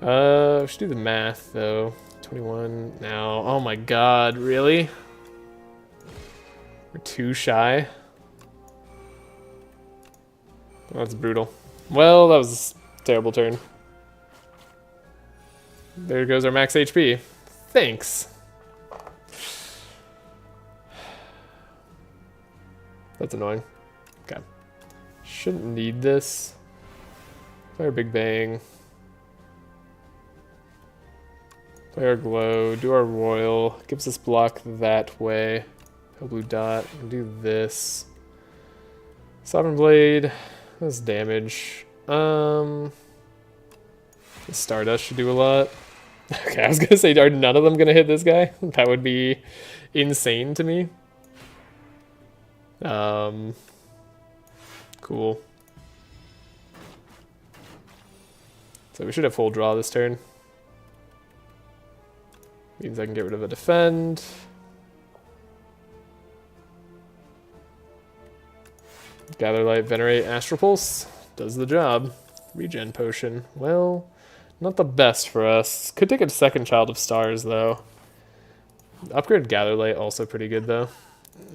We should do the math, though. 21 now. Oh my god, really? We're too shy? Oh, that's brutal. Well, that was a terrible turn. There goes our max HP. Thanks. That's annoying. Okay. Shouldn't need this. Fire Big Bang. Play our Glow. Do our Royal. Gives us block that way. Pale Blue Dot. And do this. Sovereign Blade. That's damage. The Stardust should do a lot. Okay, I was gonna say, are none of them gonna hit this guy? That would be insane to me. Cool. So we should have full draw this turn. Means I can get rid of a defend. Gather Light, Venerate, Astral Pulse. Does the job. Regen Potion. Well, not the best for us. Could take a second Child of Stars, though. Upgrade Gather Light, also pretty good, though.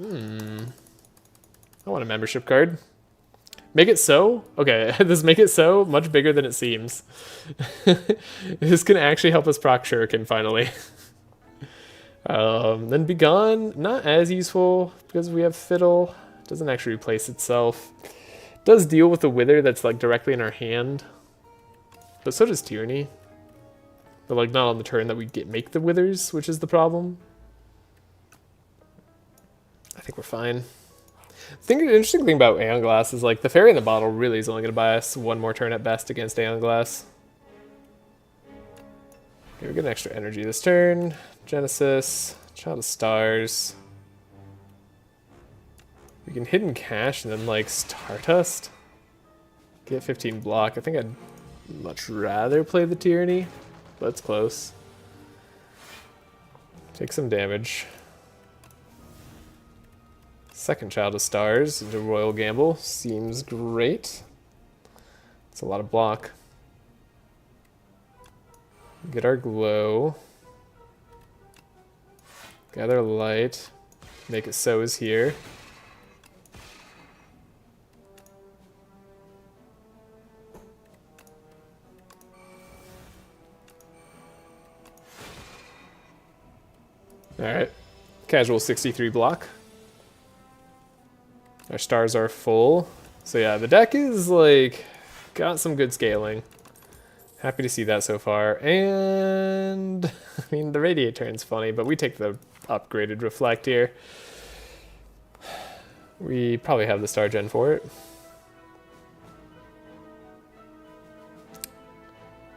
I want a membership card. Make it so? Okay, this make it so much bigger than it seems. This can actually help us proc Shuriken finally. Then Begone, not as useful because we have Fiddle. Doesn't actually replace itself. Does deal with the Wither that's like directly in our hand. But so does Tyranny. But like not on the turn that we make the Withers, which is the problem. I think we're fine. The interesting thing about Aeon Glass is like the Fairy in the Bottle really is only going to buy us one more turn at best against Aeon Glass. Okay, we get an extra energy this turn. Genesis, Child of Stars. We can Hidden Cache and then like Stardust. Get 15 block. I think I'd much rather play the Tyranny, but it's close. Take some damage. Second Child of Stars into Royal Gamble seems great. It's a lot of block. Get our Glow. Gather Light. Make it so is here. Alright. Casual 63 block. Our stars are full. So yeah, the deck is like got some good scaling. Happy to see that so far. And I mean the Radiate turn's funny, but we take the upgraded Reflect here. We probably have the Star Gen for it.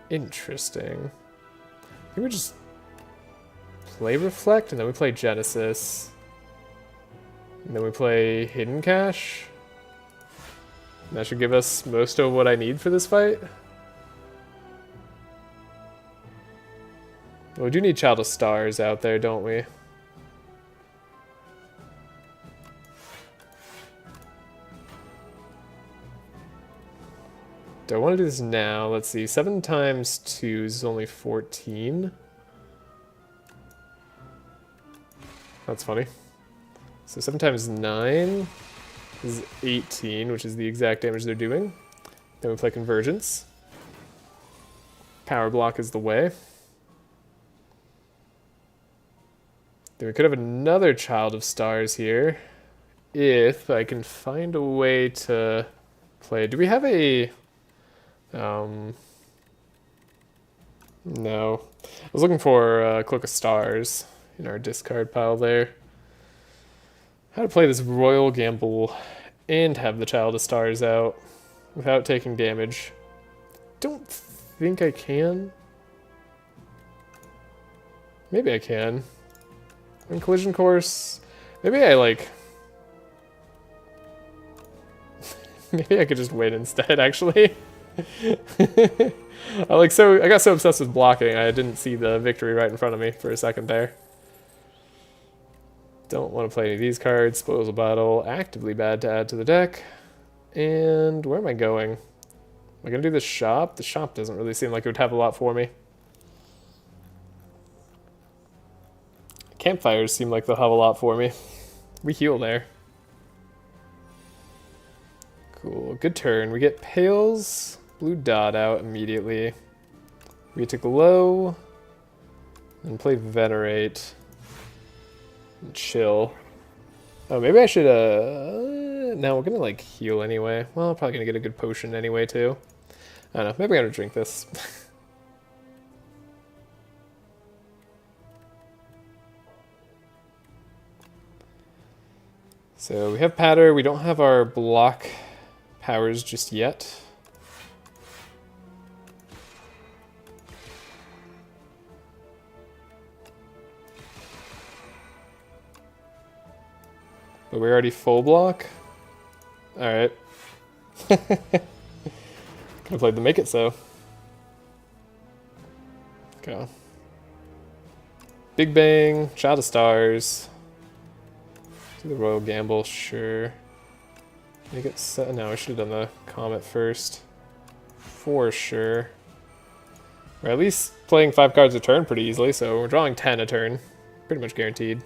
Interesting. I think we just play Reflect and then we play Genesis. And then we play Hidden Cache. And that should give us most of what I need for this fight. Well, we do need Child of Stars out there, don't we? Do I want to do this now? Let's see. 7 times 2 is only 14. That's funny. So 7 times 9 is 18, which is the exact damage they're doing. Then we play Convergence. Power Block is the way. Then we could have another Child of Stars here. If I can find a way to play... Do we have a... No. I was looking for Cloak of Stars in our discard pile there. How to play this Royal Gamble and have the Child of Stars out without taking damage. Don't think I can. Maybe I can. In Collision Course, maybe I like... maybe I could just win instead, actually. I got so obsessed with blocking, I didn't see the victory right in front of me for a second there. Don't want to play any of these cards. Spoils a Battle, actively bad to add to the deck. And where am I going? Am I going to do the shop? The shop doesn't really seem like it would have a lot for me. Campfires seem like they'll have a lot for me. We heal there. Cool, good turn. We get Pale's blue dot out immediately. We get to Glow. And play Venerate. And chill. Oh, maybe I should, no, we're gonna, like, heal anyway. Well, probably gonna get a good potion anyway, too. I don't know, maybe I'm gonna drink this. So, we have Patter, we don't have our block powers just yet. But we're already full block? Alright. Could have played the make it so. Okay. Big Bang, Shot of Stars. Do the Royal Gamble, sure. Make it so. No, I should have done the Comet first. For sure. We're at least playing 5 cards a turn pretty easily, so we're drawing 10 a turn. Pretty much guaranteed.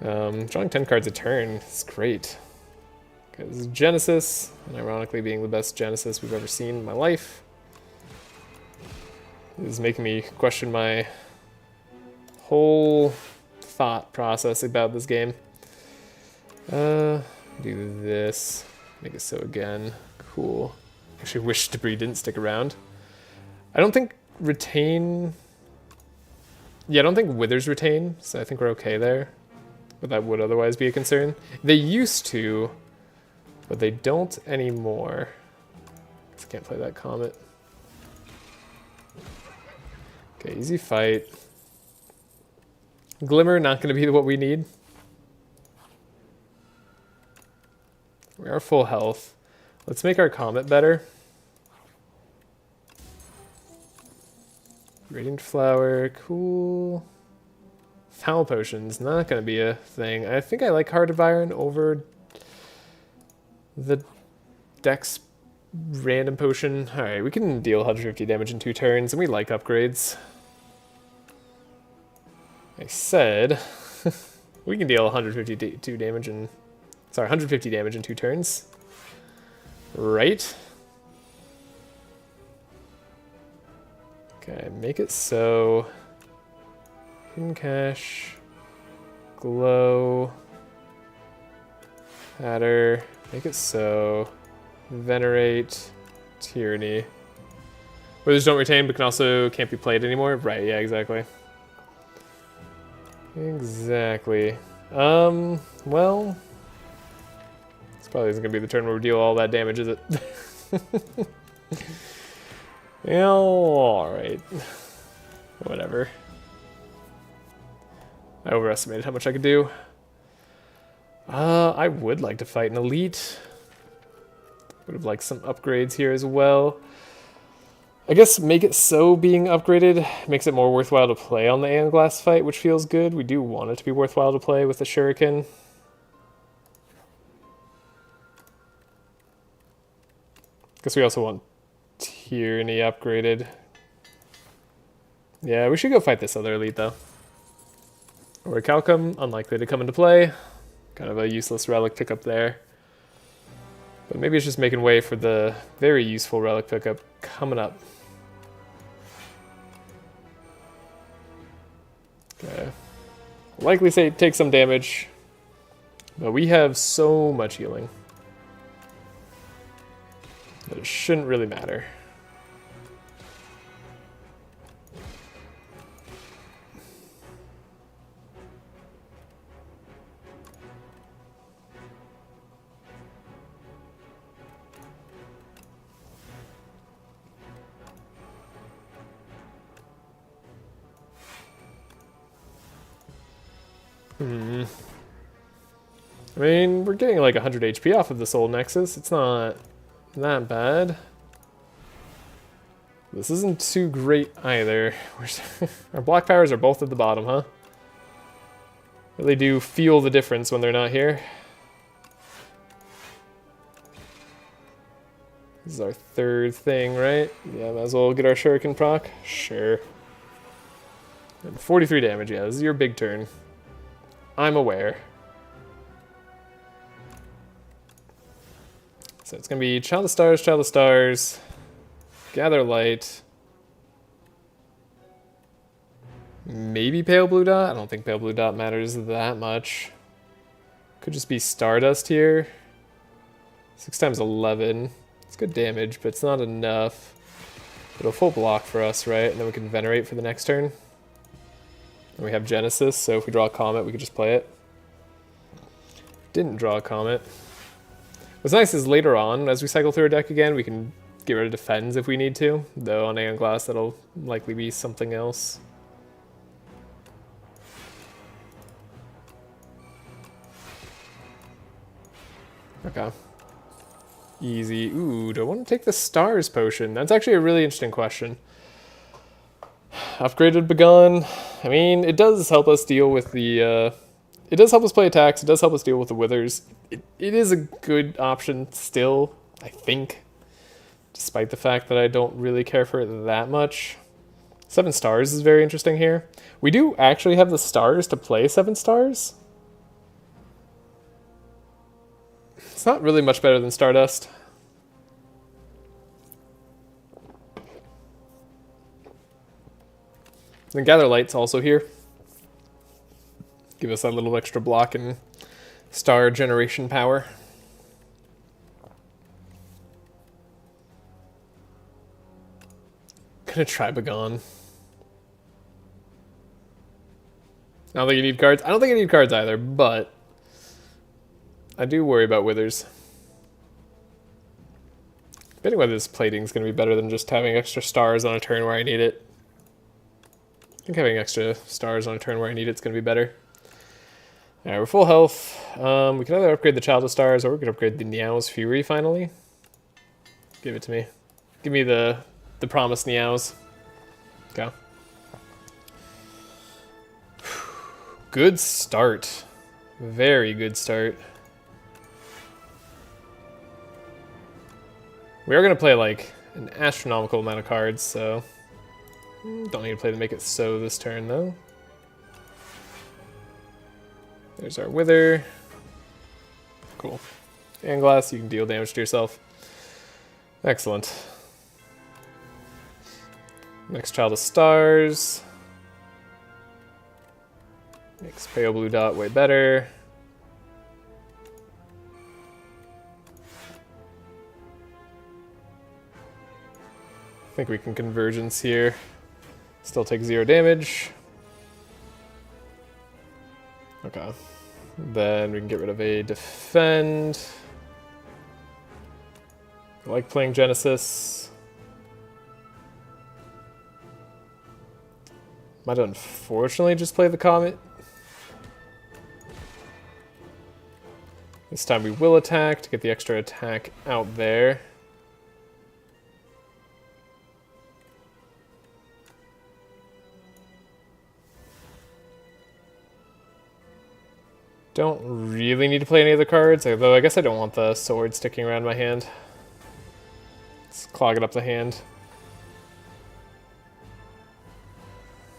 Drawing 10 cards a turn is great. Okay, this is Genesis, and ironically being the best Genesis we've ever seen in my life. This is making me question my whole thought process about this game. Do this. Make it so again. Cool. Actually wish Debris didn't stick around. I don't think Retain... Yeah, I don't think Withers retain, so I think we're okay there. But that would otherwise be a concern. They used to, but they don't anymore. I can't play that Comet. Okay, easy fight. Glimmer, not going to be what we need. We are full health. Let's make our Comet better. Radiant Flower, cool. Foul Potion's not going to be a thing. I think I like Heart of Iron over the Dex random potion. Alright, we can deal 150 damage in 2 turns, and we like upgrades. I said we can deal 152 damage in... Sorry, 150 damage in 2 turns. Right? Okay, make it so... Hidden Cache, Glow, Patter, make it so, Venerate, Tyranny. Withers don't retain, but can't be played anymore? Right, yeah, exactly. Exactly. Well... This probably isn't going to be the turn where we deal all that damage, is it? Yeah, alright. Whatever. I overestimated how much I could do. I would like to fight an elite. Would have liked some upgrades here as well. I guess make it so being upgraded makes it more worthwhile to play on the Aeon Glass fight, which feels good. We do want it to be worthwhile to play with the Shuriken. Guess we also want Tyranny upgraded. Yeah, we should go fight this other elite though. Or Calcum, unlikely to come into play. Kind of a useless relic pickup there. But maybe it's just making way for the very useful relic pickup coming up. Okay. Likely say take some damage. But we have so much healing that it shouldn't really matter. I mean, we're getting like 100 HP off of the Soul Nexus. It's not that bad. This isn't too great either. Our block powers are both at the bottom, huh? Really do feel the difference when they're not here. This is our 3rd thing, right? Yeah, might as well get our Shuriken proc. Sure. And 43 damage, yeah, this is your big turn. I'm aware. So it's going to be Child of Stars, Gather Light, maybe Pale Blue Dot? I don't think Pale Blue Dot matters that much. Could just be Stardust here. 6 times 11. It's good damage, but it's not enough. It'll full block for us, right? And then we can Venerate for the next turn. And we have Genesis, so if we draw a Comet, we could just play it. Didn't draw a Comet. What's nice is later on, as we cycle through our deck again, we can get rid of defends if we need to. Though on Aeon Glass, that'll likely be something else. Okay. Easy. Ooh, do I want to take the Stars Potion? That's actually a really interesting question. Upgraded Begun. I mean, it does help us deal with the... it does help us play attacks. It does help us deal with the Withers. It is a good option still, I think. Despite the fact that I don't really care for it that much. 7 stars is very interesting here. We do actually have the stars to play 7 stars. It's not really much better than Stardust. Then Gather Light's also here. Give us that little extra block and star generation power. Gonna try Begone. I don't think you need cards. I don't think I need cards either, but I do worry about Withers. Debating whether this plating is going to be better than just having extra stars on a turn where I need it. I think having extra stars on a turn where I need it's going to be better. Alright, we're full health. We can either upgrade the Child of Stars or we can upgrade the Niao's Fury finally. Give it to me. Give me the promised Niao's. Go. Good start. Very good start. We are going to play like an astronomical amount of cards, so don't need to play to make it so this turn though. There's our Wither. Cool. And Glass, you can deal damage to yourself. Excellent. Next Child of Stars. Makes Pale Blue Dot way better. I think we can Convergence here. Still take 0 damage. Okay. Then we can get rid of a Defend. I like playing Genesis. Might unfortunately just play the Comet. This time we will attack to get the extra attack out there. Don't really need to play any other cards, although I guess I don't want the sword sticking around my hand. It's clogging up the hand.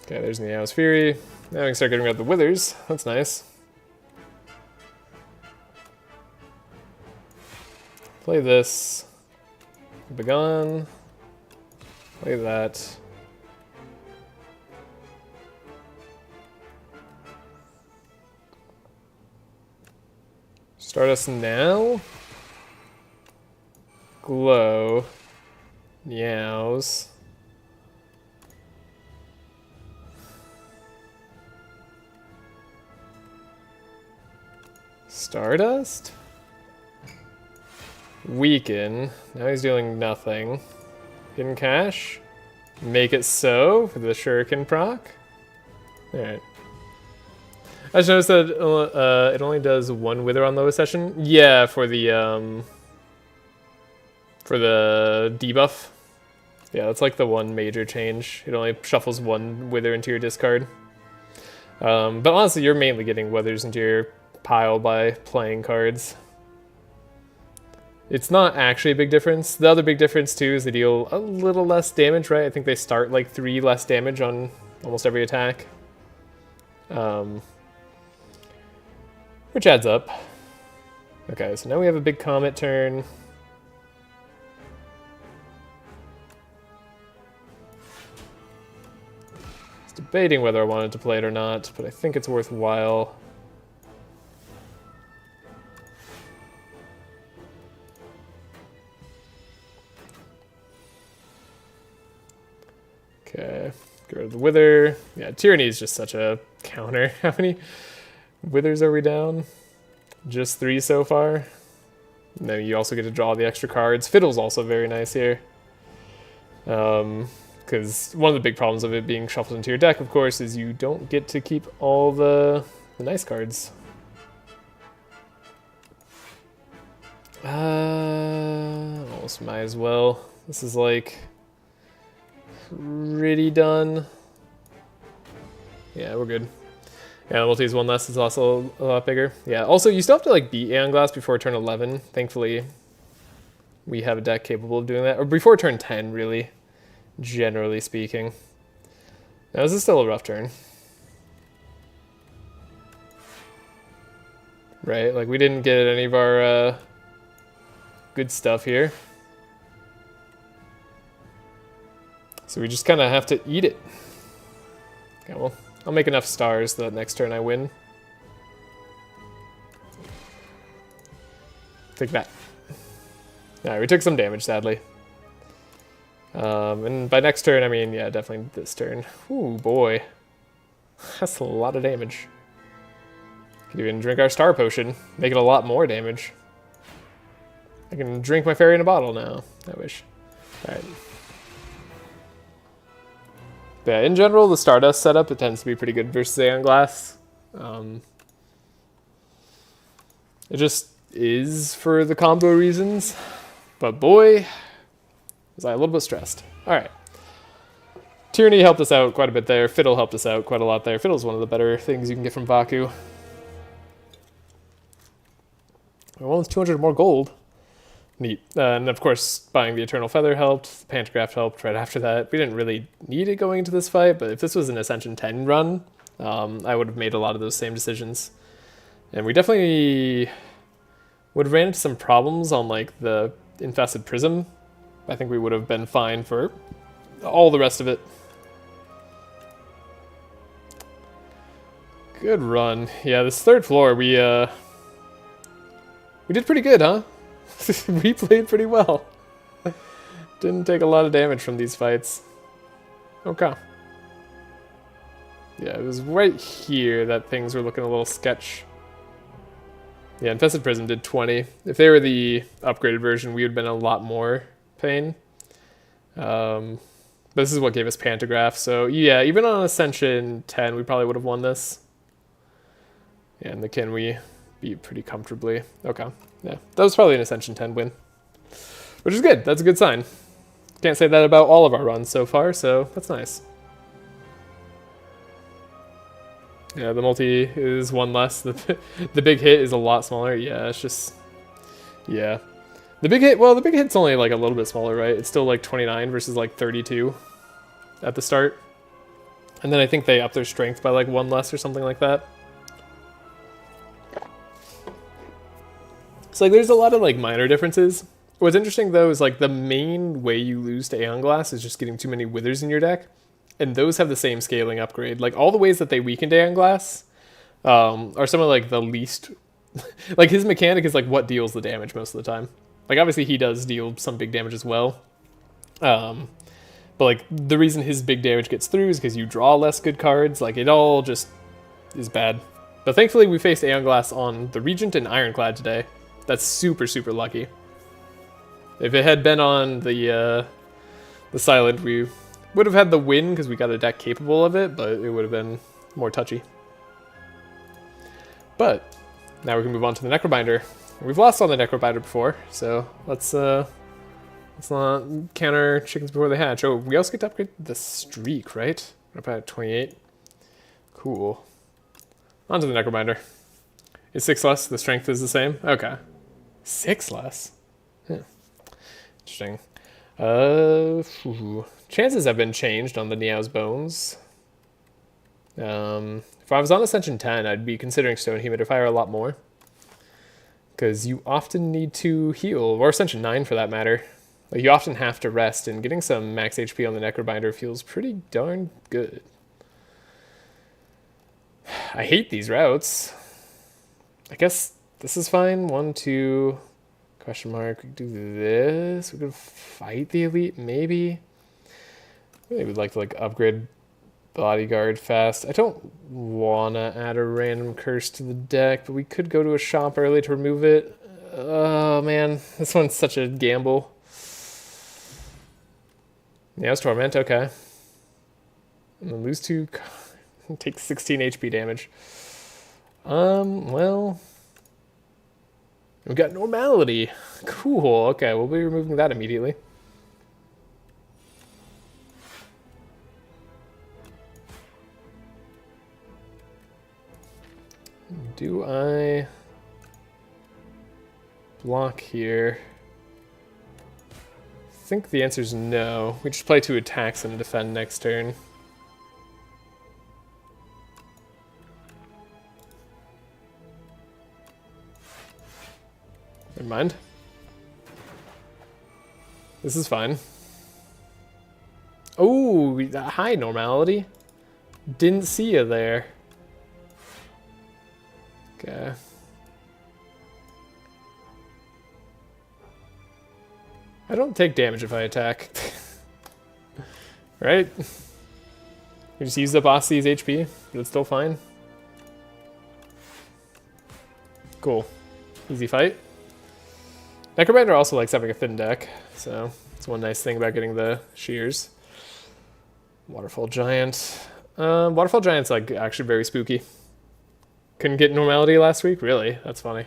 Okay, there's Niao's Fury. Now we can start getting rid of the Withers. That's nice. Play this. Begone. Play that. Stardust now. Glow. Niao's. Stardust? Weaken. Now he's doing nothing. Hidden Cash. Make it so for the Shuriken proc. Alright. I just noticed that it only does 1 Wither on lowest session. Yeah, for the debuff. Yeah, that's like the one major change. It only shuffles 1 Wither into your discard. But honestly, you're mainly getting Withers into your pile by playing cards. It's not actually a big difference. The other big difference too is they deal a little less damage, right? I think they start like 3 less damage on almost every attack. Which adds up. Okay, so now we have a big Comet turn. I was debating whether I wanted to play it or not, but I think it's worthwhile. Okay, get rid of the Wither. Yeah, Tyranny is just such a counter. How many Withers are we down? Just 3 so far? And then you also get to draw the extra cards. Fiddle's also very nice here. Because one of the big problems of it being shuffled into your deck, of course, is you don't get to keep all the nice cards. Almost might as well. This is like pretty done. Yeah, we're good. Yeah, the multi is one less. It's also a lot bigger. Yeah, also you still have to like beat Aeon Glass before turn 11. Thankfully, we have a deck capable of doing that. Or before turn 10, really, generally speaking. Now, this is still a rough turn. Right, like we didn't get any of our good stuff here. So we just kind of have to eat it. Okay, well, I'll make enough stars so that next turn I win. Take that. Alright, we took some damage, sadly. And by next turn, I mean, yeah, definitely this turn. Ooh, boy. That's a lot of damage. Could even drink our star potion, make it a lot more damage. I can drink my fairy in a bottle now. I wish. Alright. Yeah, in general, the Stardust setup, it tends to be pretty good versus Aeon Glass. It just is for the combo reasons. But boy, was I a little bit stressed. Alright. Tyranny helped us out quite a bit there. Fiddle helped us out quite a lot there. Fiddle's one of the better things you can get from Vaku. Well, it's 200 more gold. Neat. And of course, buying the Eternal Feather helped. The Pantograph helped right after that. We didn't really need it going into this fight, but if this was an Ascension 10 run, I would have made a lot of those same decisions. And we definitely would have ran into some problems on like the Infested Prism. I think we would have been fine for all the rest of it. Good run. Yeah, this third floor, we did pretty good, huh? We played pretty well. Didn't take a lot of damage from these fights. Okay. Yeah, it was right here that things were looking a little sketch. Yeah, Infested Prism did 20. If they were the upgraded version, we would have been a lot more pain. This is what gave us Pantograph, so yeah, even on Ascension 10, we probably would have won this. Yeah, and the Kin we beat pretty comfortably. Okay, yeah, that was probably an Ascension 10 win. Which is good, that's a good sign. Can't say that about all of our runs so far, so that's nice. Yeah, the multi is one less. The big hit is a lot smaller. Yeah, it's just... Yeah. The big hit, well, the big hit's only like a little bit smaller, right? It's still like 29 versus like 32 at the start. And then I think they up their strength by like one less or something like that. So like there's a lot of like minor differences. What's interesting though is like the main way you lose to Aeon Glass is just getting too many withers in your deck. And those have the same scaling upgrade. Like all the ways that they weakened Aeon Glass are some of like the least... like his mechanic is like what deals the damage most of the time. Like obviously he does deal some big damage as well. But like the reason his big damage gets through is because you draw less good cards. Like it all just is bad. But thankfully we faced Aeon Glass on the Regent and Ironclad today. That's super, super lucky. If it had been on the Silent, we would have had the win because we got a deck capable of it, but it would have been more touchy. But now we can move on to the Necrobinder. We've lost on the Necrobinder before, so let's not count our chickens before they hatch. Oh, we also get to upgrade the Streak, right? We're up at 28. Cool. On to the Necrobinder. Is 6 less? The strength is the same? Okay. 6 less? Yeah. Interesting. Chances have been changed on the Niao's Bones. If I was on Ascension 10, I'd be considering Stone Humidifier a lot more. Because you often need to heal, or Ascension 9 for that matter. Like you often have to rest, and getting some max HP on the Necrobinder feels pretty darn good. I hate these routes. I guess this is fine. 1, 2, question mark. We could do this. We could fight the elite, maybe. Maybe we'd like to like upgrade Bodyguard fast. I don't want to add a random curse to the deck, but we could go to a shop early to remove it. Oh man, this one's such a gamble. Yeah, it's Torment, okay. And then lose 2, take 16 HP damage. Well, we got Normality. Cool, okay, we'll be removing that immediately. Do I block here? I think the answer is no. We just play 2 attacks and defend next turn. Never mind. This is fine. Oh, hi, Normality. Didn't see you there. Okay. I don't take damage if I attack. Right? We just use up Ossi's HP, but it's still fine. Cool. Easy fight. Necrobinder also likes having a thin deck, so it's one nice thing about getting the shears. Waterfall Giant. Waterfall Giant's like actually very spooky. Couldn't get Normality last week? Really? That's funny.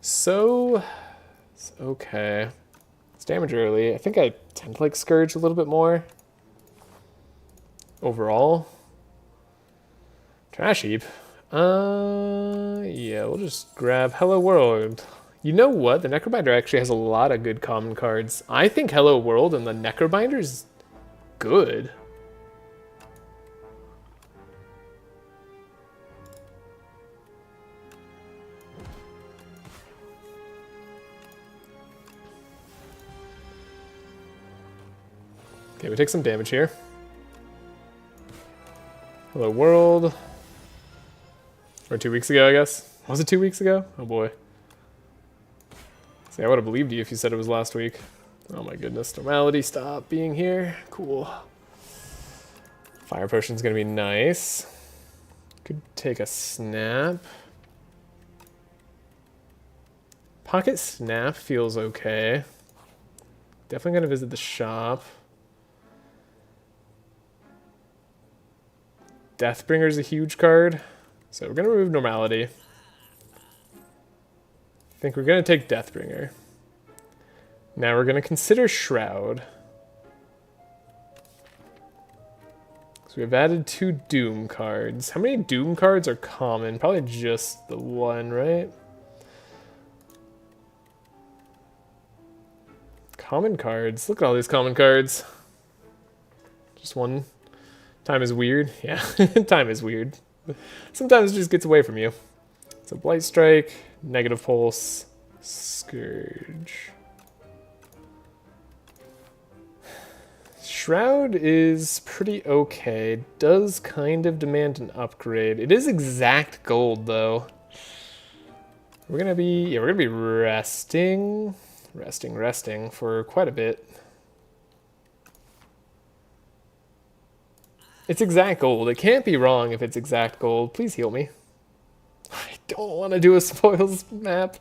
So, it's okay. It's damage early. I think I tend to like Scourge a little bit more. Overall. Trash heap. Yeah, we'll just grab Hello World. You know what? The Necrobinder actually has a lot of good common cards. I think Hello World and the Necrobinder is good. Okay, we take some damage here. Hello World. Or 2 weeks ago, I guess. Was it 2 weeks ago? Oh boy. See, I would have believed you if you said it was last week. Oh my goodness. Normality, stop being here. Cool. Fire Potion's gonna be nice. Could take a snap. Pocket Snap feels okay. Definitely gonna visit the shop. Deathbringer's a huge card. So we're gonna remove Normality. I think we're gonna take Deathbringer. Now we're gonna consider Shroud. So we've added 2 Doom cards. How many Doom cards are common? Probably just the 1, right? Common cards. Look at all these common cards. Just one. Time is weird. Yeah, time is weird. Sometimes it just gets away from you. So Blight Strike, Negative Pulse, Scourge. Shroud is pretty okay. Does kind of demand an upgrade. It is exact gold though. We're gonna be resting for quite a bit. It's exact gold. It can't be wrong if it's exact gold. Please heal me. I don't want to do a spoils map.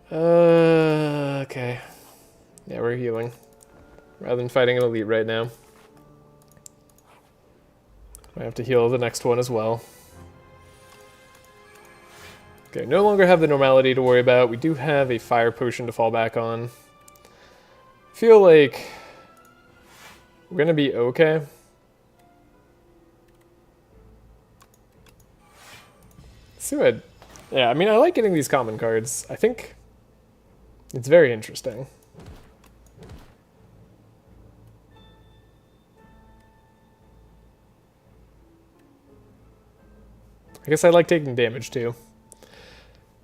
Okay. Yeah, we're healing. Rather than fighting an elite right now. I have to heal the next one as well. Okay, no longer have the Normality to worry about. We do have a Fire Potion to fall back on. Feel like we're gonna be okay. See what? Yeah, I mean, I like getting these common cards. I think it's very interesting. I guess I like taking damage too.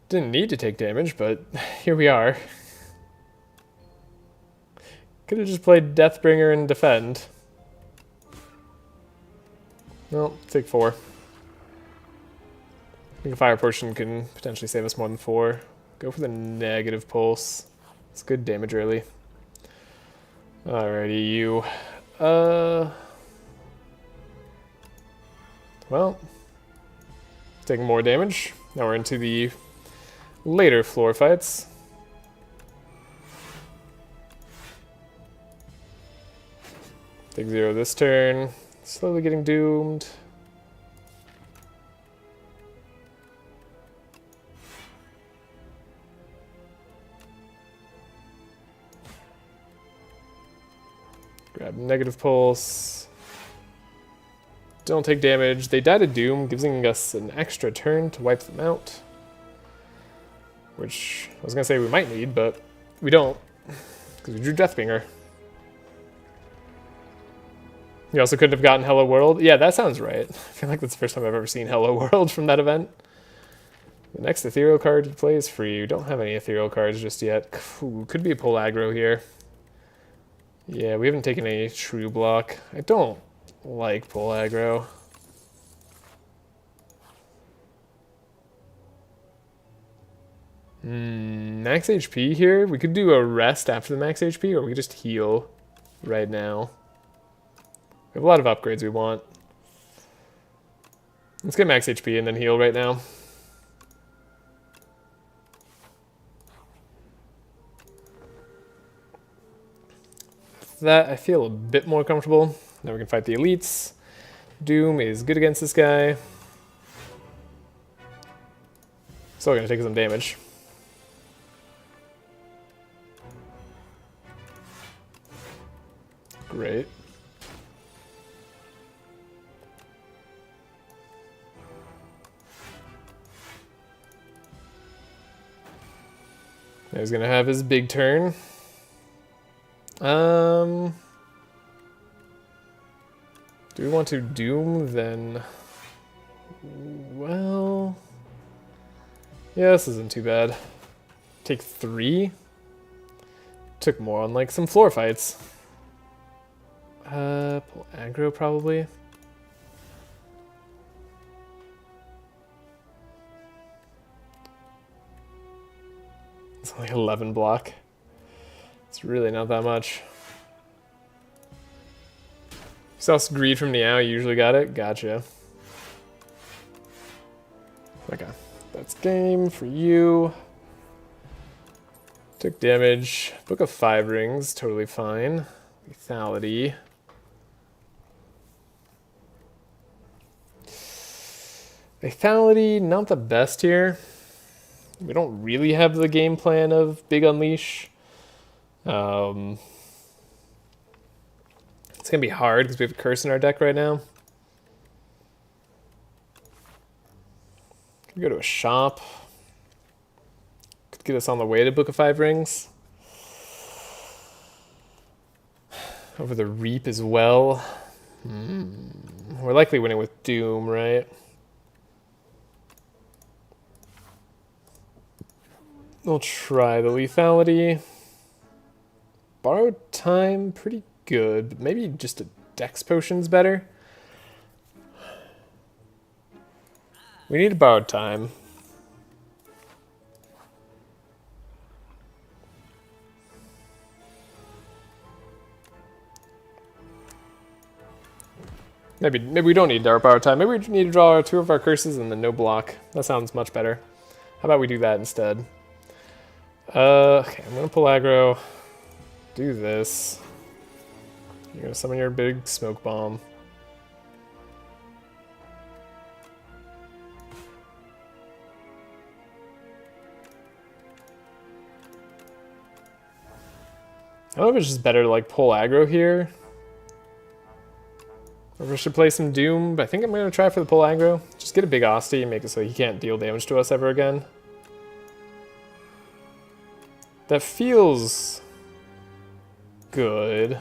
Didn't need to take damage, but here we are. Could have just played Deathbringer and defend. Well, take 4. I think a Fire Potion can potentially save us more than 4. Go for the Negative Pulse. It's good damage early. Alrighty, you. Well, taking more damage. Now we're into the later floor fights. Take 0 this turn. Slowly getting doomed. Grab negative pulse. Don't take damage. They die to Doom, giving us an extra turn to wipe them out. Which I was going to say we might need, but we don't. Because we drew Deathbringer. You also couldn't have gotten Hello World. Yeah, that sounds right. I feel like that's the first time I've ever seen Hello World from that event. The next ethereal card you play is free. You don't have any ethereal cards just yet. Ooh, could be a pull aggro here. Yeah, we haven't taken any true block. I don't like pull aggro. Max HP here. We could do a rest after the max HP, or we could just heal right now. We have a lot of upgrades we want. Let's get max HP and then heal right now. After that, I feel a bit more comfortable. Now we can fight the elites. Doom is good against this guy. Still gonna take some damage. Great. Now he's gonna have his big turn. Do we want to Doom then? Well, yeah, this isn't too bad. Take 3. Took more on like some floor fights. Pull aggro probably. It's only 11 block. It's really not that much. Self greed from Niao, you usually got it? Gotcha. Okay, that's game for you. Took damage. Book of 5 rings, totally fine. Lethality. Lethality, not the best here. We don't really have the game plan of Big Unleash. It's going to be hard because we have a curse in our deck right now. Could go to a shop. Could get us on the way to Book of 5 rings. Over the Reap as well. We're likely winning with Doom, right? We'll try the lethality. Borrowed time, pretty good, but maybe just a dex potion's better. We need a borrowed time. Maybe we don't need our borrowed time. Maybe we need to draw 2 of our curses and then no block. That sounds much better. How about we do that instead? Okay, I'm gonna pull aggro. Do this. You're gonna summon your big smoke bomb. I don't know if it's just better to like pull aggro here. Or if we should play some Doom, but I think I'm gonna try for the pull aggro. Just get a big Asti and make it so he can't deal damage to us ever again. That feels good.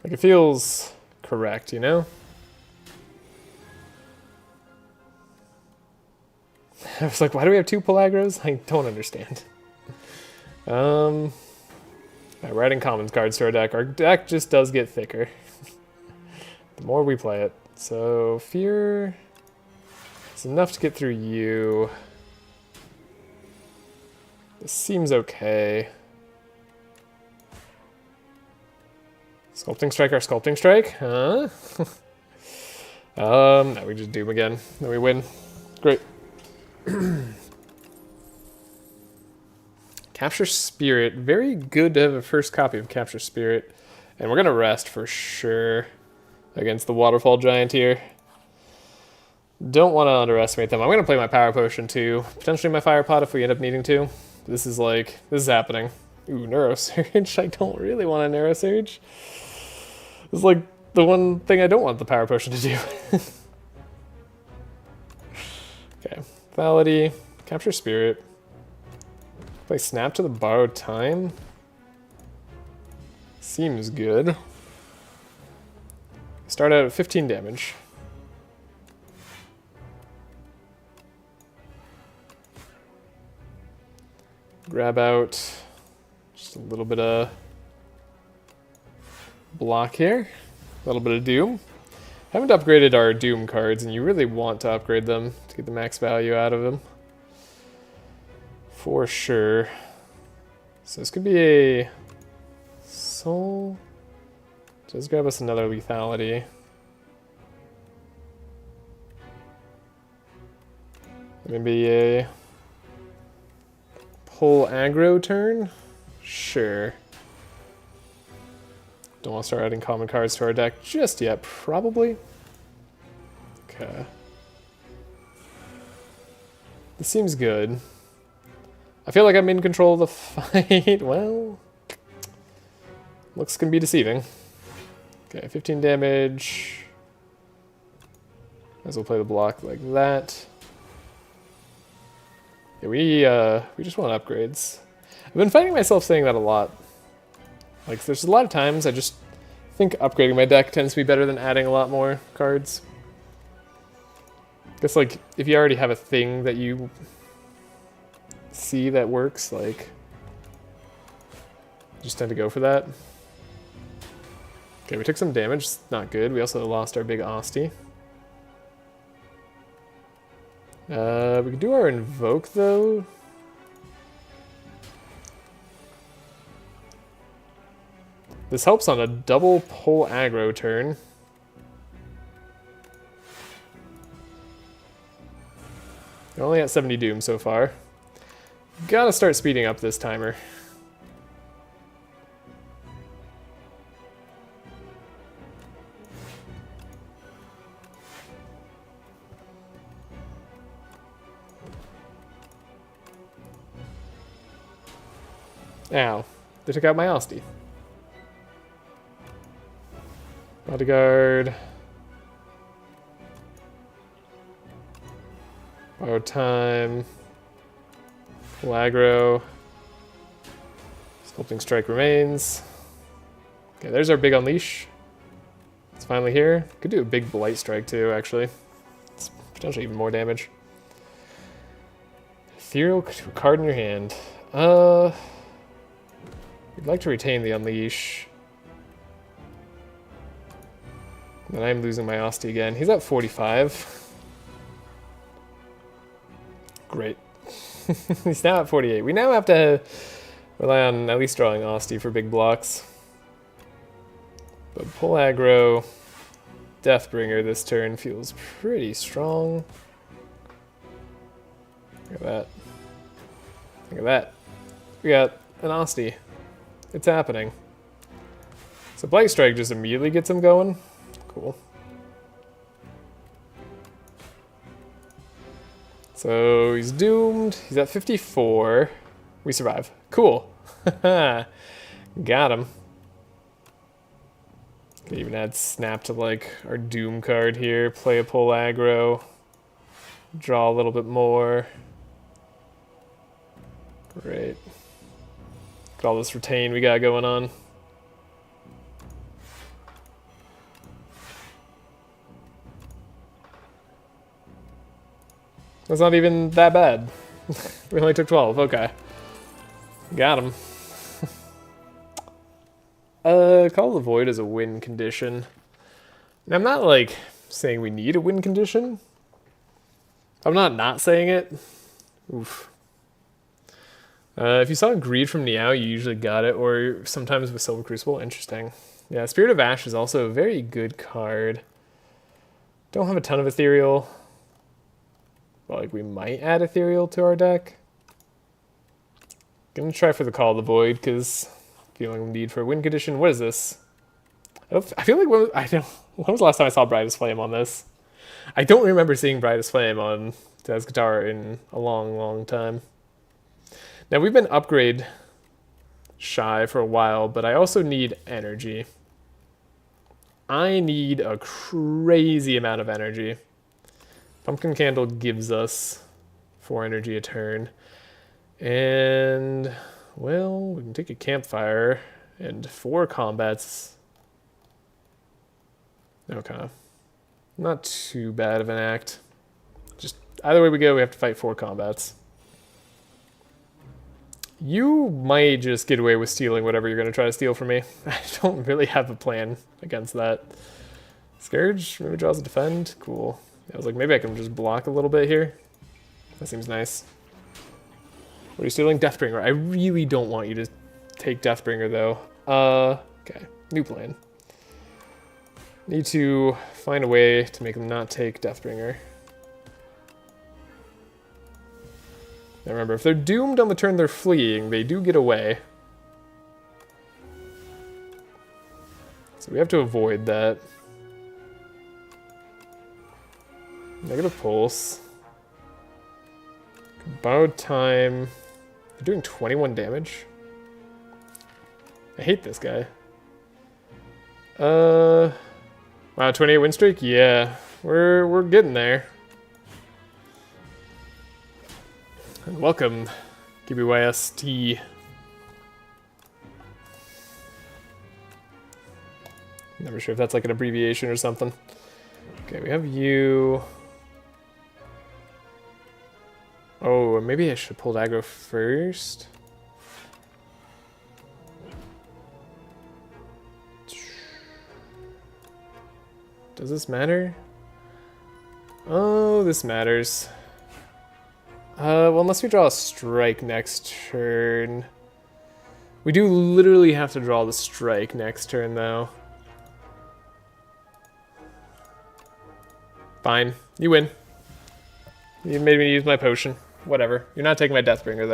Like it feels correct, you know? I was like, why do we have 2 pull aggros? I don't understand. We're adding commons cards to our deck. Our deck just does get thicker. The more we play it. So, Fear is enough to get through you. This seems okay. Sculpting Strike our Sculpting Strike? Huh? Now we just Doom again. Then we win. Great. Capture Spirit. Very good to have a first copy of Capture Spirit. And we're going to rest for sure against the Waterfall Giant here. Don't want to underestimate them. I'm going to play my Power Potion too. Potentially my Fire Pot if we end up needing to. This is happening. Ooh, Neurosurge. I don't really want a Neurosurge. This is like the one thing I don't want the Power Potion to do. Okay. Lethality. Capture Spirit. Play Snap to the Borrowed Time. Seems good. Start out at 15 damage. Grab out just a little bit of block here. A little bit of Doom. Haven't upgraded our Doom cards, and you really want to upgrade them to get the max value out of them. For sure. So this could be a Soul. Just grab us another Lethality. Maybe a Pull Aggro turn? Sure. Don't want to start adding common cards to our deck just yet, probably. Okay. This seems good. I feel like I'm in control of the fight. Well, looks can be deceiving. Okay, 15 damage. Might as well play the block like that. Yeah, we just want upgrades. I've been finding myself saying that a lot. Like, there's a lot of times I just think upgrading my deck tends to be better than adding a lot more cards. I guess, like, if you already have a thing that you see that works, like, just tend to go for that. Okay, we took some damage. Not good. We also lost our big Asti. We can do our Invoke, though. This helps on a double Pull Aggro turn. We're only at 70 Doom so far. Gotta start speeding up this timer. Ow. They took out my Asti. Bodyguard. Borrowed Time. Full Aggro. Sculpting Strike remains. Okay, there's our big Unleash. It's finally here. Could do a big Blight Strike too, actually. It's potentially even more damage. Ethereal card in your hand. We'd like to retain the Unleash. And I'm losing my Asti again. He's at 45. Great. He's now at 48. We now have to rely on at least drawing Asti for big blocks. But Pull Aggro, Deathbringer this turn feels pretty strong. Look at that. Look at that. We got an Asti. It's happening. So Blight Strike just immediately gets him going. Cool. So he's doomed. He's at 54. We survive. Cool. Got him. Could even add Snap to like our Doom card here. Play a Pull Aggro. Draw a little bit more. Great. Look at all this retain we got going on. That's not even that bad. We only took 12, okay. Got him. Call the Void is a win condition. And I'm not, like, saying we need a win condition. I'm not saying it. Oof. If you saw Greed from Niao, you usually got it, or sometimes with Silver Crucible. Interesting. Yeah, Spirit of Ash is also a very good card. Don't have a ton of Ethereal. Well, like, we might add Ethereal to our deck. Gonna try for the Call of the Void, because feeling the need for a win condition. What is this? I feel like, when was the last time I saw Brightest Flame on this? I don't remember seeing Brightest Flame on Taz Guitar in a long, long time. Now, we've been upgrade shy for a while, but I also need energy. I need a crazy amount of energy. Pumpkin Candle gives us 4 energy a turn. And, well, we can take a Campfire and 4 combats. Okay. Not too bad of an act. Just either way we go, we have to fight 4 combats. You might just get away with stealing whatever you're going to try to steal from me. I don't really have a plan against that. Scourge, maybe draws a defend. Cool. I was like, maybe I can just block a little bit here. That seems nice. What are you stealing? Deathbringer. I really don't want you to take Deathbringer, though. Okay. New plan. Need to find a way to make them not take Deathbringer. Now remember, if they're doomed on the turn they're fleeing, they do get away. So we have to avoid that. Negative Pulse. Borrowed Time. They're doing 21 damage. I hate this guy. Wow, 28 win streak? Yeah, we're getting there. And welcome, GBYST. Never sure if that's like an abbreviation or something. Okay, we have you. Oh, maybe I should have pulled aggro first. Does this matter? Oh, this matters. Well, unless we draw a strike next turn. We do literally have to draw the strike next turn, though. Fine. You win. You made me use my potion. Whatever. You're not taking my Deathbringer,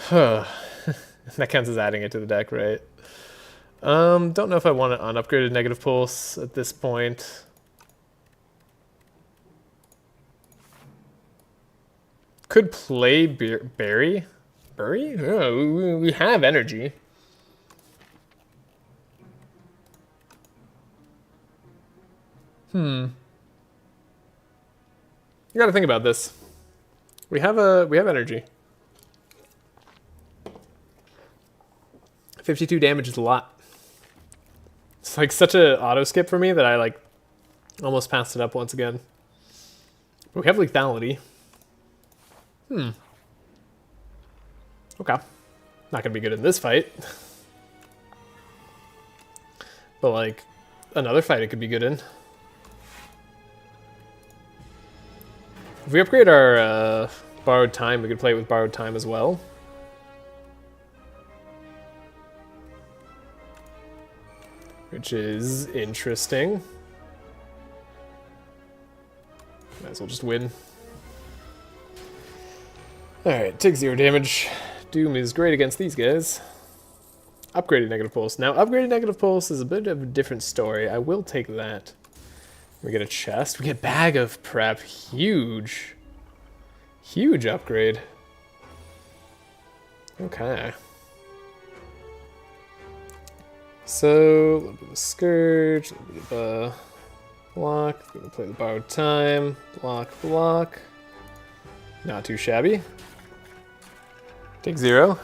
though. That counts as adding it to the deck, right? Don't know if I want an unupgraded Negative Pulse at this point. Could play Berry. Berry? Oh, we have energy. You gotta think about this. We have energy. 52 damage is a lot. It's like such a auto skip for me that I like almost passed it up once again. But we have lethality. Okay. Not gonna be good in this fight. But like another fight it could be good in. If we upgrade our Borrowed Time, we could play it with Borrowed Time as well. Which is interesting. Might as well just win. Alright, take 0 damage. Doom is great against these guys. Upgraded Negative Pulse. Now, upgraded Negative Pulse is a bit of a different story. I will take that. We get a chest. We get Bag of Prep. Huge. Huge upgrade. Okay. So, a little bit of Scourge, a little bit of block. Gonna play the Borrowed Time. Block, block. Not too shabby. Take 0.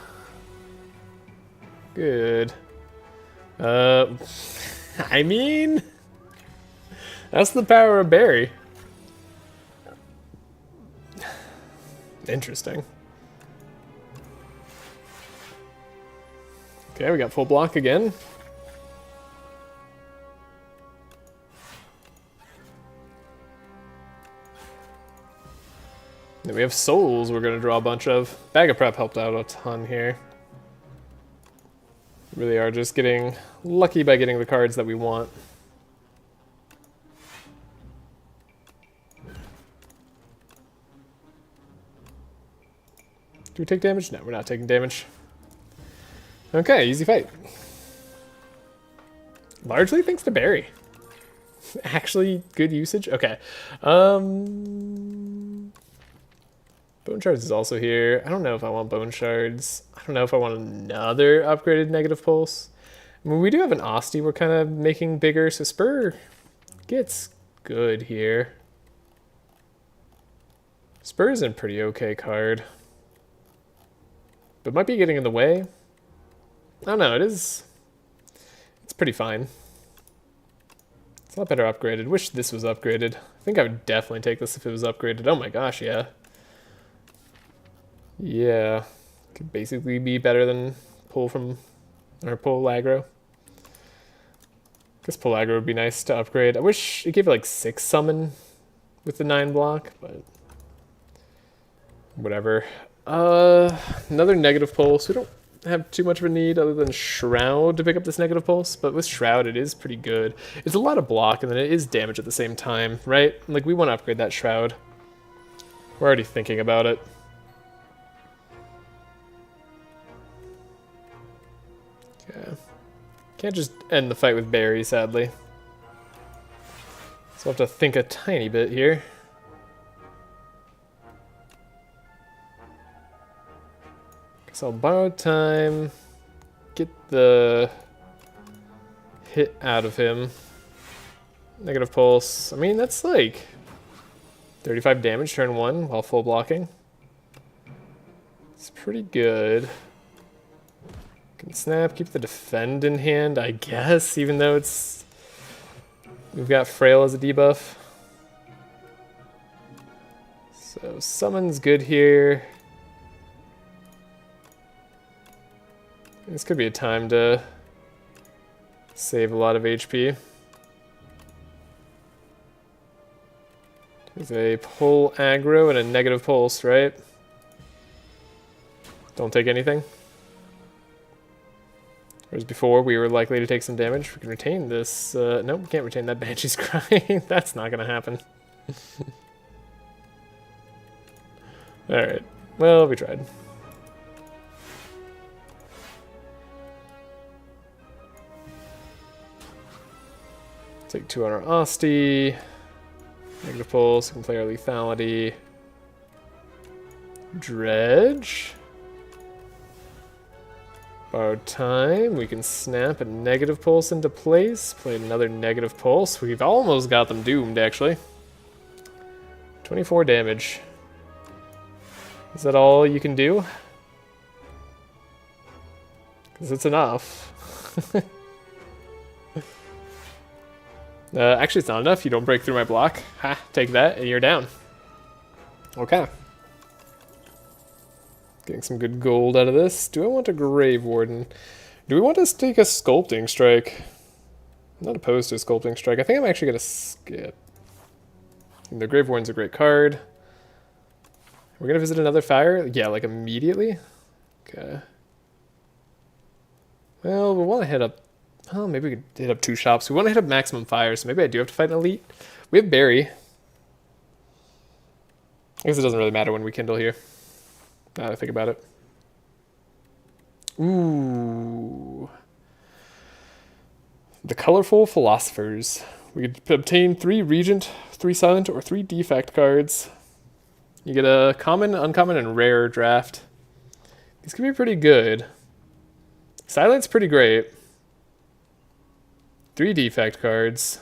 Good. I mean, that's the power of Barry. Interesting. Okay, we got full block again. Then we have souls we're going to draw a bunch of. Bag of Prep helped out a ton here. Really are just getting lucky by getting the cards that we want. Do we take damage? No, we're not taking damage. Okay, easy fight. Largely thanks to Barry. Actually, good usage? Okay. Bone Shards is also here. I don't know if I want Bone Shards. I don't know if I want another upgraded negative pulse. I mean, we do have an Osti we're kind of making bigger, so Spur gets good here. Spur is a pretty okay card. But might be getting in the way. I don't know, it's pretty fine. It's a lot better upgraded. Wish this was upgraded. I think I would definitely take this if it was upgraded. Oh my gosh, yeah. Yeah. Could basically be better than pull aggro. Guess pull aggro would be nice to upgrade. I wish it gave it like 6 summon with the 9 block, but whatever. Another negative pulse. We don't have too much of a need other than Shroud to pick up this negative pulse, but with Shroud it is pretty good. It's a lot of block and then it is damage at the same time, right? Like we want to upgrade that Shroud. We're already thinking about it. Okay. Can't just end the fight with Barry, sadly. So we'll have to think a tiny bit here. So I'll borrow time, get the hit out of him. Negative pulse. I mean, that's like 35 damage turn 1 while full blocking. It's pretty good. Can snap, keep the defend in hand, I guess, even though it's... We've got Frail as a debuff. So summon's good here. This could be a time to save a lot of HP. There's a pull aggro and a negative pulse, right? Don't take anything. Whereas before, we were likely to take some damage. We can retain this. Nope, we can't retain that Banshee's Cry. That's not going to happen. Alright. Well, we tried. Take 2 on our Osti. Negative pulse, we can play our lethality. Dredge. Borrowed time, we can snap a negative pulse into place. Play another negative pulse. We've almost got them doomed, actually. 24 damage. Is that all you can do? Because it's enough. Actually, it's not enough. You don't break through my block. Ha, take that, and you're down. Okay. Getting some good gold out of this. Do I want a Grave Warden? Do we want to take a Sculpting Strike? I'm not opposed to a Sculpting Strike. I think I'm actually going to skip. And the Grave Warden's a great card. We're going to visit another fire? Yeah, like immediately? Okay. Well, we'll want to hit up... Oh, maybe we could hit up 2 shops. We want to hit up maximum fire, so maybe I do have to fight an elite. We have Barry. I guess it doesn't really matter when we kindle here. Now that I think about it. Ooh. The Colorful Philosophers. We could obtain 3 Regent, 3 Silent, or 3 Defect cards. You get a common, uncommon, and rare draft. These could be pretty good. Silent's pretty great. 3 Defect cards.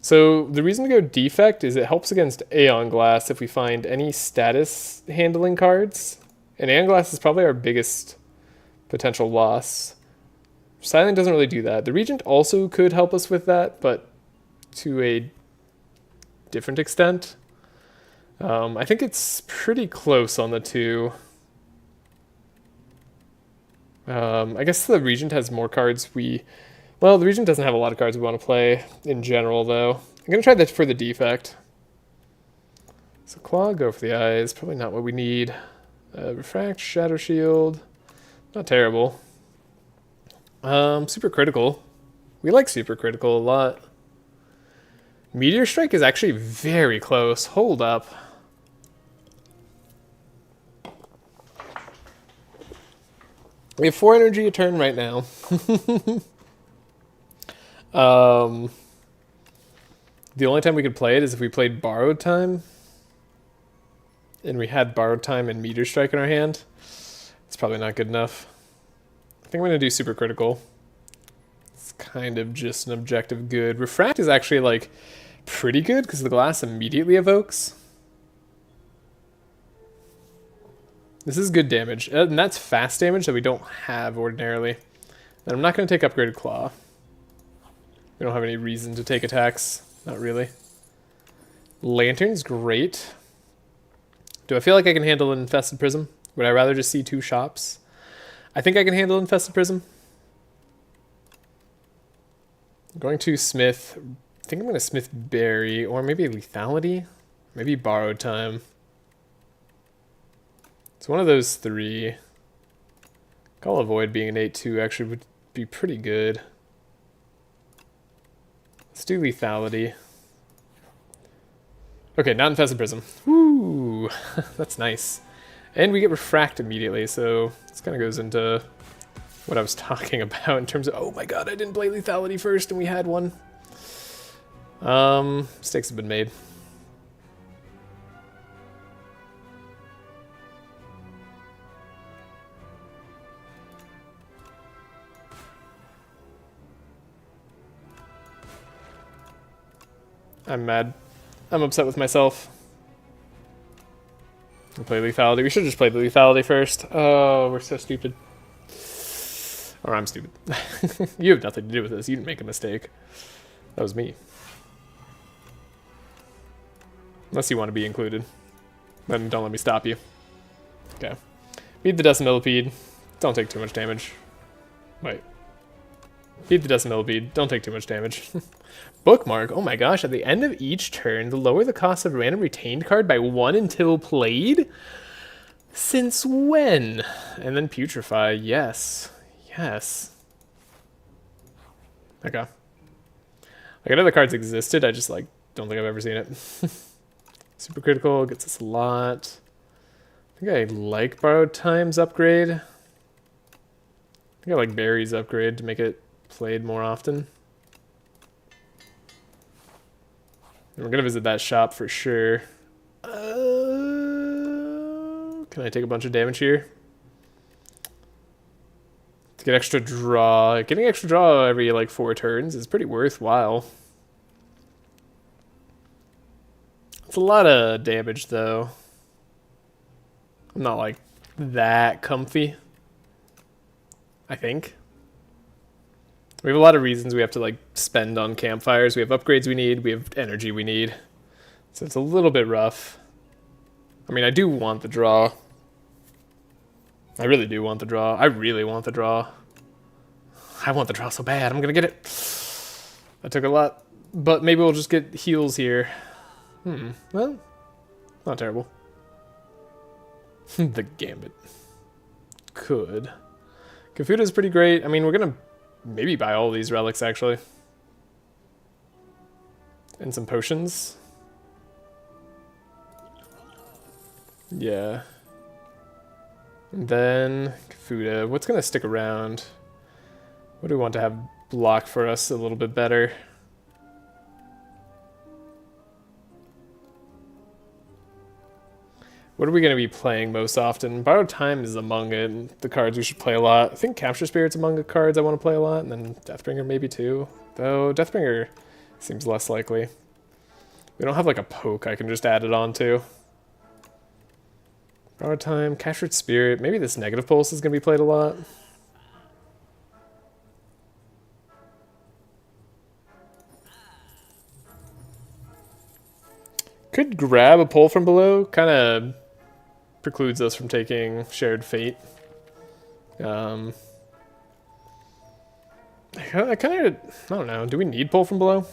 So the reason to go Defect is it helps against Aeon Glass if we find any status handling cards. And Aeon Glass is probably our biggest potential loss. Silent doesn't really do that. The Regent also could help us with that, but to a different extent. I think it's pretty close on the 2. I guess the Regent has more cards Well, the Regent doesn't have a lot of cards we want to play in general, though. I'm going to try that for the Defect. So Claw, go for the eyes. Probably not what we need. Refract, Shadow Shield. Not terrible. Super Critical. We like Super Critical a lot. Meteor Strike is actually very close. Hold up. We have 4 energy a turn right now. The only time we could play it is if we played Borrowed Time. And we had Borrowed Time and Meteor Strike in our hand. It's probably not good enough. I think I'm going to do Super Critical. It's kind of just an objective good. Refract is actually, like, pretty good because the glass immediately evokes. This is good damage. And that's fast damage that we don't have ordinarily. And I'm not going to take Upgraded Claw. We don't have any reason to take attacks. Not really. Lantern's great. Do I feel like I can handle an Infested Prism? Would I rather just see 2 shops? I think I can handle Infested Prism. I'm going to Smith. I think I'm going to Smith Berry, or maybe Lethality. Maybe Borrowed Time. It's one of those 3. I'll avoid being an 8-2 actually would be pretty good. Let's do Lethality. Okay, not Infested Prism. Woo! That's nice. And we get Refract immediately, so this kind of goes into what I was talking about in terms of, oh my god, I didn't play Lethality first and we had one. Mistakes have been made. I'm mad. I'm upset with myself. I play Lethality. We should have just played the Lethality first. Oh, we're so stupid. Or I'm stupid. You have nothing to do with this. You didn't make a mistake. That was me. Unless you want to be included. Then don't let me stop you. Okay. Beat the Decimillipede. Don't take too much damage. Wait. Beat the Decimillipede. Don't take too much damage. Bookmark. Oh my gosh. At the end of each turn, lower the cost of a random retained card by 1 until played? Since when? And then Putrefy. Yes. Yes. Okay. Like, I know the cards existed. I just, like, don't think I've ever seen it. Super Critical gets us a lot. I think I like Borrowed Time's upgrade. I think I like Barry's upgrade to make it played more often. And we're going to visit that shop for sure. Can I take a bunch of damage here? To get extra draw. Getting extra draw every, like, 4 turns is pretty worthwhile. It's a lot of damage, though. I'm not, like, that comfy. I think. We have a lot of reasons we have to, like, spend on campfires. We have upgrades we need. We have energy we need. So it's a little bit rough. I mean, I do want the draw. I really do want the draw. I really want the draw. I want the draw so bad. I'm going to get it. That took a lot. But maybe we'll just get heals here. Well, not terrible. The Gambit. Could. Kafuda's pretty great. I mean, we're going to maybe buy all these relics, actually. And some potions. Yeah. And then Kafuda. What's going to stick around? What do we want to have block for us a little bit better? What are we going to be playing most often? Borrowed Time is among it. The cards we should play a lot. I think Capture Spirit's among the cards I want to play a lot, and then Deathbringer maybe too. Though Deathbringer seems less likely. We don't have like a poke I can just add it on to. Borrowed Time, Captured Spirit. Maybe this Negative Pulse is going to be played a lot. Could grab a pull from below. Kind of precludes us from taking Shared Fate. I don't know. Do we need pull from below?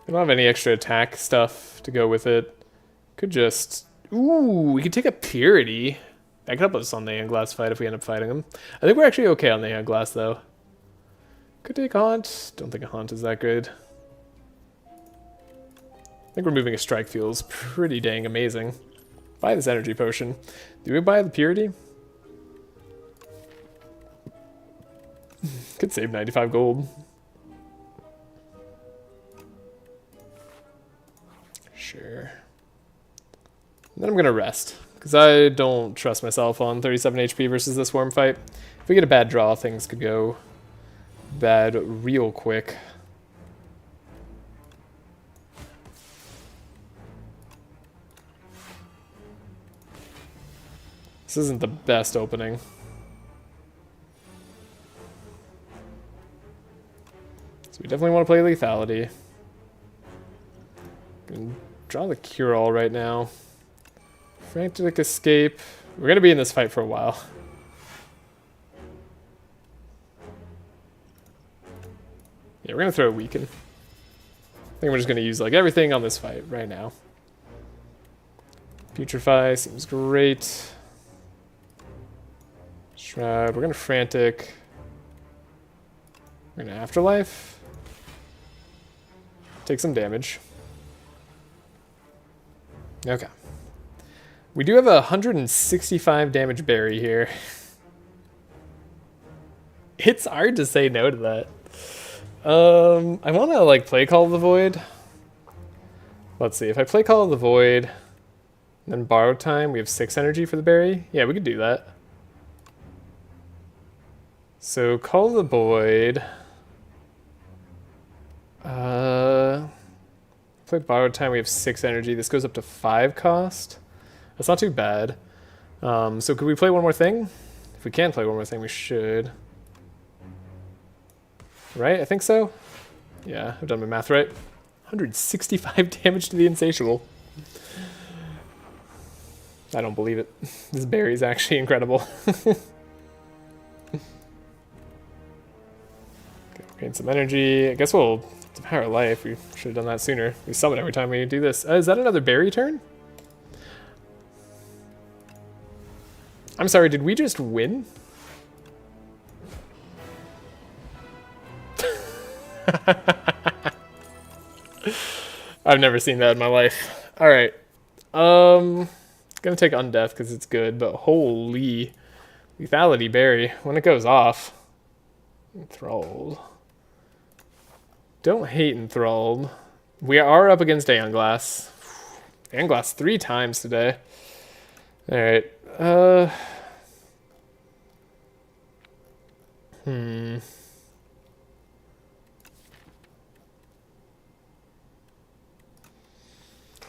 We don't have any extra attack stuff to go with it. Could just... Ooh, we could take a Purity. That could help us on the Aeon Glass fight if we end up fighting him. I think we're actually okay on the Aeon Glass, though. Could take a Haunt. Don't think a Haunt is that good. I think removing a Strike feels pretty dang amazing. Buy this Energy Potion. Do we buy the Purity? Could save 95 gold. Sure. And then I'm going to rest, because I don't trust myself on 37 HP versus this Worm fight. If we get a bad draw, things could go bad real quick. This isn't the best opening. So we definitely want to play Lethality. Gonna draw the Cure-All right now. Frantic Escape. We're going to be in this fight for a while. Yeah, we're going to throw a Weaken. I think we're just going to use like everything on this fight right now. Putrefy seems great. Shroud. We're going to Frantic. We're going to Afterlife. Take some damage. Okay. We do have a 165 damage berry here. It's hard to say no to that. I want to like play Call of the Void. Let's see. If I play Call of the Void, then Borrowed Time, we have 6 energy for the berry. Yeah, we could do that. So Call of the Void. Play Borrowed Time, we have 6 energy. This goes up to 5 cost. That's not too bad. So could we play one more thing? If we can play one more thing, we should. Right? I think so. Yeah, I've done my math right. 165 damage to the Insatiable. I don't believe it. This berry is actually incredible. Gain some energy. I guess we'll Power Life. We should have done that sooner. We summon every time we do this. Is that another berry turn? I'm sorry, did we just win? I've never seen that in my life. Alright. Gonna take Undeath because it's good, but holy Lethality berry. When it goes off. Enthralled. Don't hate Enthralled. We are up against Aeon Glass. Aeon Glass 3 times today. Alright.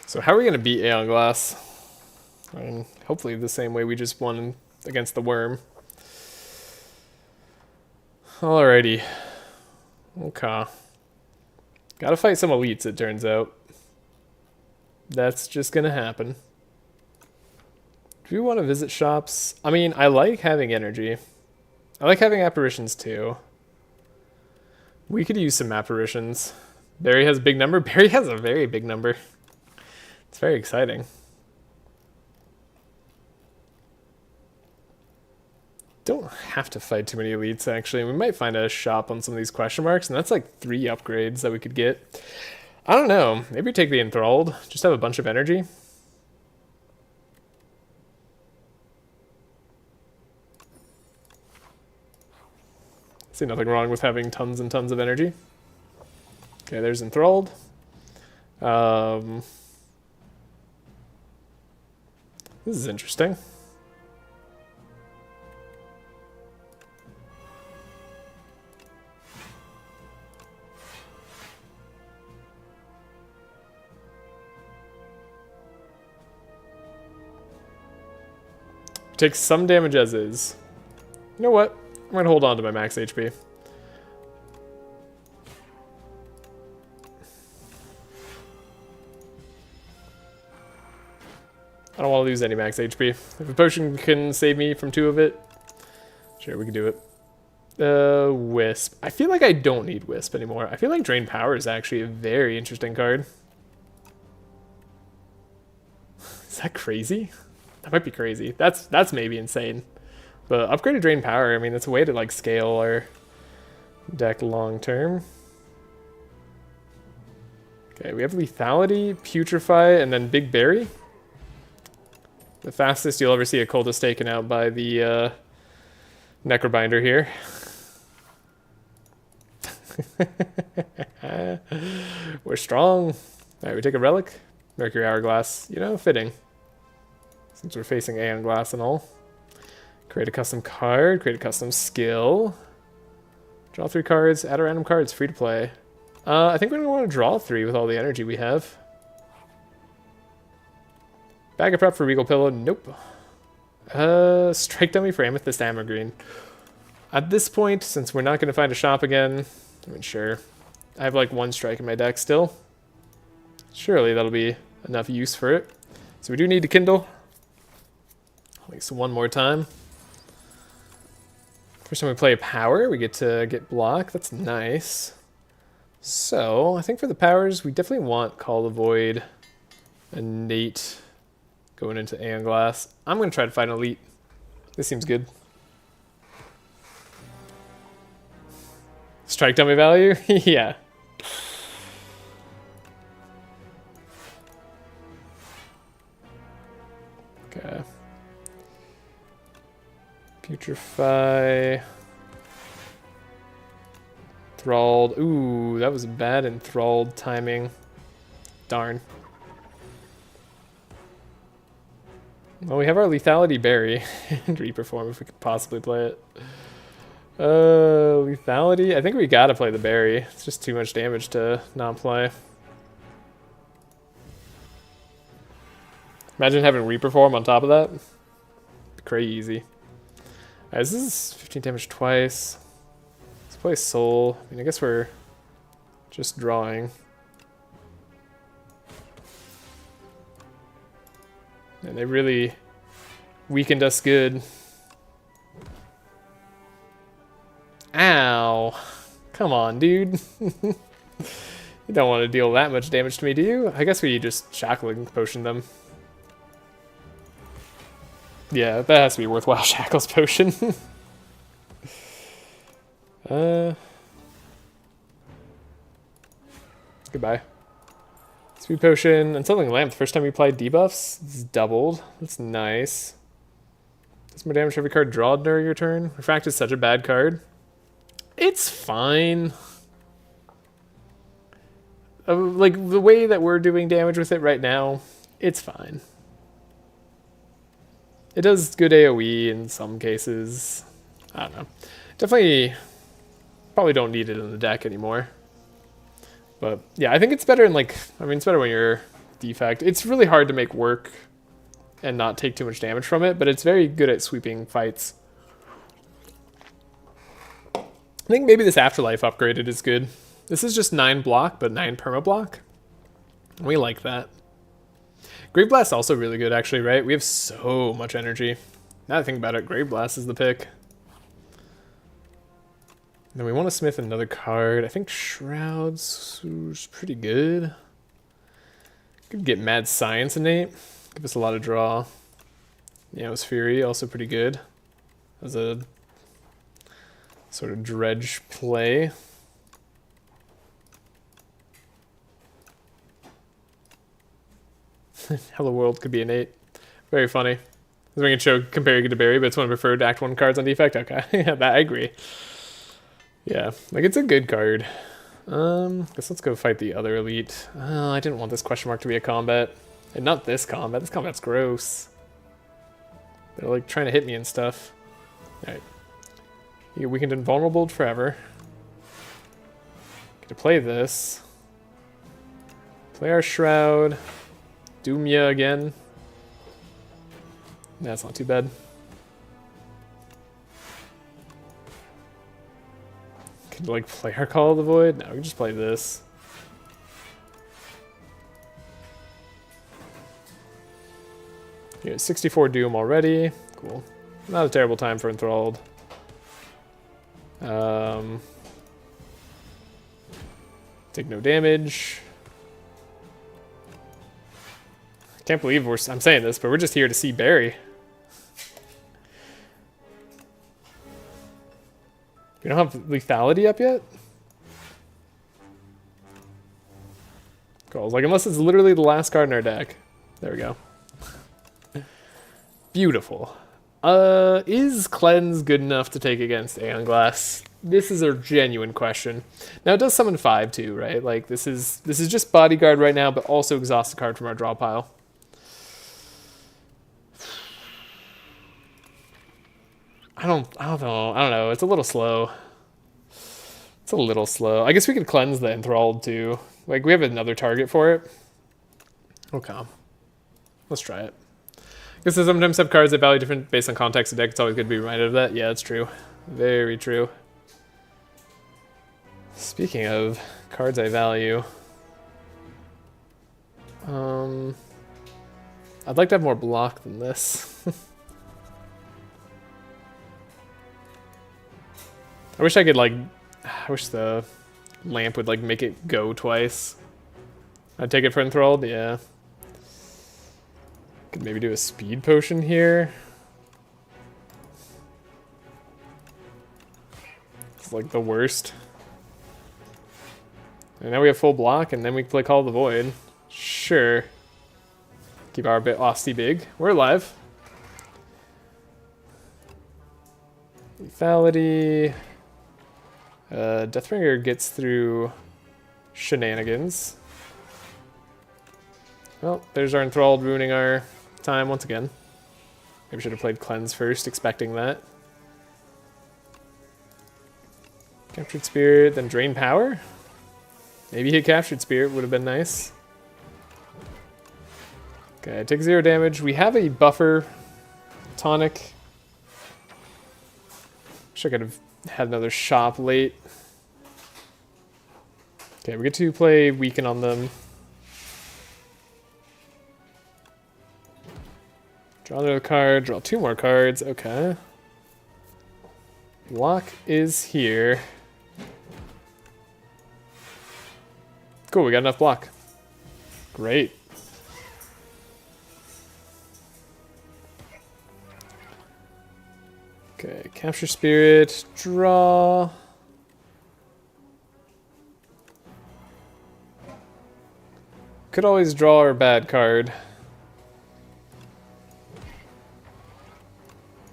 So how are we going to beat Aeon Glass? I mean, hopefully the same way we just won against the Worm. Alrighty. Okay. Gotta fight some elites, it turns out. That's just gonna happen. Do we want to visit shops? I mean, I like having energy. I like having apparitions too. We could use some apparitions. Barry has a big number. Barry has a very big number. It's very exciting. Don't have to fight too many elites, actually. We might find a shop on some of these question marks, and that's like 3 upgrades that we could get. I don't know. Maybe take the Enthralled. Just have a bunch of energy. See nothing wrong with having tons and tons of energy. Okay, there's Enthralled. This is interesting. Takes some damage as is. You know what? I'm going to hold on to my max HP. I don't want to lose any max HP. If a potion can save me from 2 of it, sure, we can do it. Wisp. I feel like I don't need Wisp anymore. I feel like Drain Power is actually a very interesting card. Is that crazy? That might be crazy. That's maybe insane. But upgraded drain power, I mean, it's a way to like scale our deck long term. Okay, we have lethality, putrefy, and then big berry. The fastest you'll ever see a cultist taken out by the necrobinder here. We're strong. Alright, we take a relic. Mercury Hourglass. You know, fitting. Since we're facing Aeon Glass and all. Create a custom card. Create a custom skill. Draw 3 cards. Add a random card. It's free to play. I think we're going to want to draw 3 with all the energy we have. Bag of prep for Regal Pillow. Nope. Strike dummy for Amethyst Ambergreen. At this point, since we're not going to find a shop again, I mean, sure. I have like 1 strike in my deck still. Surely that'll be enough use for it. So we do need to kindle. At least 1 more time. First time we play a power, we get to get block. That's nice. So, I think for the powers, we definitely want Call the Void and Nate going into Aeon Glass. I'm going to try to find Elite. This seems good. Strike dummy value? Yeah. Okay. Putrefy. Enthralled. Ooh, that was bad enthralled timing. Darn. Well, we have our lethality berry and reperform if we could possibly play it. Lethality. I think we gotta play the berry. It's just too much damage to not play. Imagine having reperform on top of that. Crazy. Alright, this is 15 damage twice. Let's play Soul. I mean, I guess we're just drawing. And they really weakened us good. Ow. Come on, dude. You don't want to deal that much damage to me, do you? I guess we just shackling potion them. Yeah, that has to be worthwhile. Shackles potion. Goodbye. Speed potion and something lamp. The first time we applied debuffs, it's doubled. That's nice. Does more damage to every card drawn during your turn. Refract is such a bad card. It's fine. Like the way that we're doing damage with it right now, it's fine. It does good AoE in some cases. I don't know. Definitely, probably don't need it in the deck anymore. But yeah, I think it's better in like, I mean, it's better when you're defect. It's really hard to make work and not take too much damage from it, but it's very good at sweeping fights. I think maybe this Afterlife upgraded is good. This is just 9 block, but 9 perma block. We like that. Grave Blast also really good, actually, right? We have so much energy. Now that I think about it, Grave Blast is the pick. Then we want to smith another card. I think Shrouds is pretty good. Could get Mad Science innate. Give us a lot of draw. Neos Fury, also pretty good. As a sort of dredge play. Hello World could be innate. Very funny. We can show comparing it to Barry, but it's one of preferred Act 1 cards on defect. Okay, yeah, I agree. Yeah, like it's a good card. Guess let's go fight the other elite. Oh, I didn't want this question mark to be a combat. And not this combat. This combat's gross. They're like trying to hit me and stuff. Alright. You get weakened and vulnerable forever. Get to play this. Play our Shroud. Doomya again. That's not too bad. Could like play our Call of the Void? No, we can just play this. You're at 64 Doom already. Cool. Not a terrible time for Enthralled. Take no damage. Can't believe I'm saying this, but we're just here to see Barry. We don't have lethality up yet? Cool. Like, unless it's literally the last card in our deck. There we go. Beautiful. Is Cleanse good enough to take against Aeon Glass? This is a genuine question. Now, it does summon 5 too, right? Like, this is just Bodyguard right now, but also exhaust a card from our draw pile. I don't know. It's a little slow. It's a little slow. I guess we could cleanse the Enthralled too. Like, we have another target for it. Okay. Let's try it. I guess I sometimes have cards that value different based on context of deck. It's always good to be reminded of that. Yeah, it's true. Very true. Speaking of cards I value, I'd like to have more block than this. I wish I could, like, I wish the lamp would, like, make it go twice. I'd take it for Enthralled, yeah. Could maybe do a speed potion here. It's like the worst. And now we have full block, and then we can play Call of the Void. Sure. Keep our bit Austy big. We're alive. Lethality. Deathbringer gets through shenanigans. Well, there's our Enthralled ruining our time once again. Maybe should have played Cleanse first, expecting that. Captured Spirit, then Drain Power? Maybe hit Captured Spirit, would have been nice. Okay, take 0 damage. We have a buffer tonic. Wish I could have had another shop late. Okay, we get to play Weaken on them. Draw another card, draw 2 more cards, okay. Block is here. Cool, we got enough block. Great. Okay, Capture Spirit, draw. Could always draw our bad card.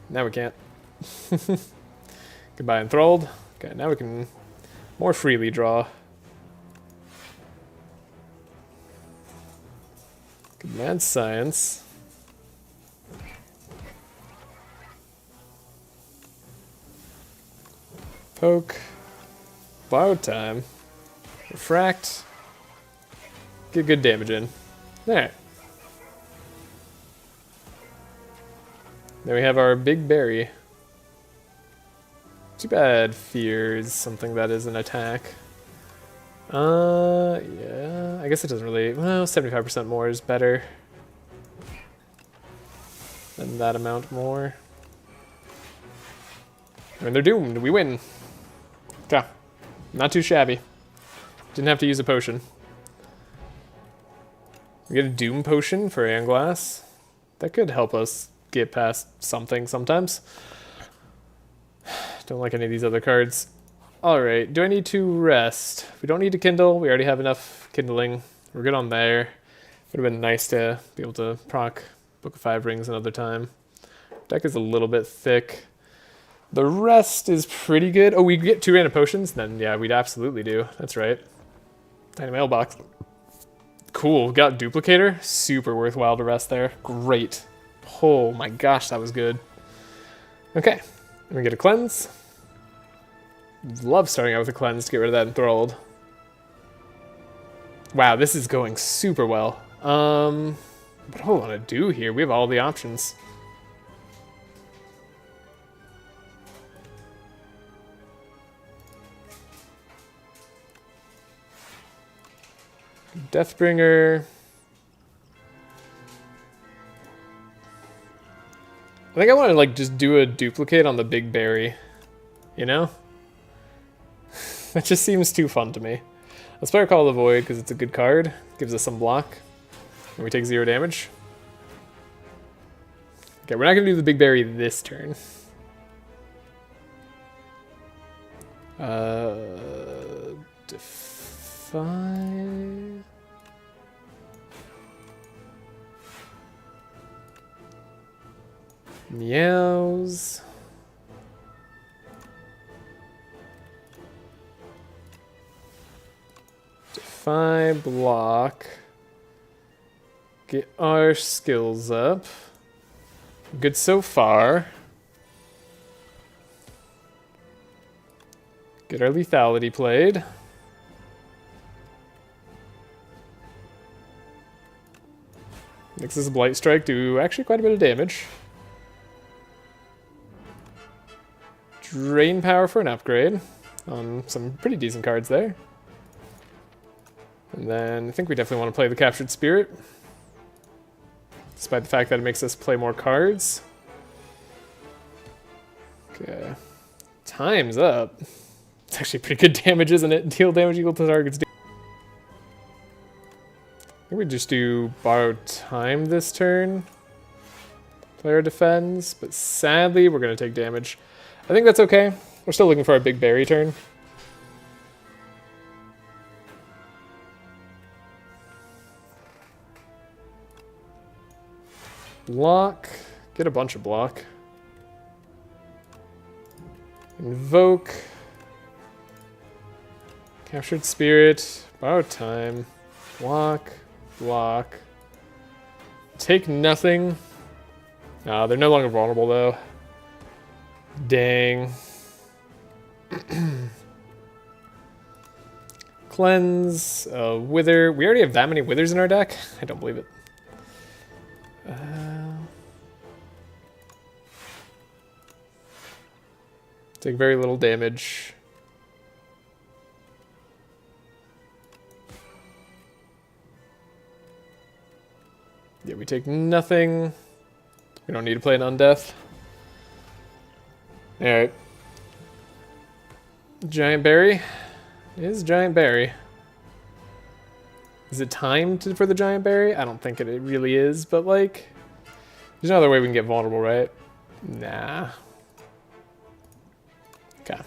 Now we can't. Goodbye, Enthralled. Okay, now we can more freely draw. Good Mad Science. Poke. Borrow time. Refract. Get good damage in. There. Then we have our big berry. Too bad fear is something that is an attack. Yeah, I guess it doesn't really, well, 75% more is better than that amount more. I mean, they're doomed, we win. Okay, not too shabby. Didn't have to use a potion. We get a Doom Potion for Aeon Glass. That could help us get past something sometimes. Don't like any of these other cards. Alright, do I need to rest? We don't need to kindle. We already have enough kindling. We're good on there. Would have been nice to be able to proc Book of 5 Rings another time. Deck is a little bit thick. The rest is pretty good. Oh, we get 2 random potions? Then yeah, we'd absolutely do. That's right. Tiny mailbox. Cool, got Duplicator. Super worthwhile to rest there. Great. Oh my gosh, that was good. Okay, and we get a Cleanse. Love starting out with a Cleanse to get rid of that Enthralled. Wow, this is going super well. What do I want to do here? We have all the options. Deathbringer. I think I want to like just do a duplicate on the big berry, you know? That just seems too fun to me. Let's play Call of the Void because it's a good card. Gives us some block. And we take 0 damage. Okay, we're not going to do the big berry this turn. Defy... Meows. Defy, block. Get our skills up. Good so far. Get our lethality played. Makes this Blight Strike do actually quite a bit of damage. Drain power for an upgrade on some pretty decent cards there. And then I think we definitely want to play the Captured Spirit, despite the fact that it makes us play more cards. Okay. Time's up. It's actually pretty good damage, isn't it? Deal damage equal to target's I think we just do borrow time this turn. Player defends, but sadly we're going to take damage. I think that's okay. We're still looking for our big berry turn. Block. Get a bunch of block. Invoke. Captured Spirit. Borrow time. Block. Block. Take nothing. They're no longer vulnerable though. Dang. Cleanse. Wither. We already have that many withers in our deck? I don't believe it. Take very little damage. Yeah, we take nothing. We don't need to play an Undeath. Alright. Giant Berry. It is Giant Berry. Is it time for the Giant Berry? I don't think it really is, but like... There's no other way we can get vulnerable, right? Nah. Okay.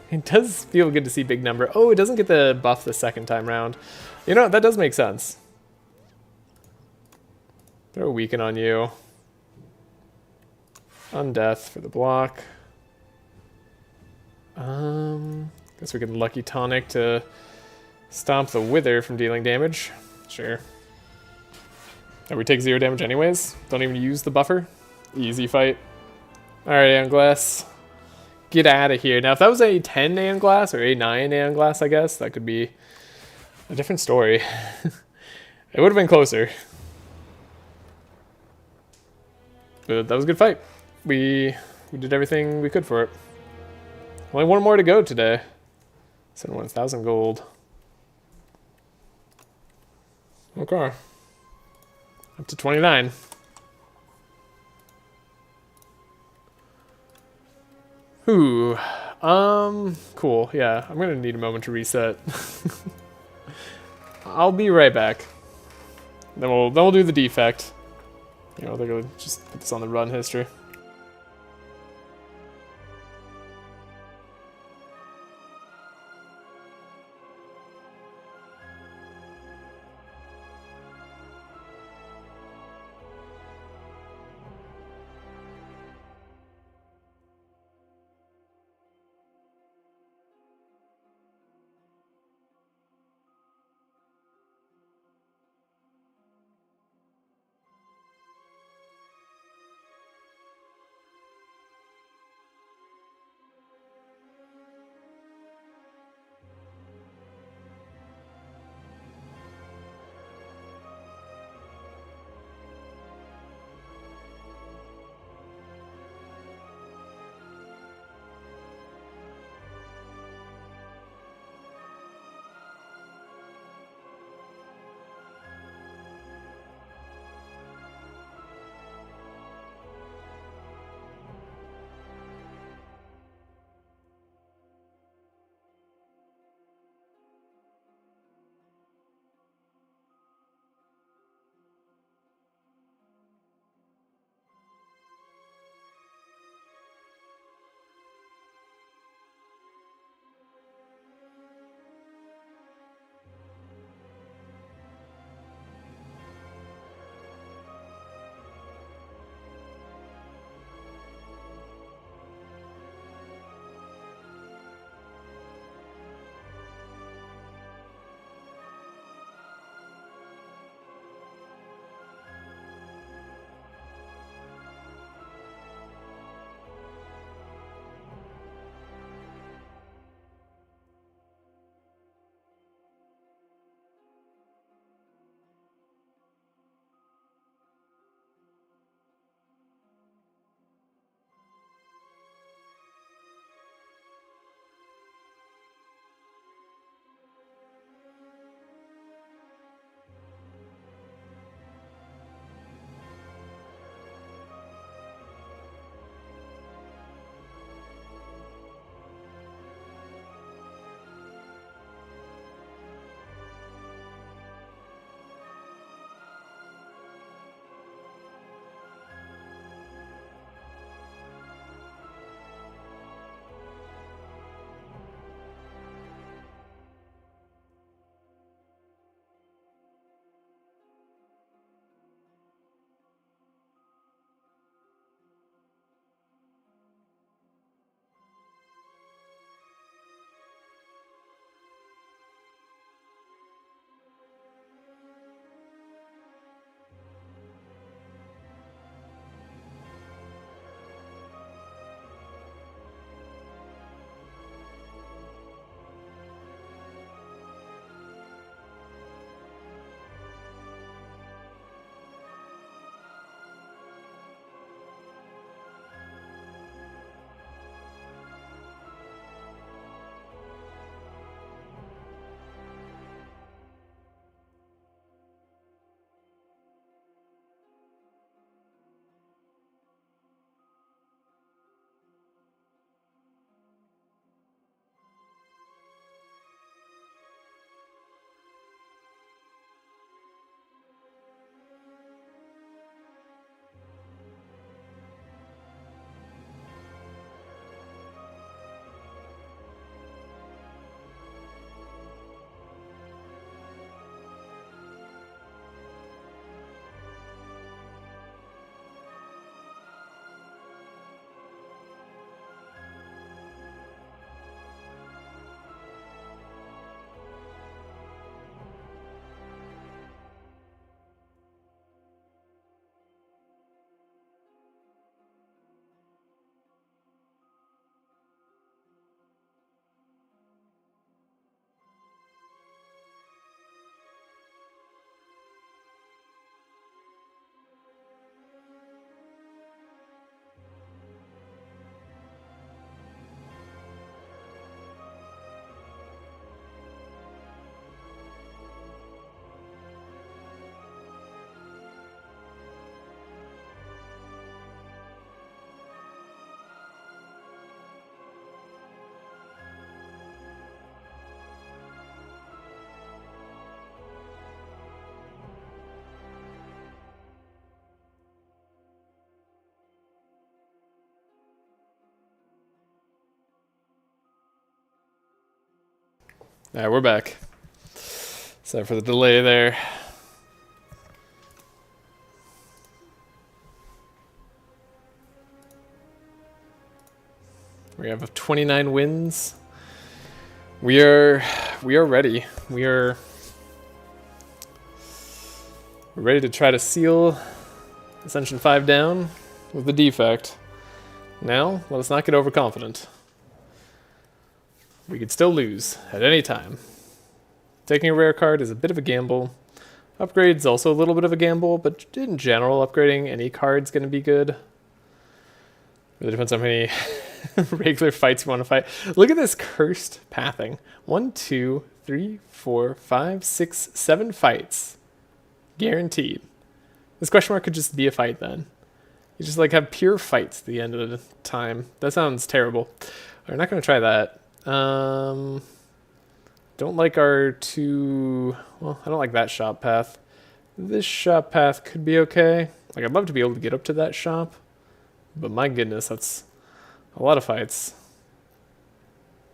It does feel good to see big number. Oh, it doesn't get the buff the second time round. You know, that does make sense. Throw a weaken on you. Undeath for the block. Guess we can Lucky Tonic to stomp the Wither from dealing damage. Sure. And we take 0 damage anyways. Don't even use the buffer. Easy fight. Alright, Aeon Glass. Get out of here. Now, if that was a 10 Aeon Glass or a 9 Aeon Glass, I guess, that could be a different story. It would have been closer. But that was a good fight. We did everything we could for it. Only one more to go today. 71,000 gold. Okay. Up to 29. Ooh. Cool. Yeah, I'm gonna need a moment to reset. I'll be right back. Then we'll do the defect. You know, they're gonna just put this on the run history. Alright, we're back. Sorry for the delay there. We have 29 wins. We are ready. We're ready to try to seal Ascension 5 down with the defect. Now, let us not get overconfident. We could still lose at any time. Taking a rare card is a bit of a gamble. Upgrade's also a little bit of a gamble, but in general, upgrading any card's going to be good. Really depends on how many regular fights you want to fight. Look at this cursed pathing. 1, 2, 3, 4, 5, 6, 7 fights. Guaranteed. This question mark could just be a fight then. You just like have pure fights at the end of the time. That sounds terrible. We're not going to try that. Don't like our two... Well, I don't like that shop path. This shop path could be okay. Like, I'd love to be able to get up to that shop. But my goodness, that's a lot of fights.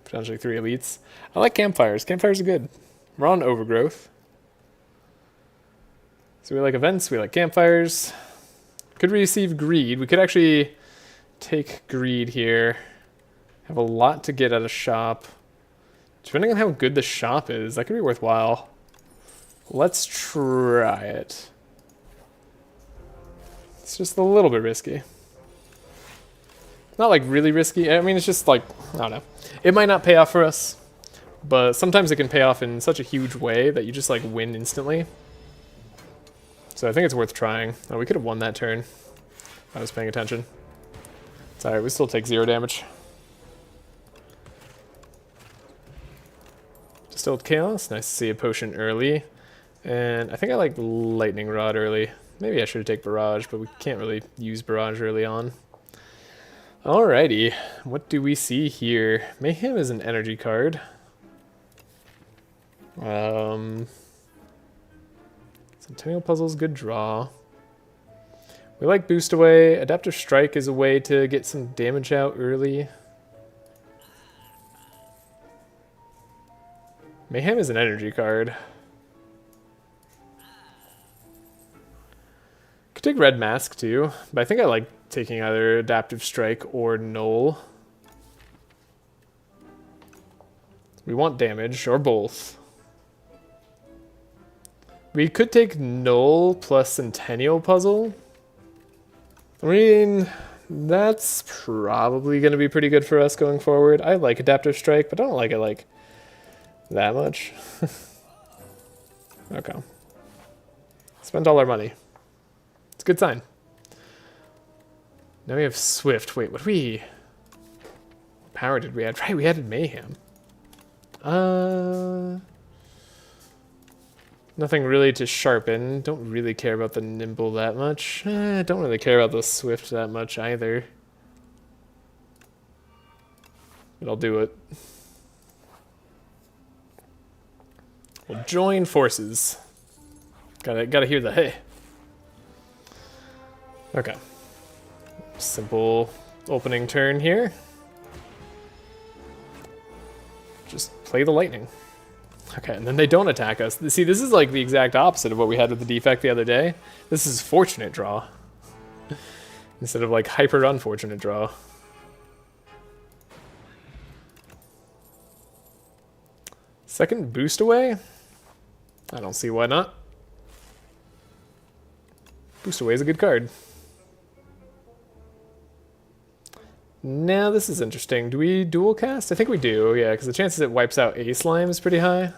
Potentially 3 elites. I like campfires. Campfires are good. We're on overgrowth. So we like events, we like campfires. Could receive greed. We could actually take greed here. Have a lot to get at a shop. Depending on how good the shop is, that could be worthwhile. Let's try it. It's just a little bit risky. Not like really risky. I mean, it's just like, I don't know. It might not pay off for us, but sometimes it can pay off in such a huge way that you just like win instantly. So I think it's worth trying. Oh, we could have won that turn if I was paying attention. It's alright, we still take 0 damage. Distilled Chaos, nice to see a potion early. And I think I like Lightning Rod early. Maybe I should have taken Barrage, but we can't really use Barrage early on. Alrighty, what do we see here? Mayhem is an energy card. Centennial Puzzle's good draw. We like Boost Away. Adaptive Strike is a way to get some damage out early. Mayhem is an energy card. Could take Red Mask too, but I think I like taking either Adaptive Strike or Null. We want damage, or both. We could take Null plus Centennial Puzzle. I mean, that's probably going to be pretty good for us going forward. I like Adaptive Strike, but I don't like it like that much. Okay. Spent all our money. It's a good sign. Now we have Swift. Wait, what power did we add? Right, we added Mayhem. Nothing really to sharpen. Don't really care about the Nimble that much. Don't really care about the Swift that much either. But I'll do it. We'll join forces. Gotta hear the hey. Okay. Simple opening turn here. Just play the lightning. Okay, and then they don't attack us. See, this is like the exact opposite of what we had with the defect the other day. This is fortunate draw. Instead of like hyper unfortunate draw. Second Boost Away? I don't see why not. Boost Away is a good card. Now this is interesting. Do we dual cast? I think we do, yeah, because the chances it wipes out a slime is pretty high.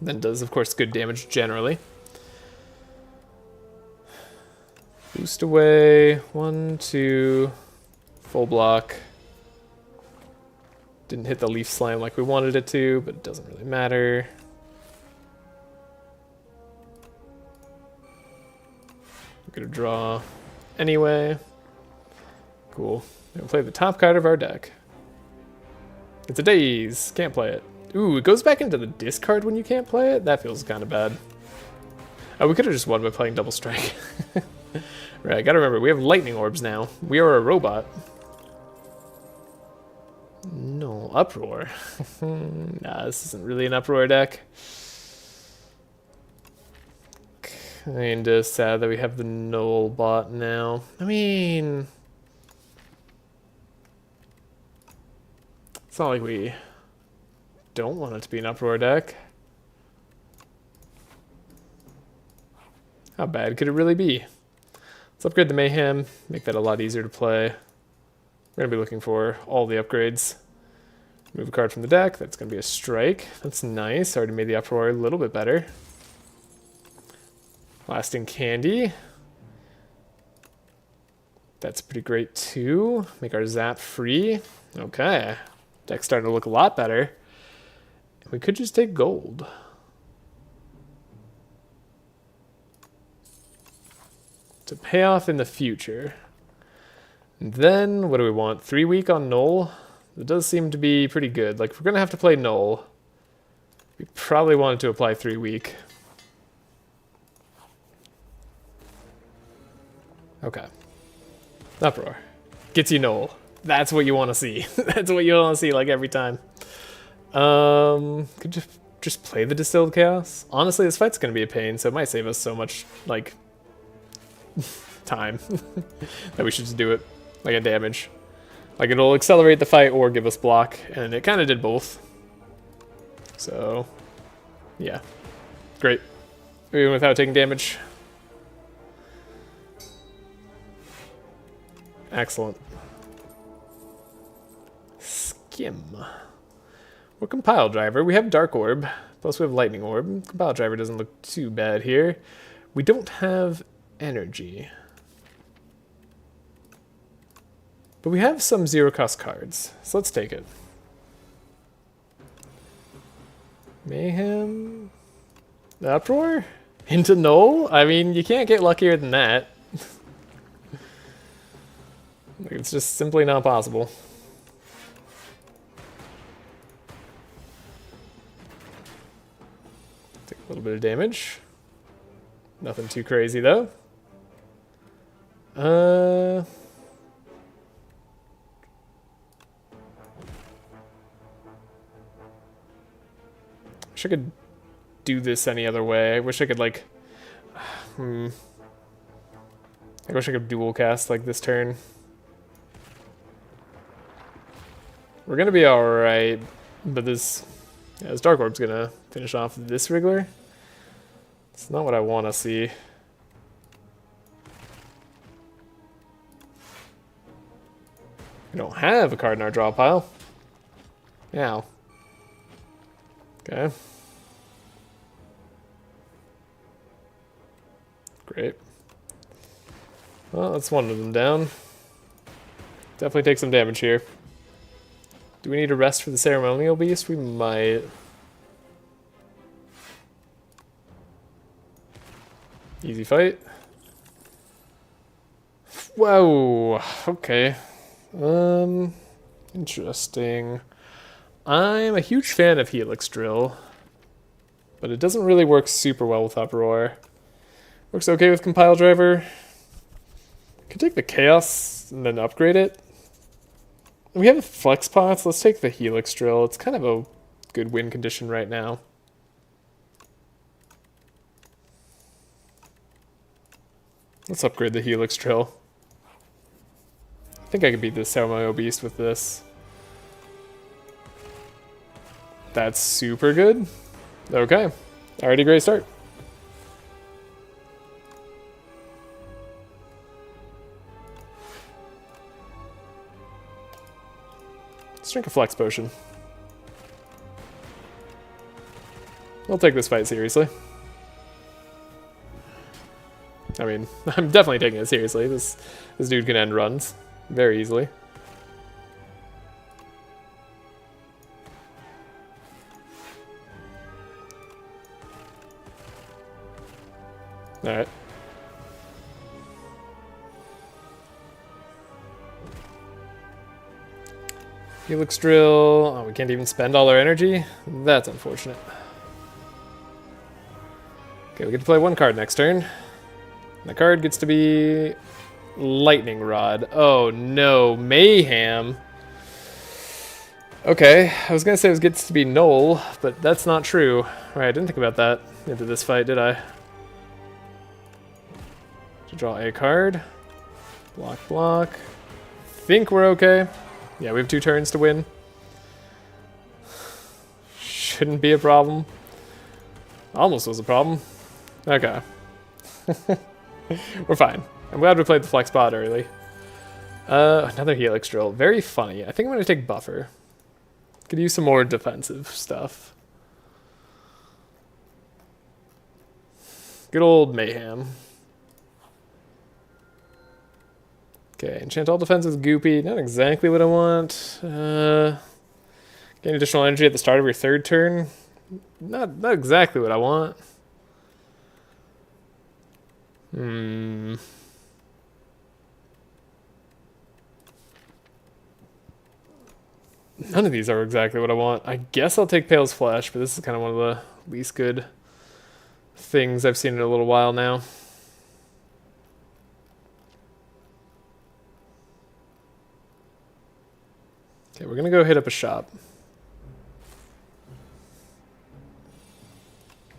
Then does, of course, good damage generally. Boost Away, 1, 2, full block. Didn't hit the leaf slime like we wanted it to, but it doesn't really matter. We're gonna draw anyway. Cool. We'll play the top card of our deck. It's a Daze. Can't play it. Ooh, it goes back into the discard when you can't play it? That feels kind of bad. Oh, we could have just won by playing Double Strike. Right, gotta remember, we have lightning orbs now. We are a robot. No, Uproar. Nah, this isn't really an Uproar deck. Kinda sad that we have the Null bot now. I mean, it's not like we don't want it to be an Uproar deck. How bad could it really be? Let's upgrade the Mayhem, make that a lot easier to play. We're going to be looking for all the upgrades. Move a card from the deck, that's going to be a strike. That's nice, already made the Uproar a little bit better. Lasting Candy. That's pretty great too. Make our Zap free. Okay, deck's starting to look a lot better. We could just take gold. To pay off in the future. And then, what do we want? 3 week on Null? It does seem to be pretty good. Like, if we're going to have to play Null, we probably wanted to apply 3 week. Okay. Uproar. Gets you Null. That's what you want to see. That's what you want to see, like, every time. Could just play the Distilled Chaos? Honestly, this fight's going to be a pain, so it might save us so much, like, time that we should just do it like a damage. Like, it'll accelerate the fight or give us block, and it kind of did both. So, yeah. Great. Even without taking damage. Excellent. Skim. We're Compile Driver. We have Dark Orb, plus we have Lightning Orb. Compile Driver doesn't look too bad here. We don't have Energy. But we have some zero-cost cards, so let's take it. Mayhem? Uproar? Into Null? I mean, you can't get luckier than that. It's just simply not possible. Take a little bit of damage. Nothing too crazy, though. Wish I could do this any other way. I wish I could, like... I wish I could dual cast, like, this turn. We're gonna be alright, but this Dark Orb's gonna finish off this Wriggler. It's not what I want to see. We don't have a card in our draw pile. Now. Okay. Great. Well, that's one of them down. Definitely take some damage here. Do we need a rest for the Ceremonial Beast? We might. Easy fight. Whoa. Okay. Interesting. I'm a huge fan of Helix Drill, but it doesn't really work super well with Uproar. Works okay with Compile Driver. Could take the Chaos and then upgrade it. We have Flex Pots. Let's take the Helix Drill. It's kind of a good win condition right now. Let's upgrade the Helix Drill. I think I could beat this Ceremonial Beast with this. That's super good. Okay. Already great start. Let's drink a Flex Potion. We'll take this fight seriously. I mean, I'm definitely taking it seriously. This dude can end runs very easily. Alright. Helix Drill. Oh, we can't even spend all our energy? That's unfortunate. Okay, we get to play one card next turn. The card gets to be Lightning Rod. Oh no, Mayhem. Okay, I was gonna say it gets to be null, but that's not true. Right, I didn't think about that into this fight, did I? To draw a card. Block, block. Think we're okay. Yeah, we have 2 turns to win. Shouldn't be a problem. Almost was a problem. Okay. We're fine. I'm glad we played the flex bot early. Another Helix drill. Very funny. I think I'm going to take buffer. Could use some more defensive stuff. Good old mayhem. Okay, enchant all defense with Goopy. Not exactly what I want. Gain additional energy at the start of your 3rd turn. Not exactly what I want. None of these are exactly what I want. I guess I'll take Pale's Flesh, but this is kind of one of the least good things I've seen in a little while now. Okay, we're gonna go hit up a shop.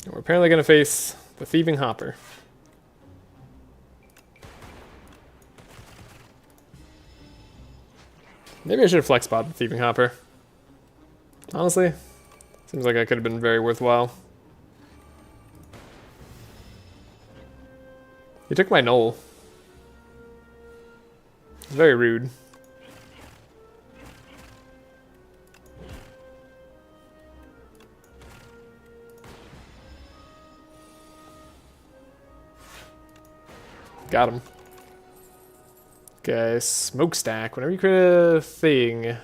And we're apparently gonna face the Thieving Hopper. Maybe I should have flex bot the Thieving Hopper. Honestly, seems like I could have been very worthwhile. He took my null. It's very rude. Got him. Okay, smokestack. Whenever you create a thing,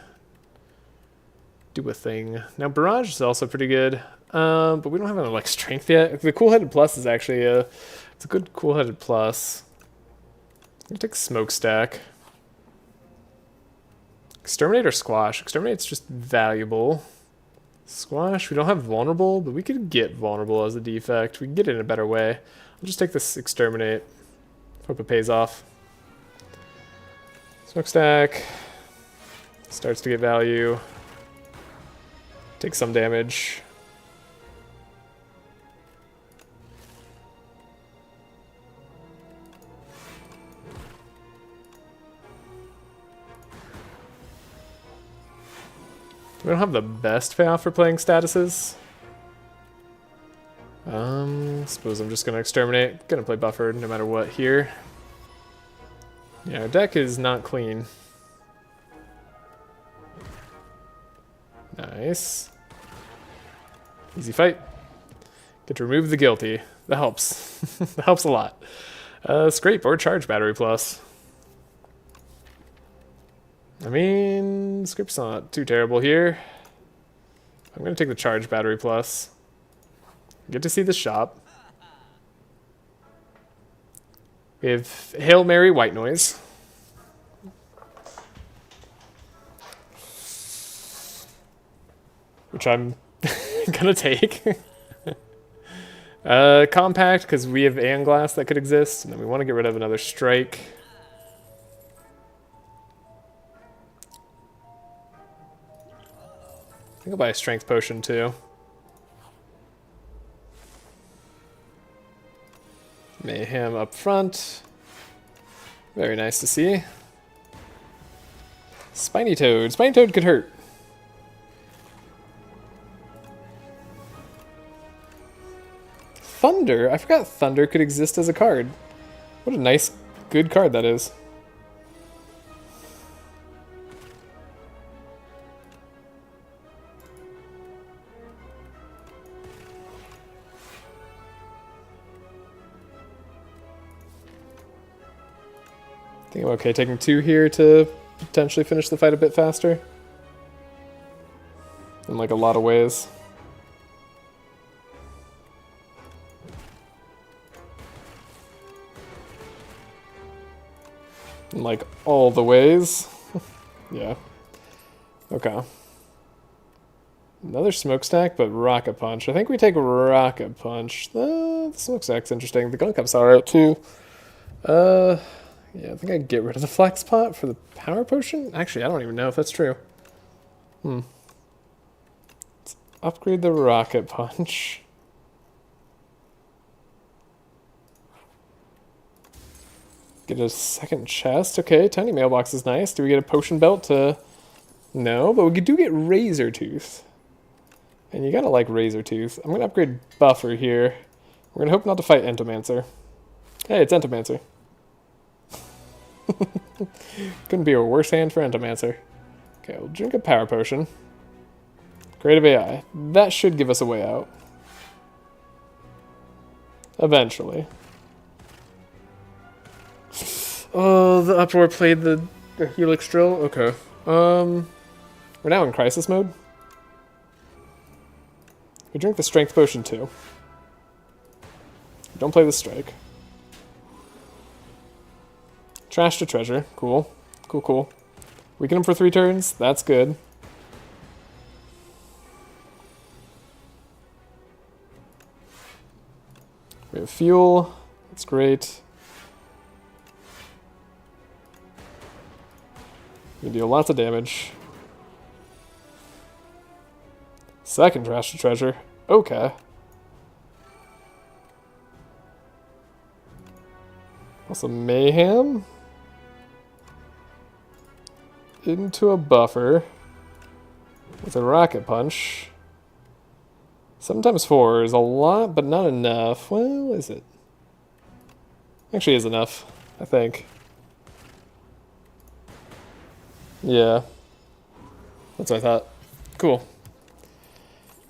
do a thing. Now barrage is also pretty good, but we don't have any like strength yet. The cool-headed plus is actually it's a good cool-headed plus. I'm gonna take smokestack. Exterminate or squash? Exterminate's just valuable. Squash, we don't have vulnerable, but we could get vulnerable as a defect. We can get it in a better way. I'll just take this exterminate. Hope it pays off. Smokestack starts to get value. Take some damage. We don't have the best payoff for playing statuses. Suppose I'm just gonna exterminate. Gonna play buffered no matter what here. Yeah, our deck is not clean. Nice. Easy fight. Get to remove the guilty. That helps. That helps a lot. Scrape or charge battery plus. I mean, Scrape's not too terrible here. I'm gonna take the charge battery plus. Get to see the shop. We have Hail Mary White Noise. Which I'm gonna take. Compact, because we have Aeon Glass that could exist, and then we want to get rid of another strike. I think I'll buy a Strength Potion too. Mayhem up front. Very nice to see. Spiny Toad. Spiny Toad could hurt. Thunder? I forgot Thunder could exist as a card. What a nice, good card that is. I think I'm okay taking 2 here to potentially finish the fight a bit faster. In like a lot of ways. In like all the ways. Yeah. Okay. Another smokestack, but rocket punch. I think we take rocket punch. The smokestack's interesting. The gun cups are out too. Yeah, I think I'd get rid of the flex pot for the power potion. Actually, I don't even know if that's true. Upgrade the rocket punch. Get a second chest. Okay, tiny mailbox is nice. Do we get a potion belt to... No, but we do get Razor Tooth. And you gotta like Razor Tooth. I'm gonna upgrade Buffer here. We're gonna hope not to fight Entomancer. Hey, it's Entomancer. Couldn't be a worse hand for Entomancer. Okay, we'll drink a power potion. Creative AI. That should give us a way out. Eventually. Oh, the Uproar played the Helix Drill? Okay. We're now in Crisis mode. We drink the Strength Potion too. Don't play the Strike. Trash to Treasure. Cool. Cool, cool. Weaken him for 3 turns. That's good. We have Fuel. That's great. We deal lots of damage. Second Trash to Treasure. Okay. Also Mayhem. Into a Buffer. With a Rocket Punch. 7 times 4 is a lot, but not enough. Well, is it? Actually is enough, I think. Yeah. That's what I thought. Cool.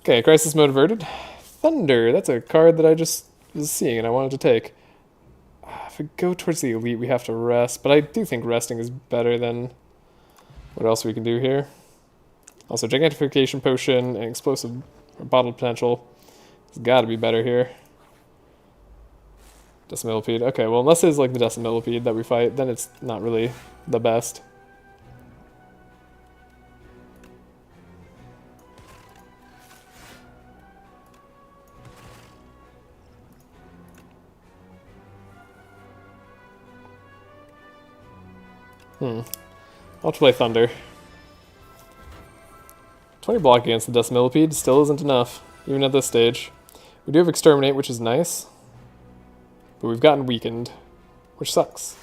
Okay, Crisis Mode averted. Thunder, that's a card that I just was seeing and I wanted to take. If we go towards the Elite, we have to rest, but I do think resting is better than what else we can do here. Also, Gigantification Potion and Explosive or Bottled Potential. It's gotta be better here. Decimillipede. Okay, well, unless it's like the Decimillipede that we fight, then it's not really the best. I'll have to play Thunder. 20 block against the Decimillipede still isn't enough, even at this stage. We do have Exterminate, which is nice. But we've gotten weakened, which sucks.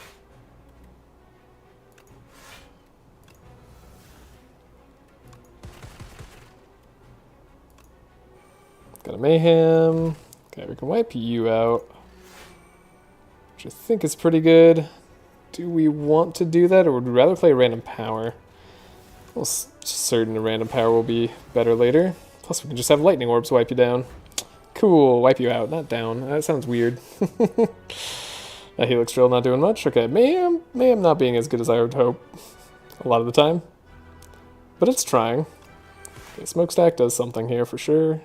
Got a Mayhem. Okay, we can wipe you out. Which I think is pretty good. Do we want to do that, or would we rather play Random Power? Well, certain Random Power will be better later. Plus, we can just have Lightning Orbs wipe you down. Cool, wipe you out, not down. That sounds weird. That Helix Drill not doing much. Okay, Mayhem not being as good as I would hope a lot of the time. But it's trying. Okay, Smokestack does something here for sure.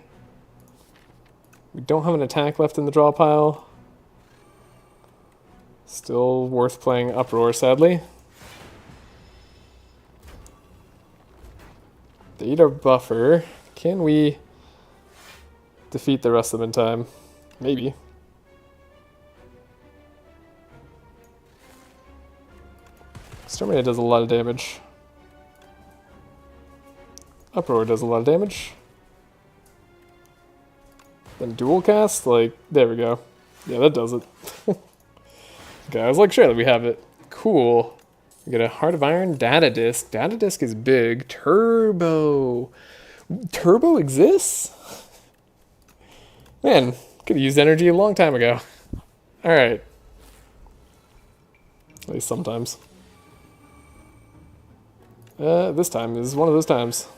We don't have an attack left in the draw pile. Still worth playing Uproar, sadly. They eat our Buffer. Can we defeat the rest of them in time? Maybe. Exterminate does a lot of damage. Uproar does a lot of damage. Then Dual Cast? Like, there we go. Yeah, that does it. Okay, I was like, sure, we have it. Cool. We get a Heart of Iron Data Disc. Data Disc is big. Turbo. Turbo exists? Man, could have used energy a long time ago. Alright. At least sometimes. This time is one of those times.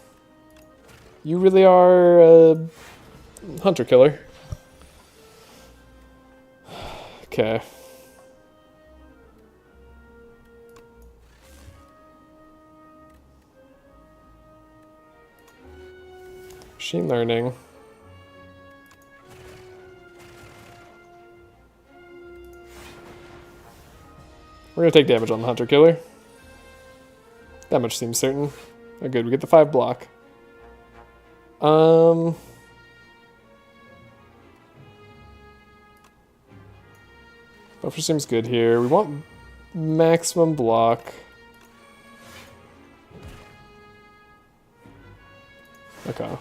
You really are a hunter killer. Okay. Machine learning. We're gonna take damage on the hunter killer. That much seems certain. Oh, good, we get the 5 block. Buffer seems good here. We want maximum block. Okay.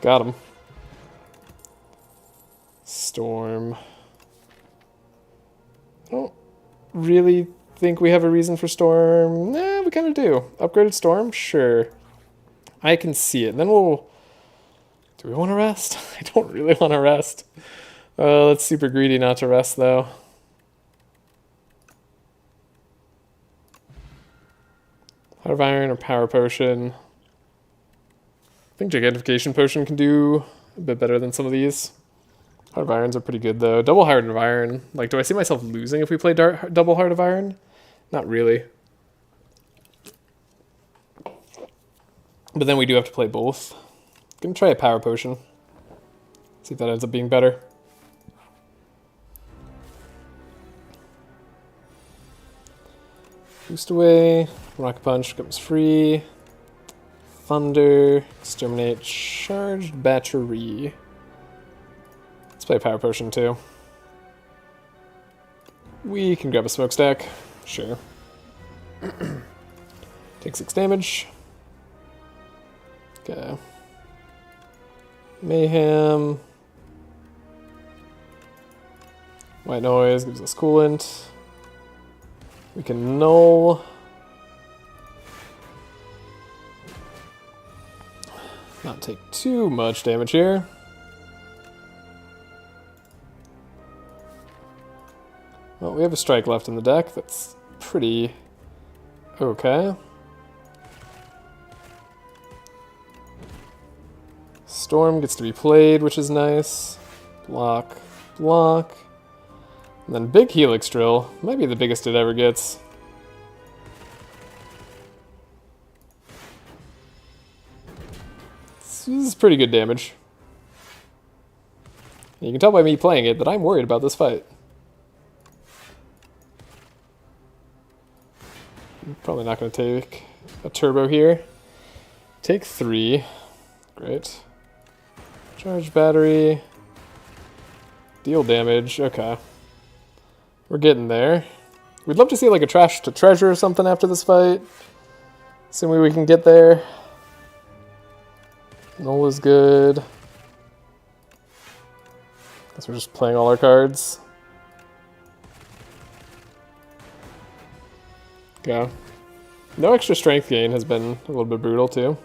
Got him. Storm. I don't really think we have a reason for Storm. Nah, we kind of do. Upgraded Storm? Sure. I can see it. And then we'll... Do we want to rest? I don't really want to rest. That's super greedy not to rest, though. Heart of Iron or Power Potion. I think Gigantification Potion can do a bit better than some of these. Heart of Irons are pretty good, though. Double Heart of Iron. Like, do I see myself losing if we play Double Heart of Iron? Not really. But then we do have to play both. Gonna try a Power Potion. See if that ends up being better. Boost away. Rocket Punch comes free. Thunder. Exterminate. Charged Battery. Let's play a Power Potion too. We can grab a Smokestack. Sure. Take 6 damage. Okay. Mayhem. White Noise gives us Coolant. We can Null. Not take too much damage here. Well, we have a Strike left in the deck. That's pretty okay. Storm gets to be played, which is nice. Block, block. And then big Helix Drill. Might be the biggest it ever gets. This is pretty good damage. You can tell by me playing it that I'm worried about this fight. I'm probably not going to take a turbo here. Take 3. Great. Charge battery. Deal damage. Okay. We're getting there. We'd love to see like a Trash to Treasure or something after this fight. Assuming we can get there. Null is good. Guess we're just playing all our cards. Okay. No extra strength gain has been a little bit brutal too.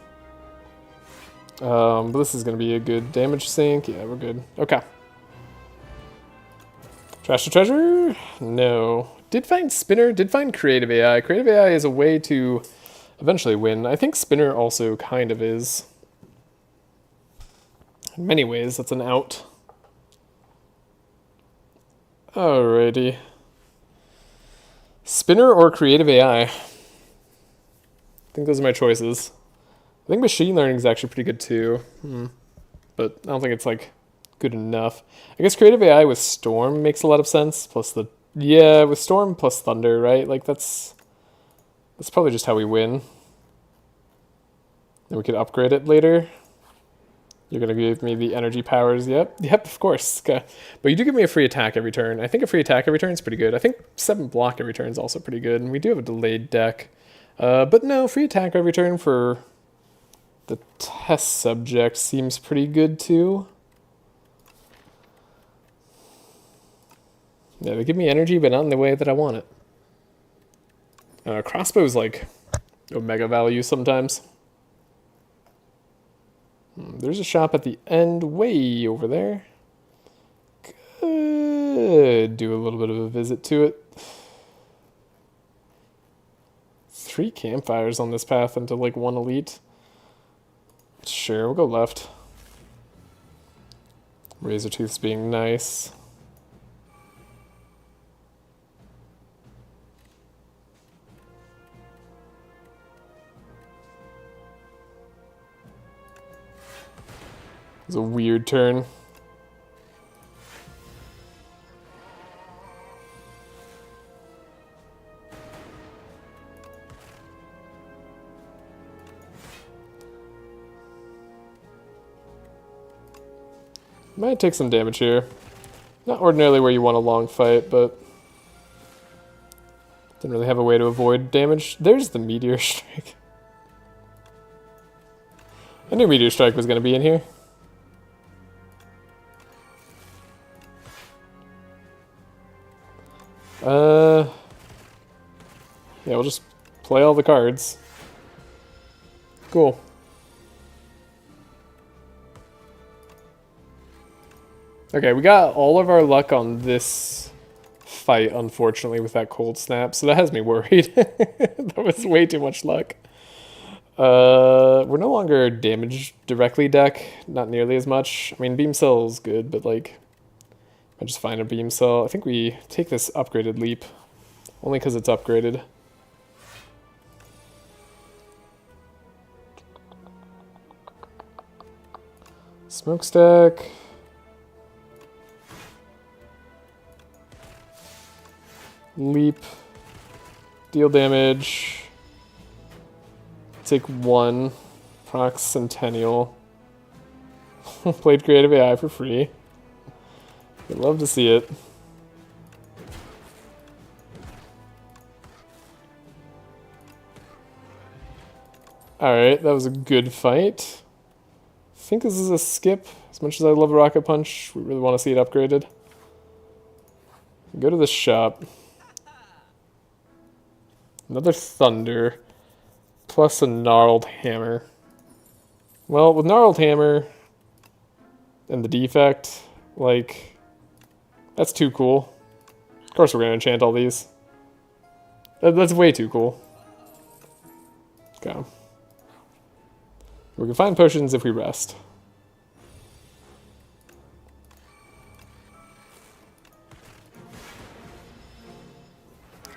But this is going to be a good damage sink. Yeah, we're good. Okay. Trash to Treasure? No. Did find Spinner, did find Creative AI. Creative AI is a way to eventually win. I think Spinner also kind of is. In many ways, that's an out. Alrighty. Spinner or Creative AI? I think those are my choices. I think Machine Learning is actually pretty good too. But I don't think it's like good enough. I guess Creative AI with Storm makes a lot of sense. Plus the... Yeah, with Storm plus Thunder, right? Like that's probably just how we win. Then we could upgrade it later. You're going to give me the energy powers. Yep, of course. Okay. But you do give me a free attack every turn. I think a free attack every turn is pretty good. I think 7 block every turn is also pretty good. And we do have a delayed deck. But no, free attack every turn for the test subject seems pretty good too. Yeah, they give me energy, but not in the way that I want it. Crossbow's like Omega value sometimes. There's a shop at the end way over there. Could do a little bit of a visit to it. 3 campfires on this path into like 1 elite. Sure, we'll go left. Razortooth's being nice. It's a weird turn. Might take some damage here. Not ordinarily where you want a long fight, but didn't really have a way to avoid damage. There's the Meteor Strike. I knew Meteor Strike was going to be in here. Yeah, we'll just play all the cards. Cool. Okay, we got all of our luck on this fight, unfortunately, with that cold snap, so that has me worried. That was way too much luck. We're no longer damage directly deck, not nearly as much. I mean, beam cell is good, but like, I just find a beam cell. I think we take this upgraded leap, only because it's upgraded. Smokestack. Leap. Deal damage. Take 1. Proc Centennial. Played Creative AI for free. I'd love to see it. Alright, that was a good fight. I think this is a skip. As much as I love Rocket Punch, we really want to see it upgraded. Go to the shop. Another Thunder. Plus a Gnarled Hammer. Well, with Gnarled Hammer and the defect, like, that's too cool. Of course we're going to enchant all these. That's way too cool. Okay. We can find potions if we rest.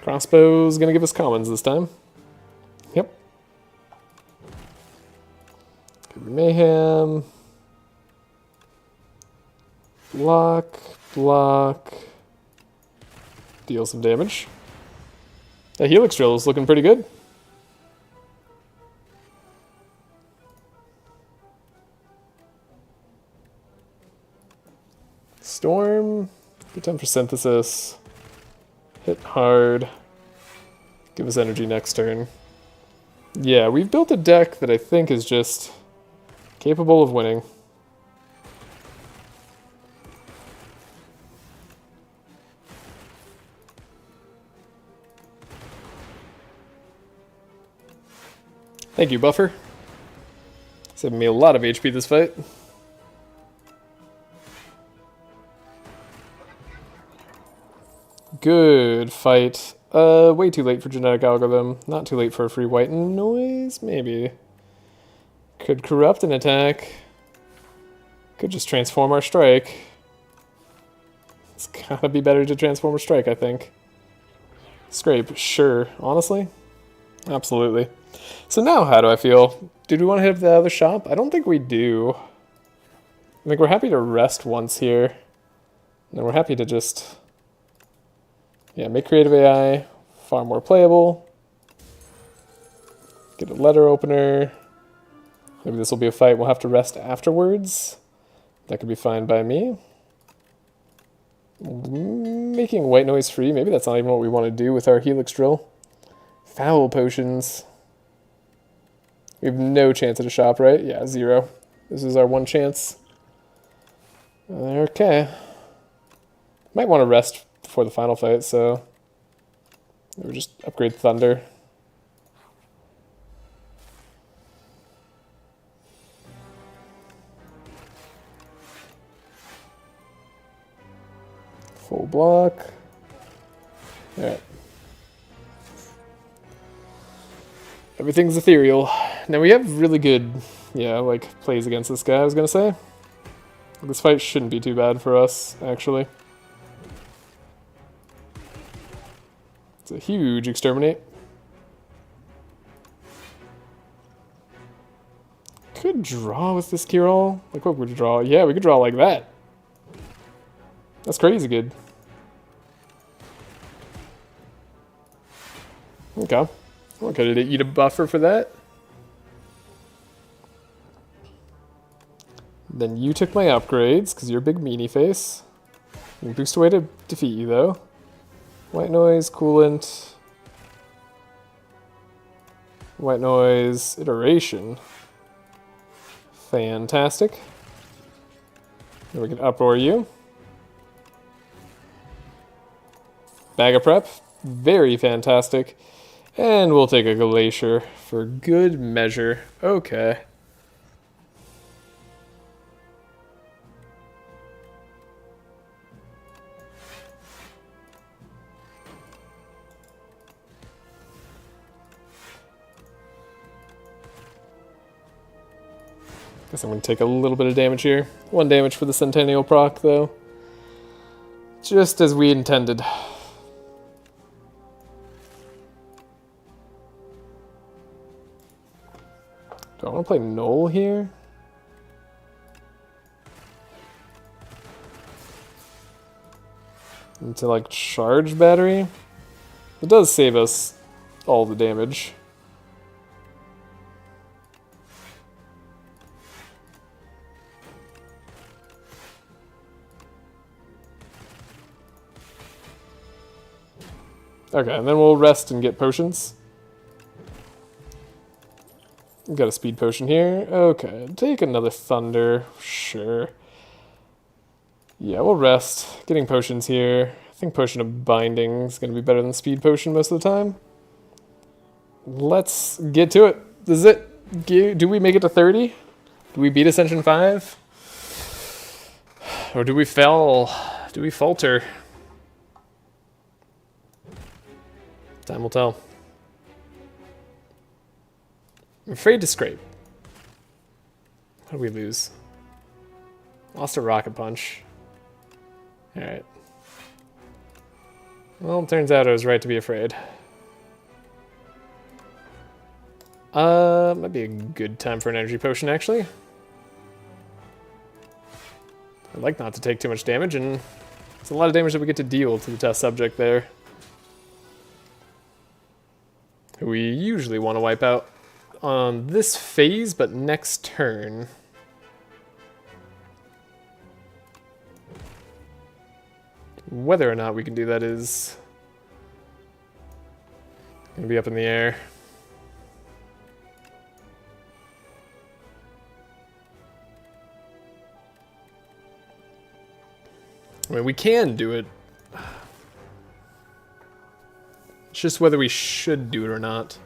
Crossbow's gonna give us commons this time. Yep. Could be Mayhem. Block, block. Deal some damage. That Helix Drill is looking pretty good. Storm. Good time for Synthesis. Hit hard. Give us energy next turn. Yeah, we've built a deck that I think is just capable of winning. Thank you, Buffer. Saving me a lot of HP this fight. Good fight. Way too late for genetic algorithm. Not too late for a free white noise, maybe. Could corrupt an attack. Could just transform our strike. It's gotta be better to transform or strike, I think. Scrape, sure. Honestly? Absolutely. So now how do I feel? Did we want to hit up the other shop? I don't think we do. I think we're happy to rest once here. And we're happy to just... yeah, make Creative AI far more playable. Get a letter opener. Maybe this will be a fight we'll have to rest afterwards. That could be fine by me. Making white noise free, maybe that's not even what we want to do with our Helix Drill. Foul potions. We have no chance at a shop, right? Yeah, 0. This is our one chance. Okay. Might want to rest before the final fight, so we'll just upgrade Thunder. Full block. Alright. Everything's ethereal. Now we have really good, yeah, like, plays against this guy, I was gonna say. This fight shouldn't be too bad for us, actually. It's a huge exterminate. Could draw with this Kirol. Like, what would we draw? Yeah, we could draw like that. That's crazy good. Okay. Okay, did it eat a buffer for that? Then you took my upgrades, because you're a big meanie face. You boost away to defeat you, though. White noise, coolant. White noise, iteration. Fantastic. Then we can uproar you. bag of prep. Very fantastic. And we'll take a Glacier for good measure. Okay. Guess I'm going to take a little bit of damage here. 1 damage for the Centennial proc, though. Just as we intended. Do I want to play Null here? Into, like, charge battery? It does save us all the damage. Okay, and then we'll rest and get potions. We've got a speed potion here. Okay, take another thunder. Sure. Yeah, we'll rest. Getting potions here. I think potion of binding is going to be better than speed potion most of the time. Let's get to it. This is it. Do we make it to 30? Do we beat Ascension 5? Or do we fail? Do we falter? Time will tell. I'm afraid to scrape. What did we lose? Lost a rocket punch. Alright. Well, it turns out I was right to be afraid. Might be a good time for an energy potion, actually. I'd like not to take too much damage, and it's a lot of damage that we get to deal to the test subject there. We usually want to wipe out on this phase, but next turn. Whether or not we can do that is going to be up in the air. I mean, we can do it. It's just whether we should do it or not.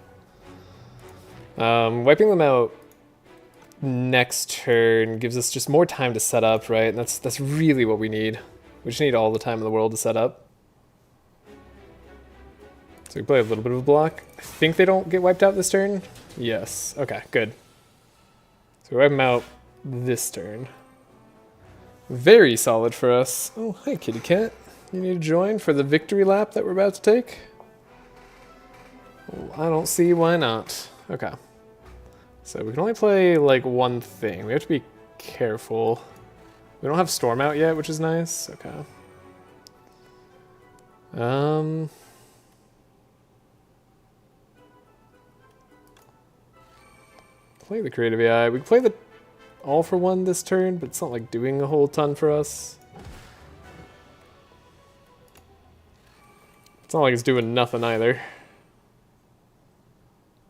Wiping them out next turn gives us just more time to set up, right? And that's really what we need. We just need all the time in the world to set up. So we play a little bit of a block. I think they don't get wiped out this turn. Yes. Okay, good. So we wipe them out this turn. Very solid for us. Oh, hi, kitty cat. You need to join for the victory lap that we're about to take? Well, I don't see why not. Okay. So we can only play, like, one thing. We have to be careful. We don't have Storm out yet, which is nice. Okay. Play the Creative AI. We can play the All for One this turn, but it's not, like, doing a whole ton for us. It's not like it's doing nothing either.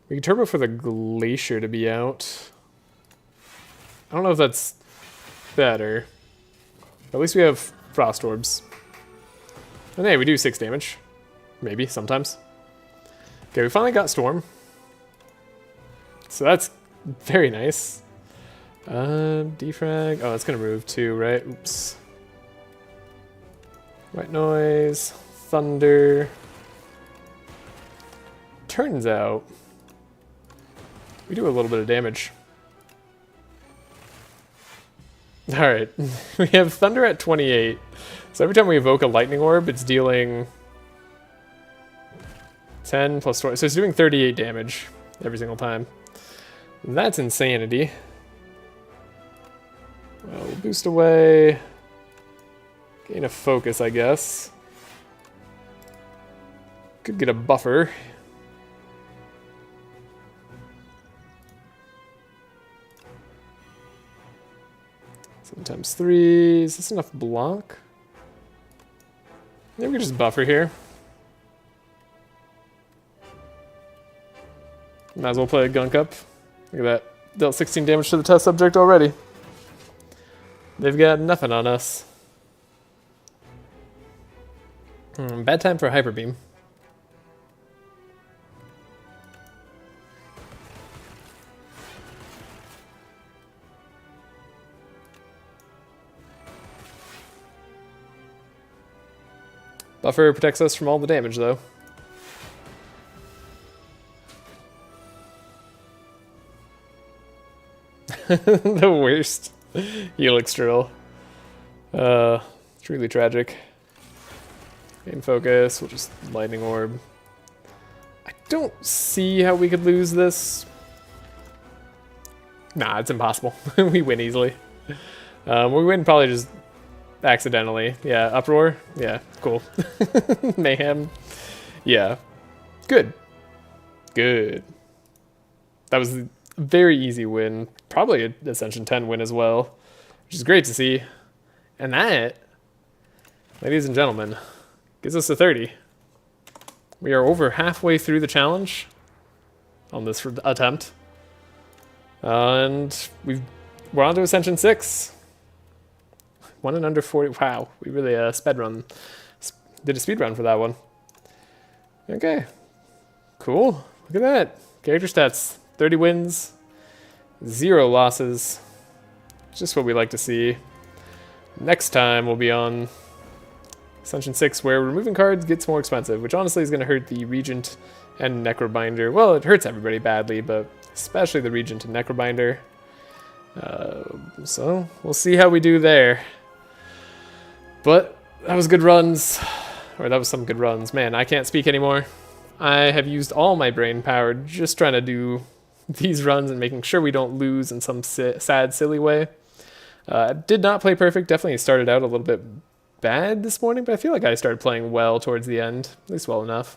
We can turbo for the Glacier to be out. I don't know if that's better. But at least we have Frost Orbs. And hey, we do 6 damage. Maybe, sometimes. Okay, we finally got Storm. So that's very nice. Defrag. Oh, that's gonna move too, right? Oops. White Noise. Thunder. Turns out we do a little bit of damage. Alright, we have Thunder at 28. So every time we evoke a Lightning Orb, it's dealing 10 plus 20. So it's doing 38 damage every single time. That's insanity. Well, we'll boost away. Gain a focus, I guess. Could get a buffer. Times 3. Is this enough block? Maybe we can just buffer here. Might as well play a gunk up. Look at that. Dealt 16 damage to the test subject already. They've got nothing on us. Bad time for Hyper Beam. Buffer protects us from all the damage, though. The worst Helix drill. It's really tragic. Main focus, we'll just lightning orb. I don't see how we could lose this. Nah, it's impossible. We win easily. We win probably just accidentally. Yeah, uproar. Yeah, cool. Mayhem. Yeah. Good. Good. That was a very easy win. Probably an Ascension 10 win as well, which is great to see. And that, ladies and gentlemen, gives us a 30. We are over halfway through the challenge on this attempt. And we're on to Ascension 6. 1 in under 40. Wow, we really did a speed run for that one. Okay, cool. Look at that. Character stats, 30 wins, 0 losses. Just what we like to see. Next time we'll be on Ascension 6, where removing cards gets more expensive, which honestly is going to hurt the Regent and Necrobinder. Well, it hurts everybody badly, but especially the Regent and Necrobinder. So we'll see how we do there. But that was good runs, or that was some good runs. Man, I can't speak anymore. I have used all my brain power just trying to do these runs and making sure we don't lose in some sad, silly way. Did not play perfect. Definitely started out a little bit bad this morning, but I feel like I started playing well towards the end, at least well enough.